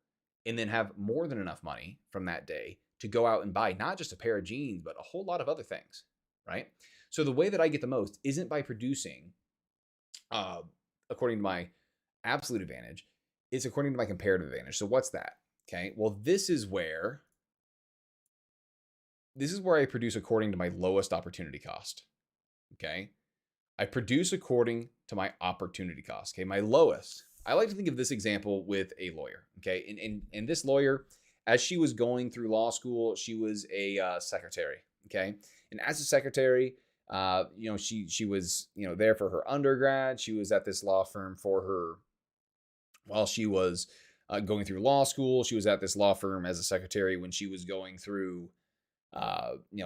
S1: and then have more than enough money from that day to go out and buy not just a pair of jeans, but a whole lot of other things, right? So the way that I get the most isn't by producing according to my absolute advantage, it's according to my comparative advantage. So what's that? Okay, well, this is where I produce according to my lowest opportunity cost. Okay, I produce according to my opportunity cost. Okay, my lowest. I like to think of this example with a lawyer. Okay, and this lawyer, as she was going through law school, she was a secretary. Okay, and as a secretary, she was there for her undergrad. She was at this law firm for her while she was going through law school. She was at this law firm as a secretary when she was going through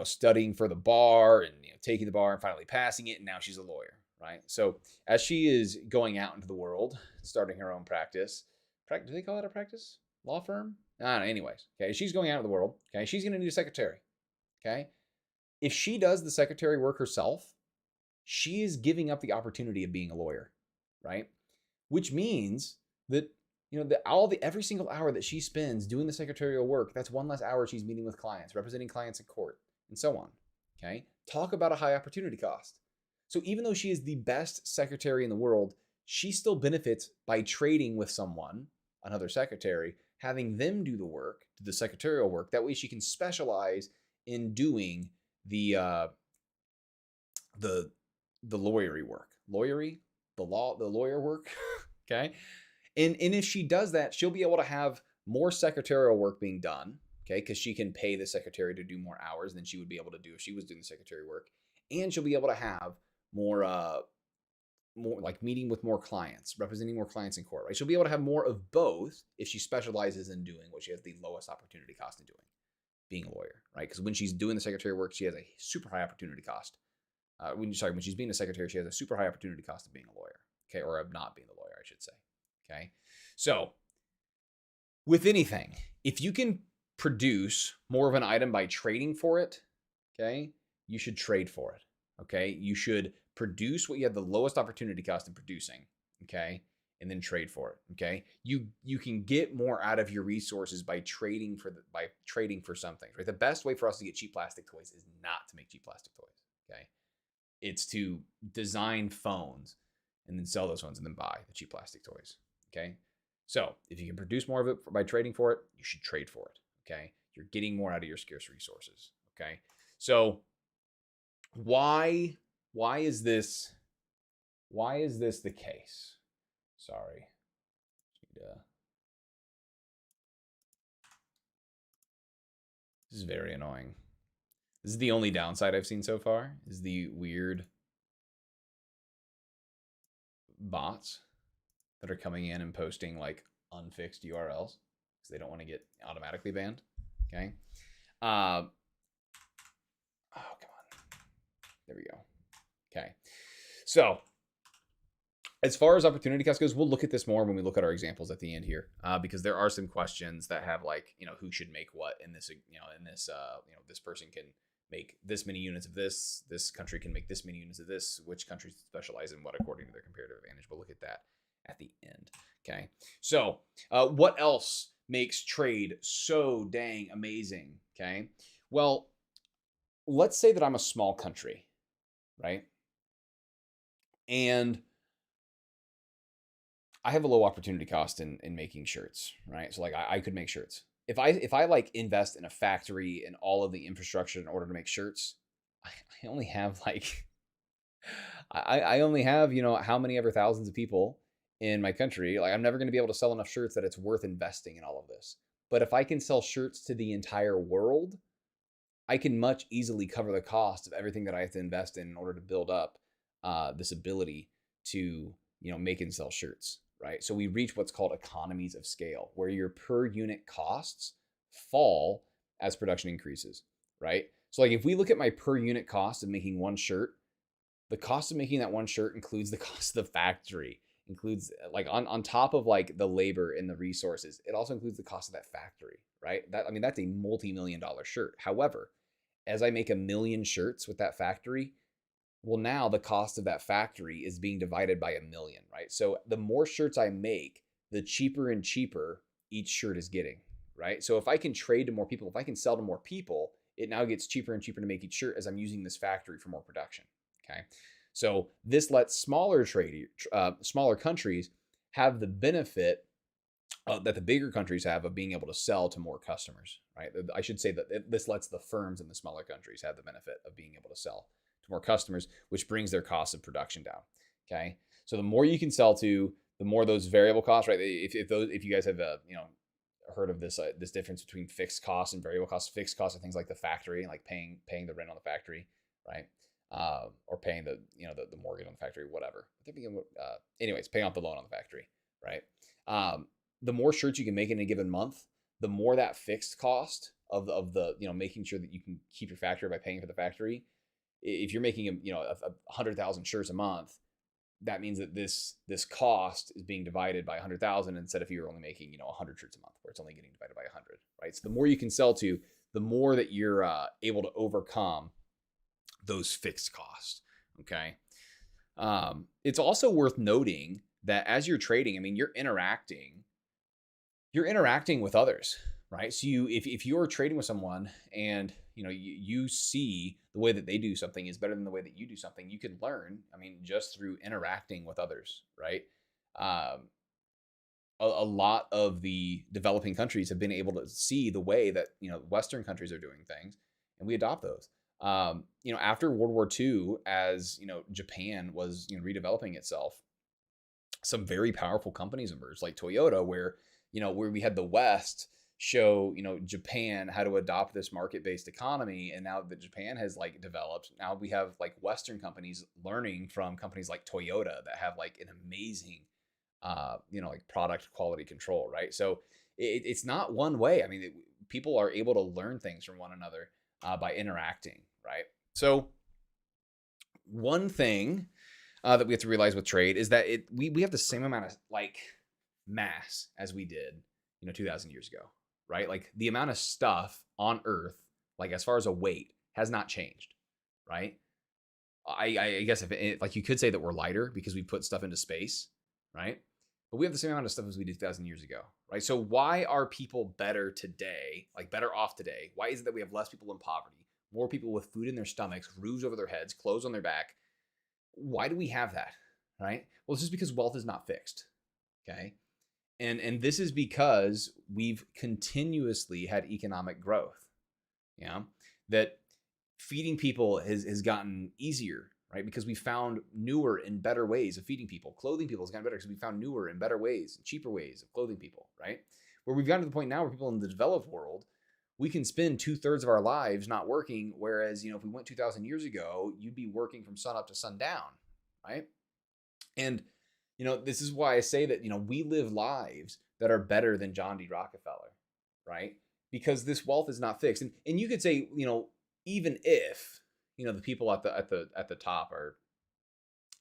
S1: studying for the bar and taking the bar and finally passing it, and now she's a lawyer, right? So as she is going out into the world, starting her own practice, do they call it a practice? Law firm? I don't know. Anyways, okay, she's going out into the world. Okay, she's going to need a secretary. Okay, if she does the secretary work herself, she is giving up the opportunity of being a lawyer, right? Which means that every single hour that she spends doing the secretarial work, that's one less hour she's meeting with clients, representing clients in court, and so on. Okay, talk about a high opportunity cost. So even though she is the best secretary in the world, she still benefits by trading with someone, another secretary, having them do the work, do the secretarial work. That way she can specialize in doing the lawyer work. The lawyer work. Okay. And if she does that, she'll be able to have more secretarial work being done, okay, because she can pay the secretary to do more hours than she would be able to do if she was doing the secretary work. And she'll be able to have more like meeting with more clients, representing more clients in court, right? She'll be able to have more of both if she specializes in doing what she has the lowest opportunity cost in doing, being a lawyer, right? Because when she's doing the secretary work, she has a super high opportunity cost. When she's being a secretary, she has a super high opportunity cost of being a lawyer, okay, or of not being a lawyer, I should say. Okay, so with anything, if you can produce more of an item by trading for it, okay, you should trade for it. Okay, you should produce what you have the lowest opportunity cost in producing, okay, and then trade for it. Okay, you can get more out of your resources by trading for something. Right, the best way for us to get cheap plastic toys is not to make cheap plastic toys. Okay, it's to design phones and then sell those phones and then buy the cheap plastic toys. Okay, so if you can produce more of it by trading for it, you should trade for it. Okay, you're getting more out of your scarce resources. Okay, so why is this the case? Sorry. This is very annoying. This is the only downside I've seen so far, is the weird bots that are coming in and posting like unfixed URLs because they don't want to get automatically banned. Okay. Oh, come on. There we go. Okay. So as far as opportunity cost goes, we'll look at this more when we look at our examples at the end here, because there are some questions that have like, who should make what in this, this person can make this many units of this country can make this many units of this, which countries specialize in what according to their comparative advantage. We'll look at that at the end. Okay. So what else makes trade so dang amazing? Okay. Well, let's say that I'm a small country, right? And I have a low opportunity cost in making shirts, right? So like I could make shirts. If I like invest in a factory and all of the infrastructure in order to make shirts, I only have like, I only have, how many ever thousands of people in my country. Like I'm never going to be able to sell enough shirts that it's worth investing in all of this. But if I can sell shirts to the entire world, I can much easily cover the cost of everything that I have to invest in order to build up this ability to, make and sell shirts. Right. So we reach what's called economies of scale, where your per unit costs fall as production increases. Right. So like if we look at my per unit cost of making one shirt, the cost of making that one shirt includes the cost of the factory, includes like on top of like the labor and the resources, it also includes the cost of that factory, right? That's a multi-million-dollar shirt. However, as I make 1 million shirts with that factory, well, now the cost of that factory is being divided by 1 million, right? So the more shirts I make, the cheaper and cheaper each shirt is getting, right? So if I can trade to more people, if I can sell to more people, it now gets cheaper and cheaper to make each shirt as I'm using this factory for more production, okay? So this lets smaller countries have the benefit that the bigger countries have of being able to sell to more customers, right? I should say that this lets the firms in the smaller countries have the benefit of being able to sell to more customers, which brings their cost of production down, okay? So the more you can sell to, the more those variable costs, right? If you guys have heard of this this difference between fixed costs and variable costs. Fixed costs are things like the factory, like paying the rent on the factory, right? Or paying the mortgage on the factory, whatever. Anyways, paying off the loan on the factory, right? The more shirts you can make in a given month, the more that fixed cost of the making sure that you can keep your factory by paying for the factory. If you're making 100,000 shirts a month, that means that this cost is being divided by 100,000 instead of you're only making 100 shirts a month, where it's only getting divided by 100, right? So the more you can sell to, the more that you're able to overcome those fixed costs. Okay. It's also worth noting that as you're trading, you're interacting with others, right? So if you're trading with someone and you see the way that they do something is better than the way that you do something, you can learn, just through interacting with others, right? A lot of the developing countries have been able to see the way that, Western countries are doing things, and we adopt those. After World War II, as Japan was redeveloping itself, some very powerful companies emerged, like Toyota, where we had the West show Japan how to adopt this market-based economy, and now that Japan has developed, now we have Western companies learning from companies like Toyota that have an amazing product quality control, right? So it's not one way. People are able to learn things from one another by interacting, right? So one thing that we have to realize with trade is that we have the same amount of mass as we did 2,000 years ago, right? The amount of stuff on Earth, as far as a weight, has not changed, right? I guess if you could say that we're lighter because we put stuff into space, right? But we have the same amount of stuff as we did 2,000 years ago, right? So why are people better today, better off today? Why is it that we have less people in poverty, more people with food in their stomachs, roofs over their heads, clothes on their back? Why do we have that, right? Well, it's just because wealth is not fixed, okay? And this is because we've continuously had economic growth, that feeding people has gotten easier, right? Because we found newer and better ways of feeding people. Clothing people has gotten better because we found newer and better ways, and cheaper ways of clothing people, right? Where we've gotten to the point now where people in the developed world, we can spend 2/3 of our lives not working, whereas, if we went 2,000 years ago, you'd be working from sun up to sundown, right? And this is why I say that, we live lives that are better than John D. Rockefeller, right? Because this wealth is not fixed. And you could say, even if, the people at the top are,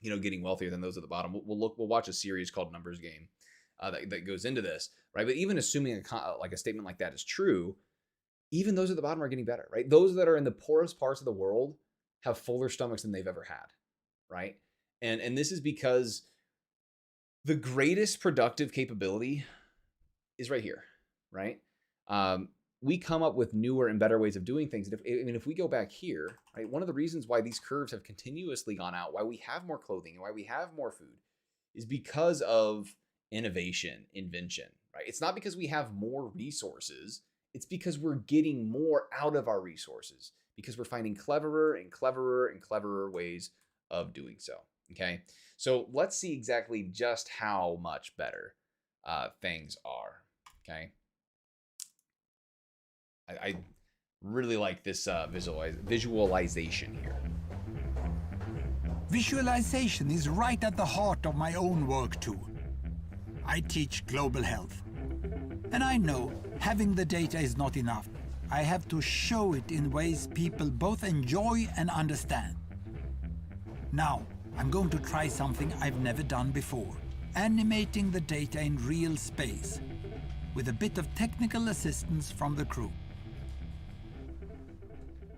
S1: getting wealthier than those at the bottom, we'll watch a series called Numbers Game that goes into this, right? But even assuming a statement like that is true, even those at the bottom are getting better, right? Those that are in the poorest parts of the world have fuller stomachs than they've ever had, right? And this is because the greatest productive capability is right here, right? We come up with newer and better ways of doing things. And if we go back here, right, one of the reasons why these curves have continuously gone out, why we have more clothing and why we have more food, is because of innovation, invention, right? It's not because we have more resources. It's because we're getting more out of our resources, because we're finding cleverer and cleverer and cleverer ways of doing so. Okay, so let's see exactly just how much better things are. Okay, I really like this visualization here.
S12: Visualization is right at the heart of my own work too. I teach global health, and I know having the data is not enough. I have to show it in ways people both enjoy and understand. Now, I'm going to try something I've never done before. animating the data in real space, with a bit of technical assistance from the crew.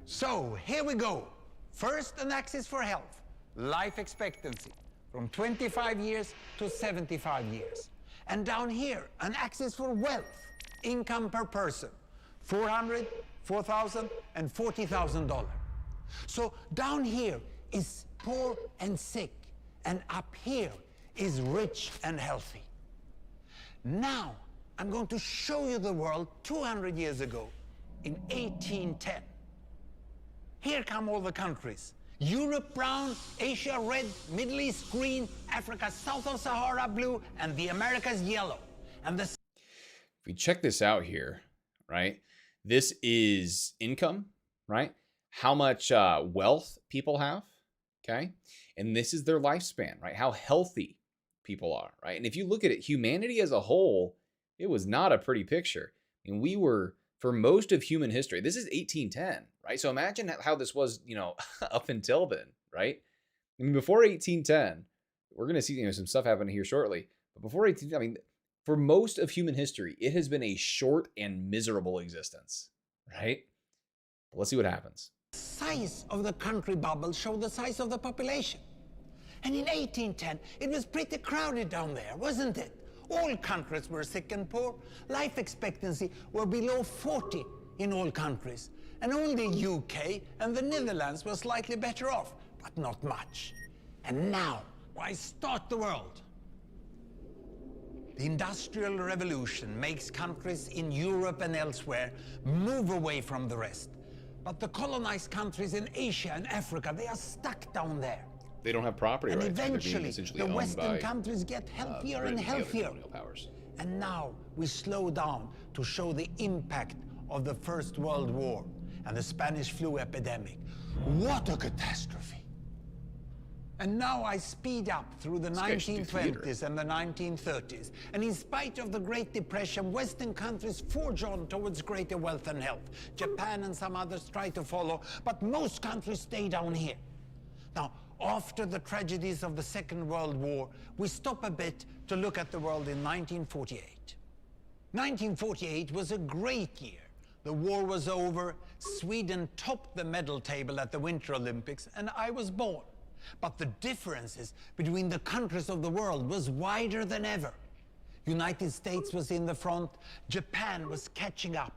S13: So, here we go. First, an axis for health, life expectancy, from 25 years to 75 years. And down here, an axis for wealth, income per person, $400, $4,000, and $40,000. So down here is poor and sick, and up here is rich and healthy. Now, I'm going to show you the world 200 years ago, in 1810. Here come all the countries. Europe brown, Asia red, Middle East green, Africa south of Sahara blue, and the Americas yellow. And the...
S1: If we check this out here, right? This is income, right? How much wealth people have, okay? And this is their lifespan, right? How healthy people are, right? And if you look at it, humanity as a whole, it was not a pretty picture. I mean, we were, for most of human history, this is 1810, right? So imagine how this was, you know, up until then, right? I mean, before 1810, we're going to see, you know, some stuff happening here shortly. But before 1810, I mean, for most of human history, it has been a short and miserable existence, right? But let's see what happens.
S13: Size of the country bubble showed the size of the population. And in 1810, it was pretty crowded down there, wasn't it? All countries were sick and poor. Life expectancy were below 40 in all countries. And only UK and the Netherlands were slightly better off, but not much. And now, why start the world? The Industrial Revolution makes countries in Europe and elsewhere move away from the rest. But the colonized countries in Asia and Africa, they are stuck down there.
S1: They don't have property rights.
S13: And eventually, the Western
S1: by,
S13: countries get healthier and healthier. And now we slow down to show the impact of the First World War and the Spanish flu epidemic. What a catastrophe. And now I speed up through the 1920s and the 1930s. And in spite of the Great Depression, Western countries forge on towards greater wealth and health. Japan and some others try to follow, but most countries stay down here. Now, after the tragedies of the Second World War, we stop a bit to look at the world in 1948. 1948 was a great year. The war was over, Sweden topped the medal table at the Winter Olympics, and I was born. But the differences between the countries of the world was wider than ever. United States was in the front, Japan was catching up.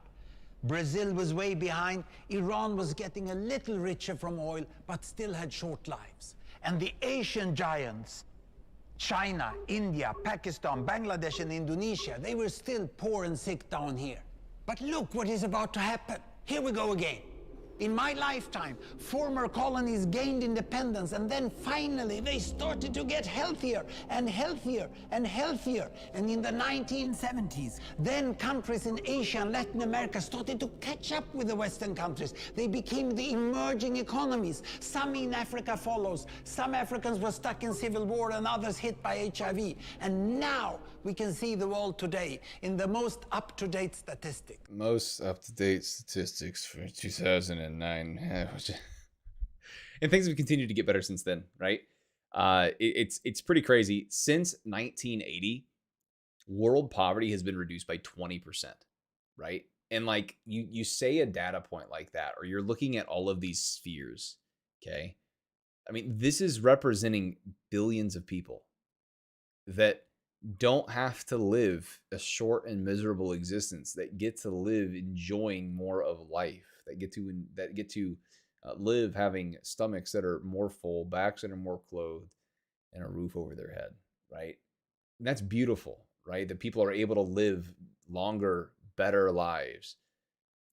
S13: Brazil was way behind, Iran was getting a little richer from oil, but still had short lives. And the Asian giants, China, India, Pakistan, Bangladesh, and Indonesia, they were still poor and sick down here. But look what is about to happen. Here we go again. In my lifetime, former colonies gained independence, and then finally they started to get healthier and healthier and healthier. And in the 1970s, then countries in Asia and Latin America started to catch up with the Western countries. They became the emerging economies. Some in Africa follows. Some Africans were stuck in civil war and others hit by HIV. And now we can see the world today in the most up-to-date statistic.
S1: Most up-to-date statistics for 2009. And things have continued to get better since then, right? It's pretty crazy. Since 1980, world poverty has been reduced by 20%, right? And like you say a data point like that, or you're looking at all of these spheres, okay? I mean, this is representing billions of people that don't have to live a short and miserable existence, that get to live enjoying more of life, that get to live having stomachs that are more full, backs that are more clothed, and a roof over their head, right? And that's beautiful, right? That people are able to live longer, better lives.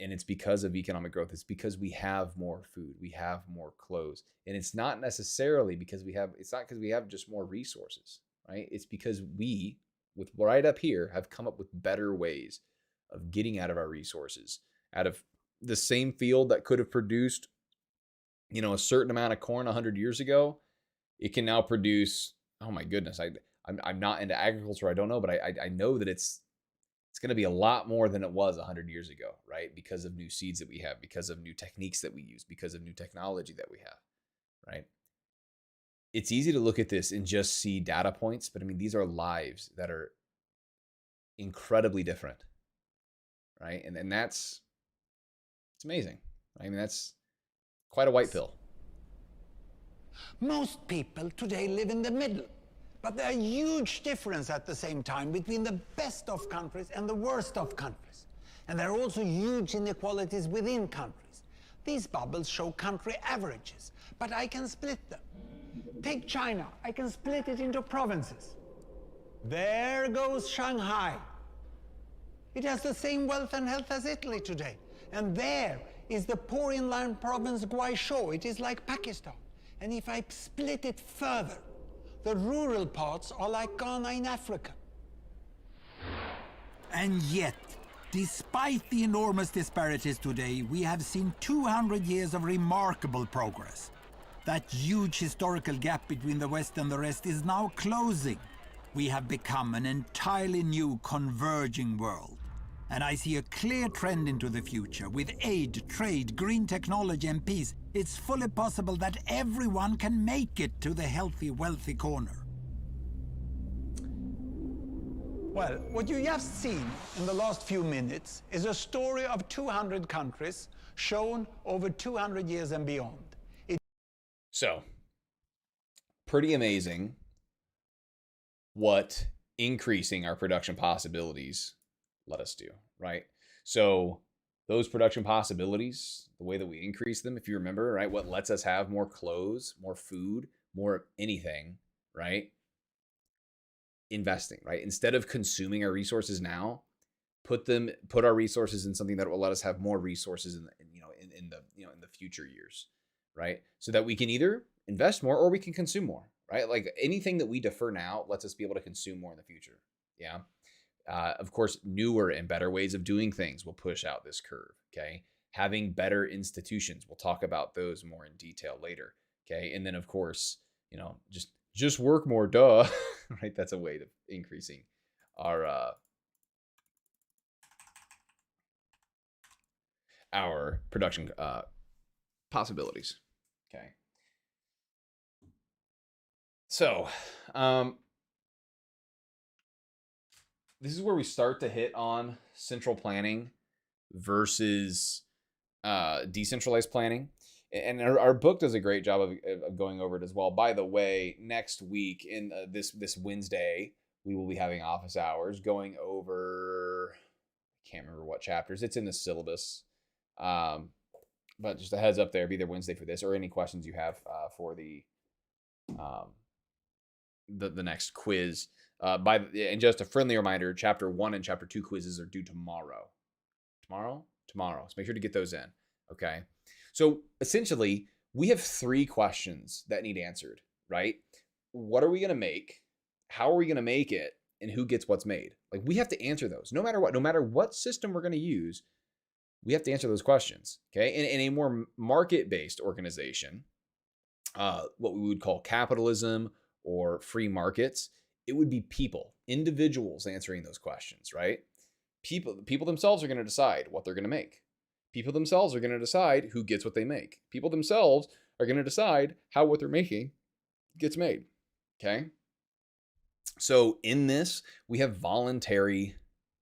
S1: And it's because of economic growth. It's because we have more food, we have more clothes. And it's not necessarily because we have just more resources, right? It's because we, with right up here, have come up with better ways of getting out of our resources. Out of the same field that could have produced, you know, a certain amount of corn 100 years ago, it can now produce, oh my goodness, I'm not into agriculture, I don't know, but I know that it's going to be a lot more than it was 100 years ago, right? Because of new seeds that we have, because of new techniques that we use, because of new technology that we have, right? it's easy to look at this and just see data points, but I mean, these are lives that are incredibly different, right? And it's amazing. I mean, that's quite a white pill.
S13: Most people today live in the middle, but there are huge differences at the same time between the best of countries and the worst of countries. And there are also huge inequalities within countries. These bubbles show country averages, but I can split them. Take China, I can split it into provinces. There goes Shanghai. It has the same wealth and health as Italy today. And there is the poor inland province Guizhou. It is like Pakistan. And if I split it further, the rural parts are like Ghana in Africa.
S12: And yet, despite the enormous disparities today, we have seen 200 years of remarkable progress. That huge historical gap between the West and the rest is now closing. We have become an entirely new converging world. And I see a clear trend into the future. With aid, trade, green technology and peace, it's fully possible that everyone can make it to the healthy, wealthy corner.
S13: Well, what you have seen in the last few minutes is a story of 200 countries shown over 200 years and beyond.
S1: So, pretty amazing what increasing our production possibilities let us do, right? So those production possibilities, the way that we increase them, if you remember, right, what lets us have more clothes, more food, more anything, right? Investing, right? Instead of consuming our resources now, put our resources in something that will let us have more resources in the future years, right? So that we can either invest more or we can consume more, right? Like anything that we defer now lets us be able to consume more in the future. Yeah. Of course, newer and better ways of doing things will push out this curve. Okay. Having better institutions. We'll talk about those more in detail later. Okay. And then of course, just work more, duh, right? That's a way of increasing our production possibilities. Okay. So, this is where we start to hit on central planning versus decentralized planning. And our book does a great job of going over it as well. By the way, next week in this Wednesday, we will be having office hours going over, I can't remember what chapters. It's in the syllabus. But just a heads up there, be there Wednesday for this or any questions you have for the next quiz. And just a friendly reminder, chapter 1 and chapter 2 quizzes are due tomorrow. Tomorrow. So make sure to get those in. Okay. So essentially, we have 3 questions that need answered, right? What are we going to make? How are we going to make it? And who gets what's made? Like we have to answer those no matter what system we're going to use. We have to answer those questions. Okay. In a more market-based organization, what we would call capitalism or free markets, it would be individuals answering those questions, right? People themselves are going to decide what they're going to make. People themselves are going to decide who gets what they make. People themselves are going to decide how what they're making gets made. Okay. So in this, we have voluntary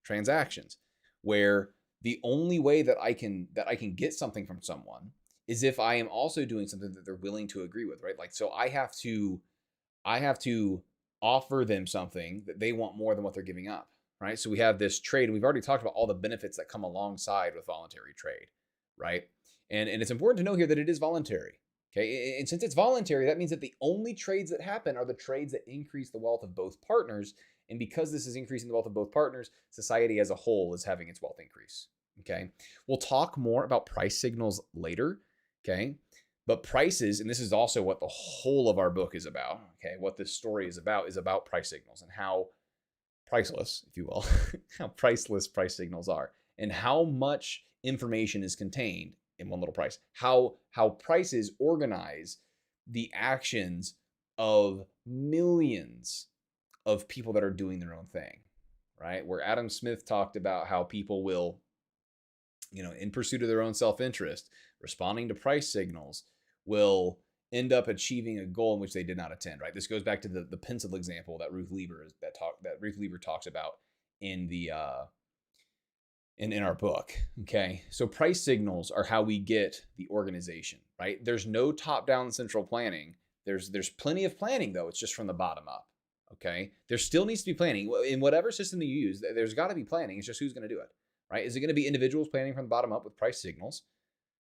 S1: transactions where the only way that I can get something from someone is if I am also doing something that they're willing to agree with, right? Like, so I have to offer them something that they want more than what they're giving up, right? So we have this trade, and we've already talked about all the benefits that come alongside with voluntary trade, right? And it's important to know here that it is voluntary, okay? And since it's voluntary, that means that the only trades that happen are the trades that increase the wealth of both partners. And because this is increasing the wealth of both partners, society as a whole is having its wealth increase, okay? We'll talk more about price signals later, okay? But prices, and this is also what the whole of our book is about, okay? What this story is about price signals and how priceless, if you will, how priceless price signals are and how much information is contained in one little price. How prices organize the actions of millions of people that are doing their own thing, right? Where Adam Smith talked about how people will, in pursuit of their own self-interest, responding to price signals, will end up achieving a goal in which they did not attend, right? This goes back to the pencil example that Ruth Lieber talks about in the in our book. Okay, so price signals are how we get the organization, right? There's no top-down central planning. There's plenty of planning though. It's just from the bottom up. Okay, there still needs to be planning in whatever system that you use. There's got to be planning. It's just who's going to do it, right? Is it going to be individuals planning from the bottom up with price signals,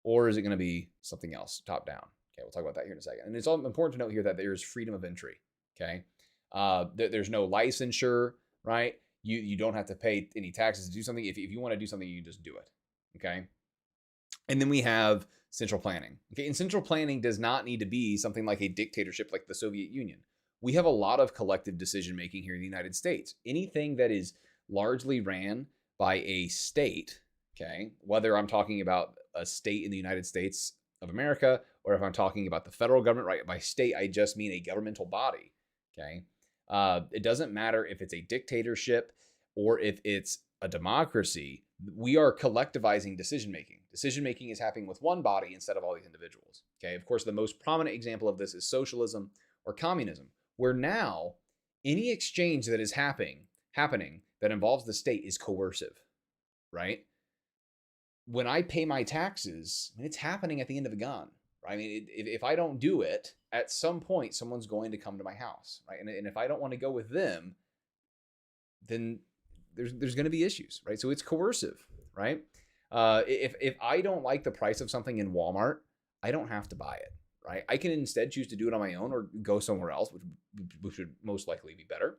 S1: or is it going to be something else top down? Okay, we'll talk about that here in a second. And it's all important to note here that there's freedom of entry. Okay, there's no licensure, right? You don't have to pay any taxes to do something. If you want to do something, you just do it. Okay, and then we have central planning. Okay, and central planning does not need to be something like a dictatorship like the Soviet Union. We have a lot of collective decision making here in the United States. Anything that is largely ran by a state, okay, whether I'm talking about a state in the United States of America, or if I'm talking about the federal government, right? By state, I just mean a governmental body, okay? It doesn't matter if it's a dictatorship or if it's a democracy. We are collectivizing decision-making. Decision-making is happening with one body instead of all these individuals, okay? Of course, the most prominent example of this is socialism or communism, where now any exchange that is happening that involves the state is coercive, right? When I pay my taxes, I mean, it's happening at the end of the gun, right? I mean, if I don't do it, at some point, someone's going to come to my house, right? And if I don't want to go with them, then there's going to be issues, right? So it's coercive, right? If I don't like the price of something in Walmart, I don't have to buy it, right? I can instead choose to do it on my own or go somewhere else, which would most likely be better,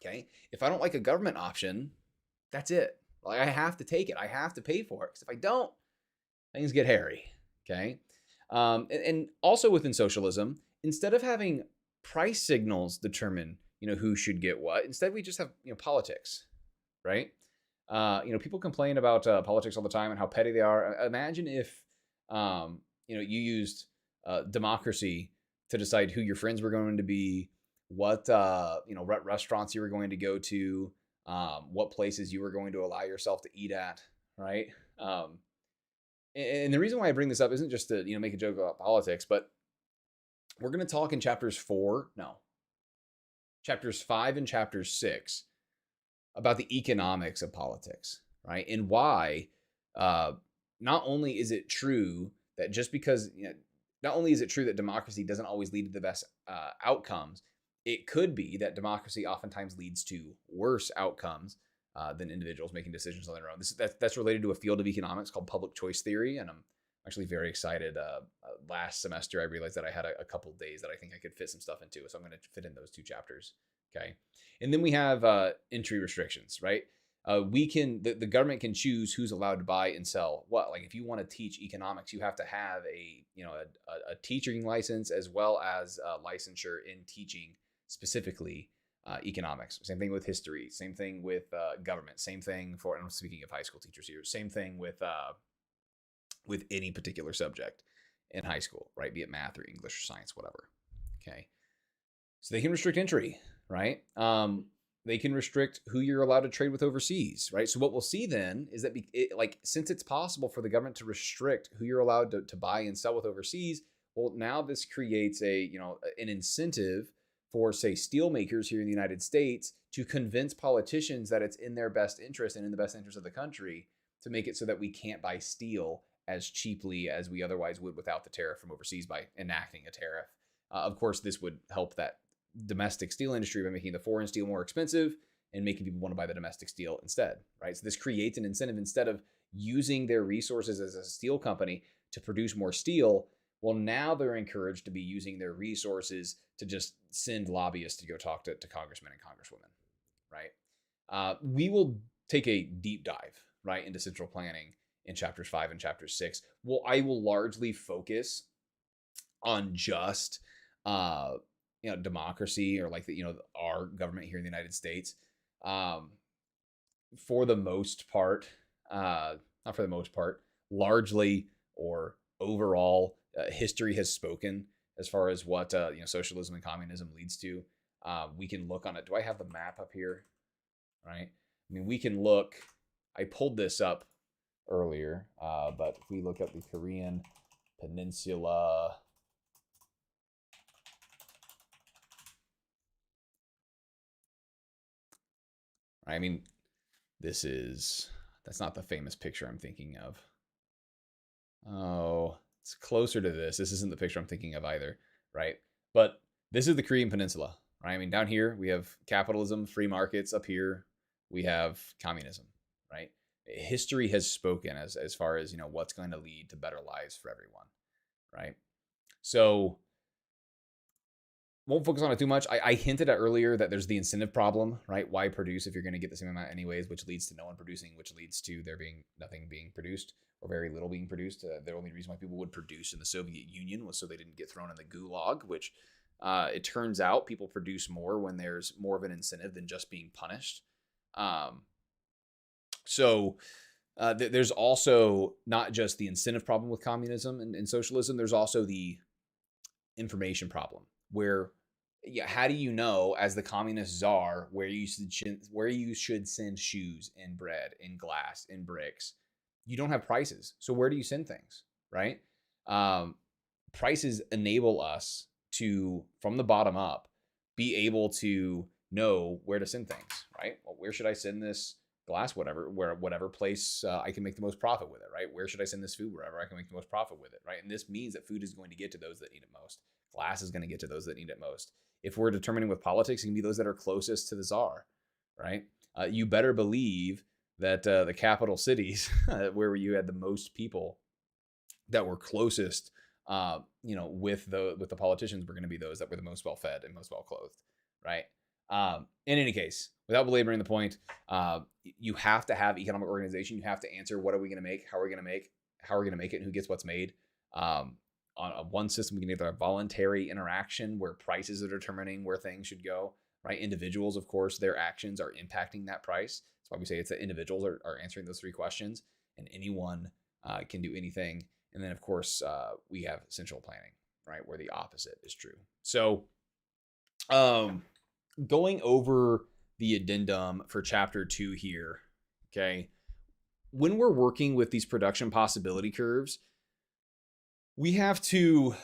S1: okay? If I don't like a government option, that's it. Like, I have to take it. I have to pay for it, because if I don't, things get hairy, okay? And also within socialism, instead of having price signals determine, who should get what, instead we just have, politics, right? People complain about politics all the time and how petty they are. Imagine if, you used democracy to decide who your friends were going to be, what restaurants you were going to go to, what places you were going to allow yourself to eat at, right? And the reason why I bring this up isn't just to make a joke about politics, but we're going to talk in chapters 5 and chapter 6 about the economics of politics, right? And why not only is it true that just because not only is it true that democracy doesn't always lead to the best outcomes, it could be that democracy oftentimes leads to worse outcomes than individuals making decisions on their own. That's related to a field of economics called public choice theory, and I'm actually very excited. Last semester, I realized that I had a couple of days that I think I could fit some stuff into, so I'm going to fit in those 2 chapters. Okay, and then we have entry restrictions, right? The government can choose who's allowed to buy and sell what. Like, if you want to teach economics, you have to have a teaching license as well as licensure in teaching specifically economics. Same thing with history. Same thing with government. Same thing for, and I'm speaking of high school teachers here. Same thing with any particular subject in high school, right? Be it math or English or science, whatever. Okay, so they can restrict entry, right? They can restrict who you're allowed to trade with overseas, right? So what we'll see then is that since it's possible for the government to restrict who you're allowed to buy and sell with overseas, well, now this creates an incentive for, say, steel makers here in the United States to convince politicians that it's in their best interest and in the best interest of the country to make it so that we can't buy steel as cheaply as we otherwise would without the tariff from overseas by enacting a tariff. Of course, this would help that domestic steel industry by making the foreign steel more expensive and making people want to buy the domestic steel instead, right? So this creates an incentive. Instead of using their resources as a steel company to produce more steel, well, now they're encouraged to be using their resources to just send lobbyists to go talk to congressmen and congresswomen, right? We will take a deep dive, right, into central planning in chapters 5 and chapter 6. Well, I will largely focus on just democracy, or like our government here in the United States. For the most part, not for the most part, largely or overall, history has spoken as far as what socialism and communism leads to. We can look on it. Do I have the map up here? Right. I mean, we can look. I pulled this up earlier, but if we look at the Korean Peninsula, Right? I mean, that's not the famous picture I'm thinking of. Oh, it's closer to this. This isn't the picture I'm thinking of either, right? But this is the Korean Peninsula, right? I mean, down here we have capitalism, free markets. Up here we have communism, right? History has spoken as far as, what's going to lead to better lives for everyone, right? So won't focus on it too much. I hinted at earlier that there's the incentive problem, right? Why produce if you're going to get the same amount anyways, which leads to no one producing, which leads to there being nothing being produced or very little being produced. The only reason why people would produce in the Soviet Union was so they didn't get thrown in the gulag, which it turns out people produce more when there's more of an incentive than just being punished. There's also not just the incentive problem with communism and socialism. There's also the information problem where, how do you know as the communist czar where you should send shoes and bread and glass and bricks? You don't have prices. So where do you send things, right? Prices enable us to, from the bottom up, be able to know where to send things, right? Well, where should I send this glass, whatever place I can make the most profit with it, right? Where should I send this food? Wherever I can make the most profit with it, right? And this means that food is going to get to those that need it most. Glass is going to get to those that need it most. If we're determining with politics, it can be those that are closest to the czar, right? You better believe that the capital cities, where you had the most people that were closest, with the politicians, were going to be those that were the most well-fed and most well-clothed, right? In any case, without belaboring the point, you have to have economic organization. You have to answer, what are we going to make? How are we going to make? How are we going to make it? And who gets what's made? On one system, we can either have voluntary interaction where prices are determining where things should go, right? Individuals, of course, their actions are impacting that price. That's why we say it's that individuals are answering those three questions, and anyone can do anything. And then, of course, we have central planning, right, where the opposite is true. So going over the addendum for chapter 2 here, okay, when we're working with these production possibility curves, we have to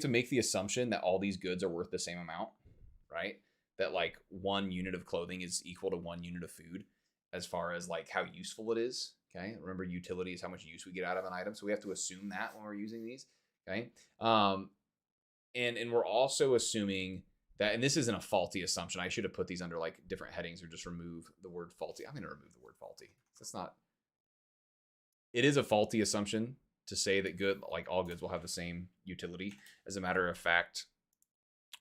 S1: make the assumption that all these goods are worth the same amount, right? That like 1 unit of clothing is equal to 1 unit of food as far as like how useful it is, okay? Remember, utility is how much use we get out of an item. So we have to assume that when we're using these, okay? And we're also assuming that, and this isn't a faulty assumption. I should have put these under like different headings or just remove the word faulty. I'm going to remove the word faulty. It is a faulty assumption to say that all goods will have the same utility. As a matter of fact,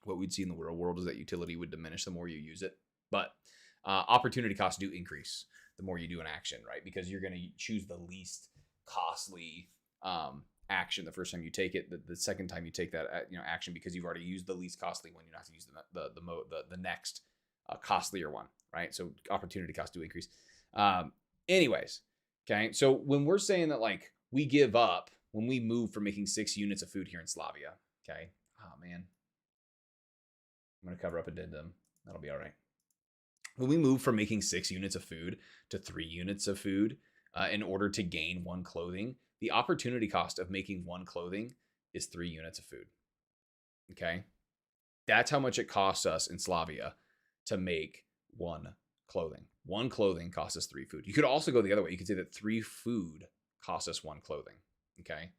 S1: what we'd see in the real world is that utility would diminish the more you use it. But opportunity costs do increase the more you do an action, right? Because you're going to choose the least costly action the first time you take it. The second time you take that action, because you've already used the least costly one, you have to use the next costlier one, right? So opportunity costs do increase. Anyways, okay. So when we're saying that like we give up when we move from making 6 units of food here in Slavia, okay? Oh man, I'm gonna cover up addendum. That'll be all right. When we move from making 6 units of food to 3 units of food in order to gain 1 clothing, the opportunity cost of making 1 clothing is 3 units of food. Okay? That's how much it costs us in Slavia to make 1 clothing. 1 clothing costs us 3 food. You could also go the other way. You could say that 3 food costs us 1 clothing. Okay?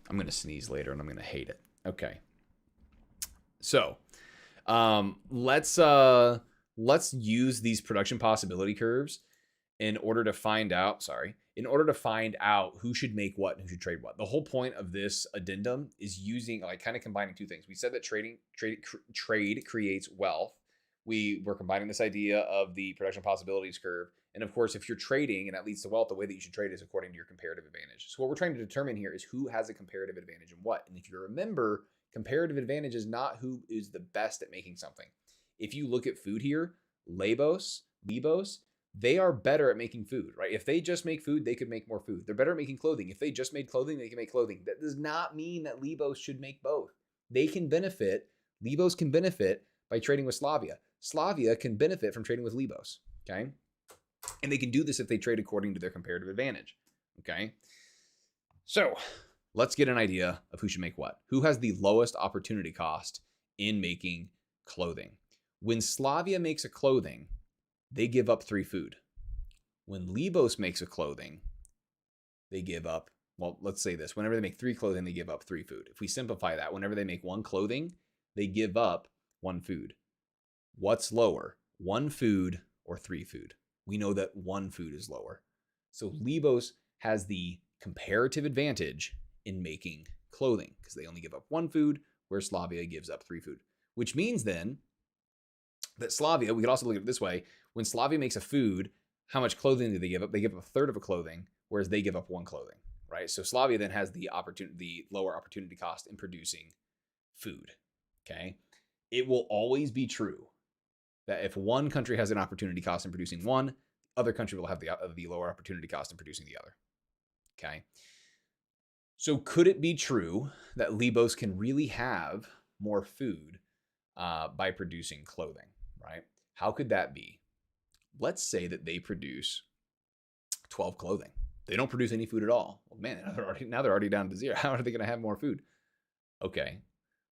S1: I'm going to sneeze later and I'm going to hate it. Okay. So, let's use these production possibility curves in order to find out who should make what and who should trade what. The whole point of this addendum is using, like, kind of combining 2 things. We said that trade creates wealth. We're combining this idea of the production possibilities curve. And of course, if you're trading and that leads to wealth, the way that you should trade is according to your comparative advantage. So what we're trying to determine here is who has a comparative advantage and what. And if you remember, comparative advantage is not who is the best at making something. If you look at food here, Libos, they are better at making food, right? If they just make food, they could make more food. They're better at making clothing. If they just made clothing, they can make clothing. That does not mean that Libos should make both. Libos can benefit by trading with Slavia. Slavia can benefit from trading with Libos, okay? And they can do this if they trade according to their comparative advantage. Okay? So let's get an idea of who should make what. Who has the lowest opportunity cost in making clothing? When Slavia makes a clothing, they give up 3 food. When Libos makes a clothing, they give up, well, let's say this. Whenever they make 3 clothing, they give up 3 food. If we simplify that, whenever they make 1 clothing, they give up 1 food. What's lower, 1 food or 3 food? We know that 1 food is lower. So Libos has the comparative advantage in making clothing because they only give up 1 food, where Slavia gives up 3 food. Which means then that Slavia, we could also look at it this way, when Slavia makes a food, how much clothing do they give up? They give up 1/3 of a clothing, whereas they give up 1 clothing, right? So Slavia then has the lower opportunity cost in producing food, okay? It will always be true that if one country has an opportunity cost in producing one, the other country will have the lower opportunity cost in producing the other, okay? So could it be true that Libos can really have more food by producing clothing, right? How could that be? Let's say that they produce 12 clothing. They don't produce any food at all. Well, man, now they're already down to 0. How are they going to have more food? Okay,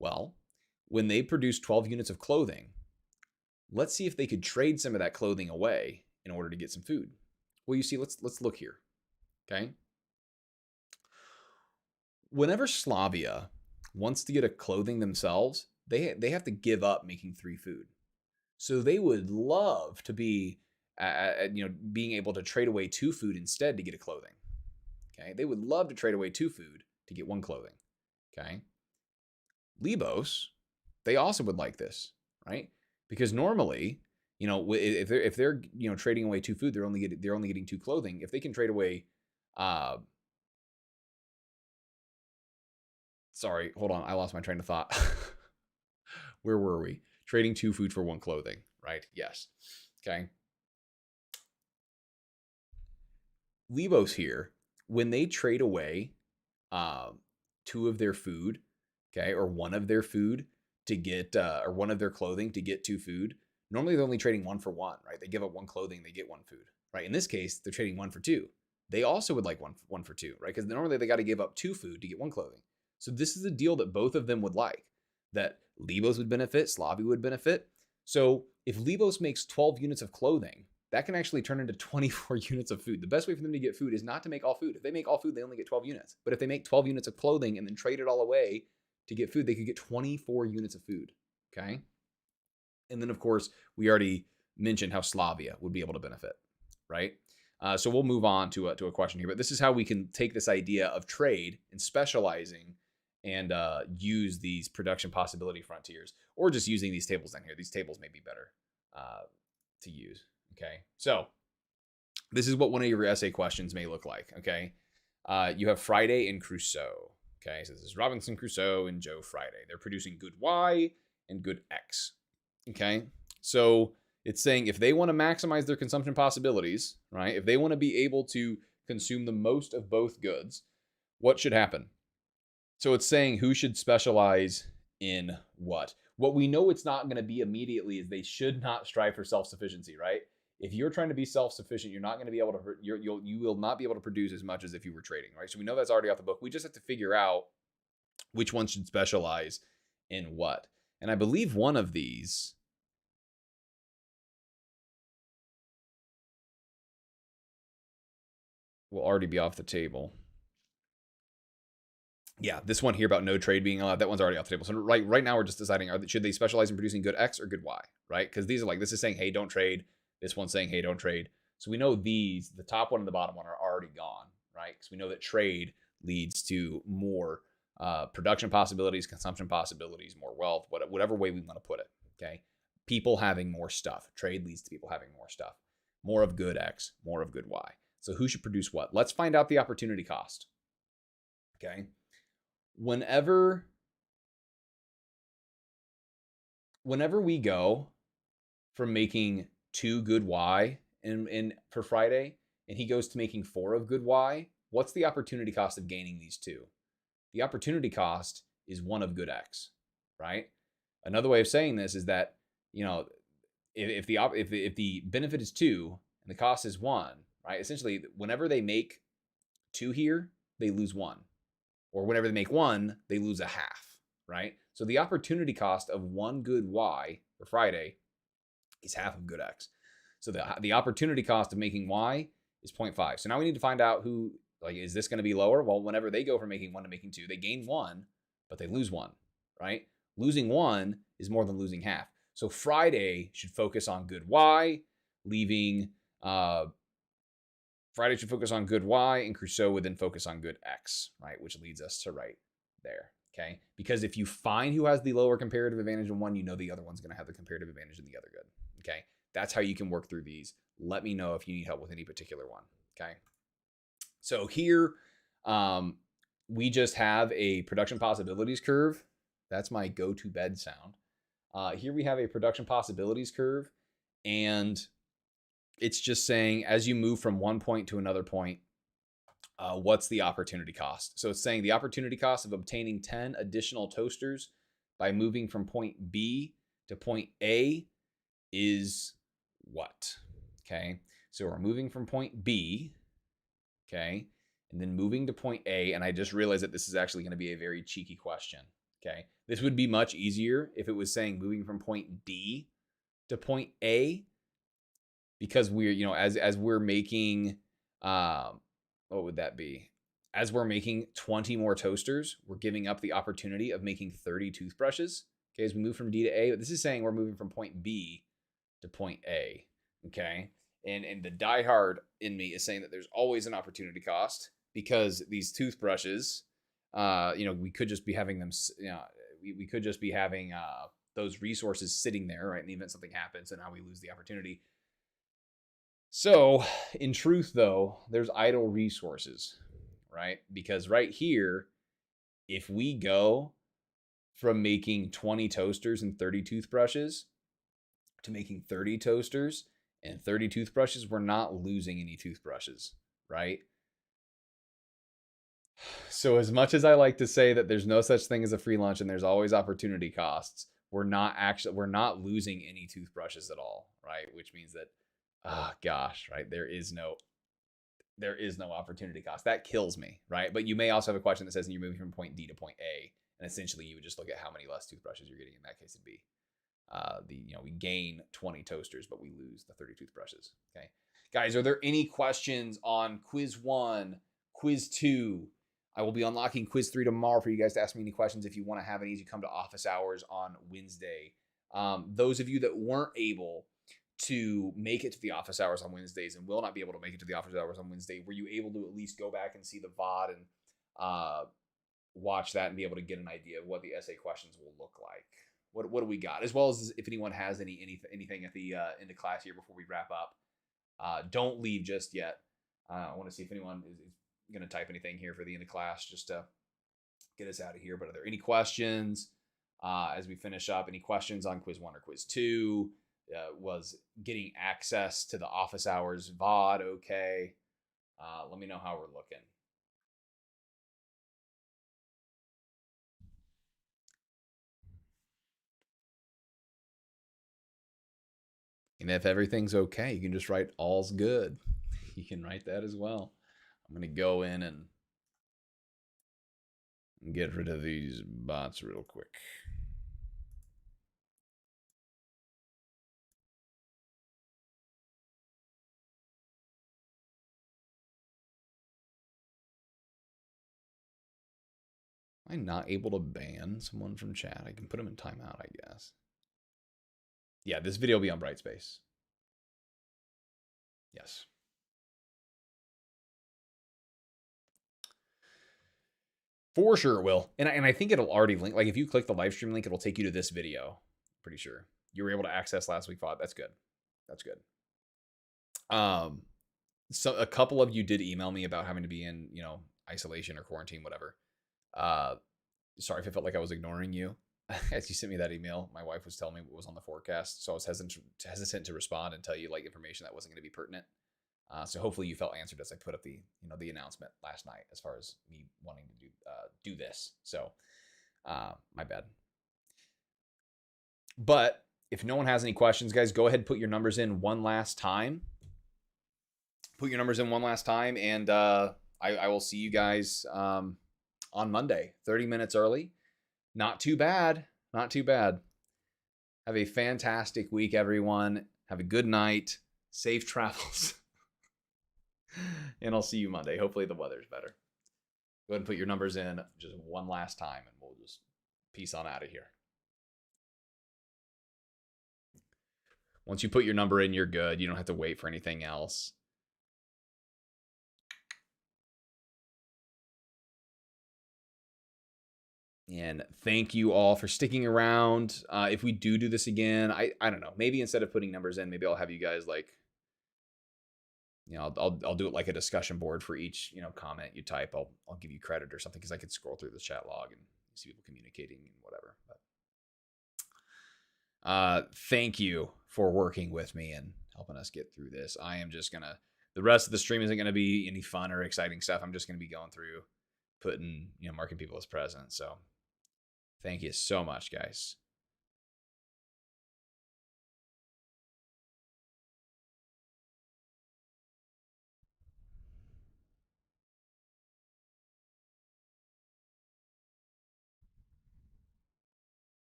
S1: well, when they produce 12 units of clothing, let's see if they could trade some of that clothing away in order to get some food. Well, you see, let's look here, okay? Whenever Slavia wants to get a clothing themselves, they have to give up making 3 food. So they would love to be, being able to trade away 2 food instead to get a clothing. Okay, they would love to trade away 2 food to get 1 clothing. Okay, Libos, they also would like this, right? Because normally, if they're trading away 2 food, they're only getting 2 clothing. If they can trade away, sorry, hold on, I lost my train of thought. Where were we? Trading 2 food for 1 clothing, right? Yes. Okay. Libos here, when they trade away 2 of their food, okay, or 1 of their food to get, or 1 of their clothing to get 2 food, normally they're only trading 1 for 1, right? They give up 1 clothing, they get 1 food, right? In this case, they're trading 1 for 2. They also would like 1 for 2, right? Because normally they got to give up 2 food to get 1 clothing. So this is a deal that both of them would like, that Libos would benefit, Slavia would benefit. So if Libos makes 12 units of clothing, that can actually turn into 24 units of food. The best way for them to get food is not to make all food. If they make all food, they only get 12 units. But if they make 12 units of clothing and then trade it all away to get food, they could get 24 units of food, okay? And then, of course, we already mentioned how Slavia would be able to benefit, right? So we'll move on to a question here. But this is how we can take this idea of trade and specializing and use these production possibility frontiers, or just using these tables down here. These tables may be better to use, okay? So this is what one of your essay questions may look like, okay? You have Friday and Crusoe, okay? So this is Robinson Crusoe and Joe Friday. They're producing good Y and good X, okay? So it's saying if they want to maximize their consumption possibilities, right? If they want to be able to consume the most of both goods, what should happen? So it's saying who should specialize in what. What we know it's not going to be immediately is they should not strive for self-sufficiency, right? If you're trying to be self-sufficient, you're not going to be able to, you will not be able to produce as much as if you were trading, right? So we know that's already off the book. We just have to figure out which one should specialize in what. And I believe one of these will already be off the table. Yeah, this one here about no trade being allowed, that one's already off the table. So right now we're just deciding, should they specialize in producing good X or good Y, right? Because these are like, this is saying, hey, don't trade. This one's saying, hey, don't trade. So we know these, the top one and the bottom one, are already gone, right? Because we know that trade leads to more production possibilities, consumption possibilities, more wealth, whatever way we want to put it, okay? People having more stuff. Trade leads to people having more stuff. More of good X, more of good Y. So who should produce what? Let's find out the opportunity cost, okay? Whenever we go from making 2 good Y for Friday, and he goes to making 4 of good Y, what's the opportunity cost of gaining these 2? The opportunity cost is 1 of good X, right? Another way of saying this is that, if the benefit is 2 and the cost is 1, right? Essentially, whenever they make 2 here, they lose 1. Or whenever they make 1, they lose a half, right? So the opportunity cost of 1 good Y for Friday is half of good X. So the opportunity cost of making Y is 0.5. So now we need to find out who, like, is this going to be lower? Well, whenever they go from making 1 to making 2, they gain 1, but they lose 1, right? Losing 1 is more than losing half. So Friday should focus on good Y, leaving Friday should focus on good Y, and Crusoe would then focus on good X, right? Which leads us to right there, okay? Because if you find who has the lower comparative advantage in one, you know the other one's going to have the comparative advantage in the other good, okay? That's how you can work through these. Let me know if you need help with any particular one, okay? So here, we just have a production possibilities curve. That's my go-to-bed sound. Here we have a production possibilities curve, and it's just saying as you move from one point to another point, what's the opportunity cost? So it's saying the opportunity cost of obtaining 10 additional toasters by moving from point B to point A is what? Okay, so we're moving from point B, okay, and then moving to point A, and I just realized that this is actually going to be a very cheeky question, okay? This would be much easier if it was saying moving from point D to point A, because we're, you know, as we're making, what would that be? As we're making 20 more toasters, we're giving up the opportunity of making 30 toothbrushes, okay, as we move from D to A. But this is saying we're moving from point B to point A, okay? And the diehard in me is saying that there's always an opportunity cost, because these toothbrushes, you know, we could just be having them, you know, we could just be having those resources sitting there, right, in the event something happens, and now we lose the opportunity. So, in truth, though, there's idle resources, right? Because right here, if we go from making 20 toasters and 30 toothbrushes to making 30 toasters and 30 toothbrushes, we're not losing any toothbrushes, right? So as much as I like to say that there's no such thing as a free lunch and there's always opportunity costs, we're not losing any toothbrushes at all, right? Which means that, oh gosh, right? There is no opportunity cost. That kills me, right? But you may also have a question that says you're moving from point D to point A, and essentially you would just look at how many less toothbrushes you're getting. In that case, it'd be we gain 20 toasters, but we lose the 30 toothbrushes. Okay, guys, are there any questions on quiz 1, quiz 2? I will be unlocking quiz 3 tomorrow for you guys to ask me any questions. If you want to have any, you come to office hours on Wednesday. Those of you that weren't able to make it to the office hours on Wednesdays and will not be able to make it to the office hours on Wednesday, were you able to at least go back and see the VOD and watch that and be able to get an idea of what the essay questions will look like? What do we got? As well as if anyone has anything at the end of class here before we wrap up. Don't leave just yet. I want to see if anyone is going to type anything here for the end of class just to get us out of here. But are there any questions as we finish up? Any questions on quiz 1 or quiz 2? Was getting access to the office hours VOD okay? Let me know how we're looking. And if everything's okay, you can just write all's good. You can write that as well. I'm going to go in and get rid of these bots real quick. Am I not able to ban someone from chat? I can put them in timeout, I guess. Yeah, this video will be on Brightspace. Yes. For sure it will. And I think it'll already link. Like if you click the live stream link, it'll take you to this video. Pretty sure. You were able to access last week VOD. That's good. That's good. So a couple of you did email me about having to be in, isolation or quarantine, whatever. Sorry if I felt like I was ignoring you. As you sent me that email, my wife was telling me what was on the forecast, so I was hesitant to respond and tell you like information that wasn't going to be pertinent. So hopefully you felt answered as I put up the the announcement last night as far as me wanting to do this. So my bad. But if no one has any questions, guys, go ahead and put your numbers in one last time. put your numbers in one last time, and I will see you guys on Monday, 30 minutes early. Not too bad. Not too bad. Have a fantastic week, everyone. Have a good night. Safe travels. And I'll see you Monday. Hopefully the weather's better. Go ahead and put your numbers in just one last time, and we'll just peace on out of here. Once you put your number in, you're good. You don't have to wait for anything else. And thank you all for sticking around. If we do this again, I don't know. Maybe instead of putting numbers in, maybe I'll have you guys like, you know, I'll do it like a discussion board for each, you know, comment you type. I'll give you credit or something, because I could scroll through the chat log and see people communicating and whatever. But thank you for working with me and helping us get through this. I am just gonna, the rest of the stream isn't gonna be any fun or exciting stuff. I'm just gonna be going through, putting, you know, marking people as present. So thank you so much, guys.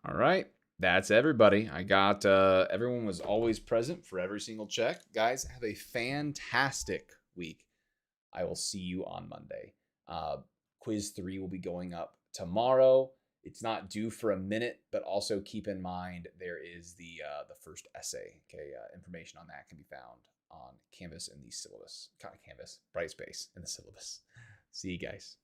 S1: All right. That's everybody. I got everyone was always present for every single check. Guys, have a fantastic week. I will see you on Monday. Quiz 3 will be going up tomorrow. It's not due for a minute, but also keep in mind there is the first essay. Okay, information on that can be found on Canvas in the syllabus. Canvas, Brightspace in the syllabus. See you guys.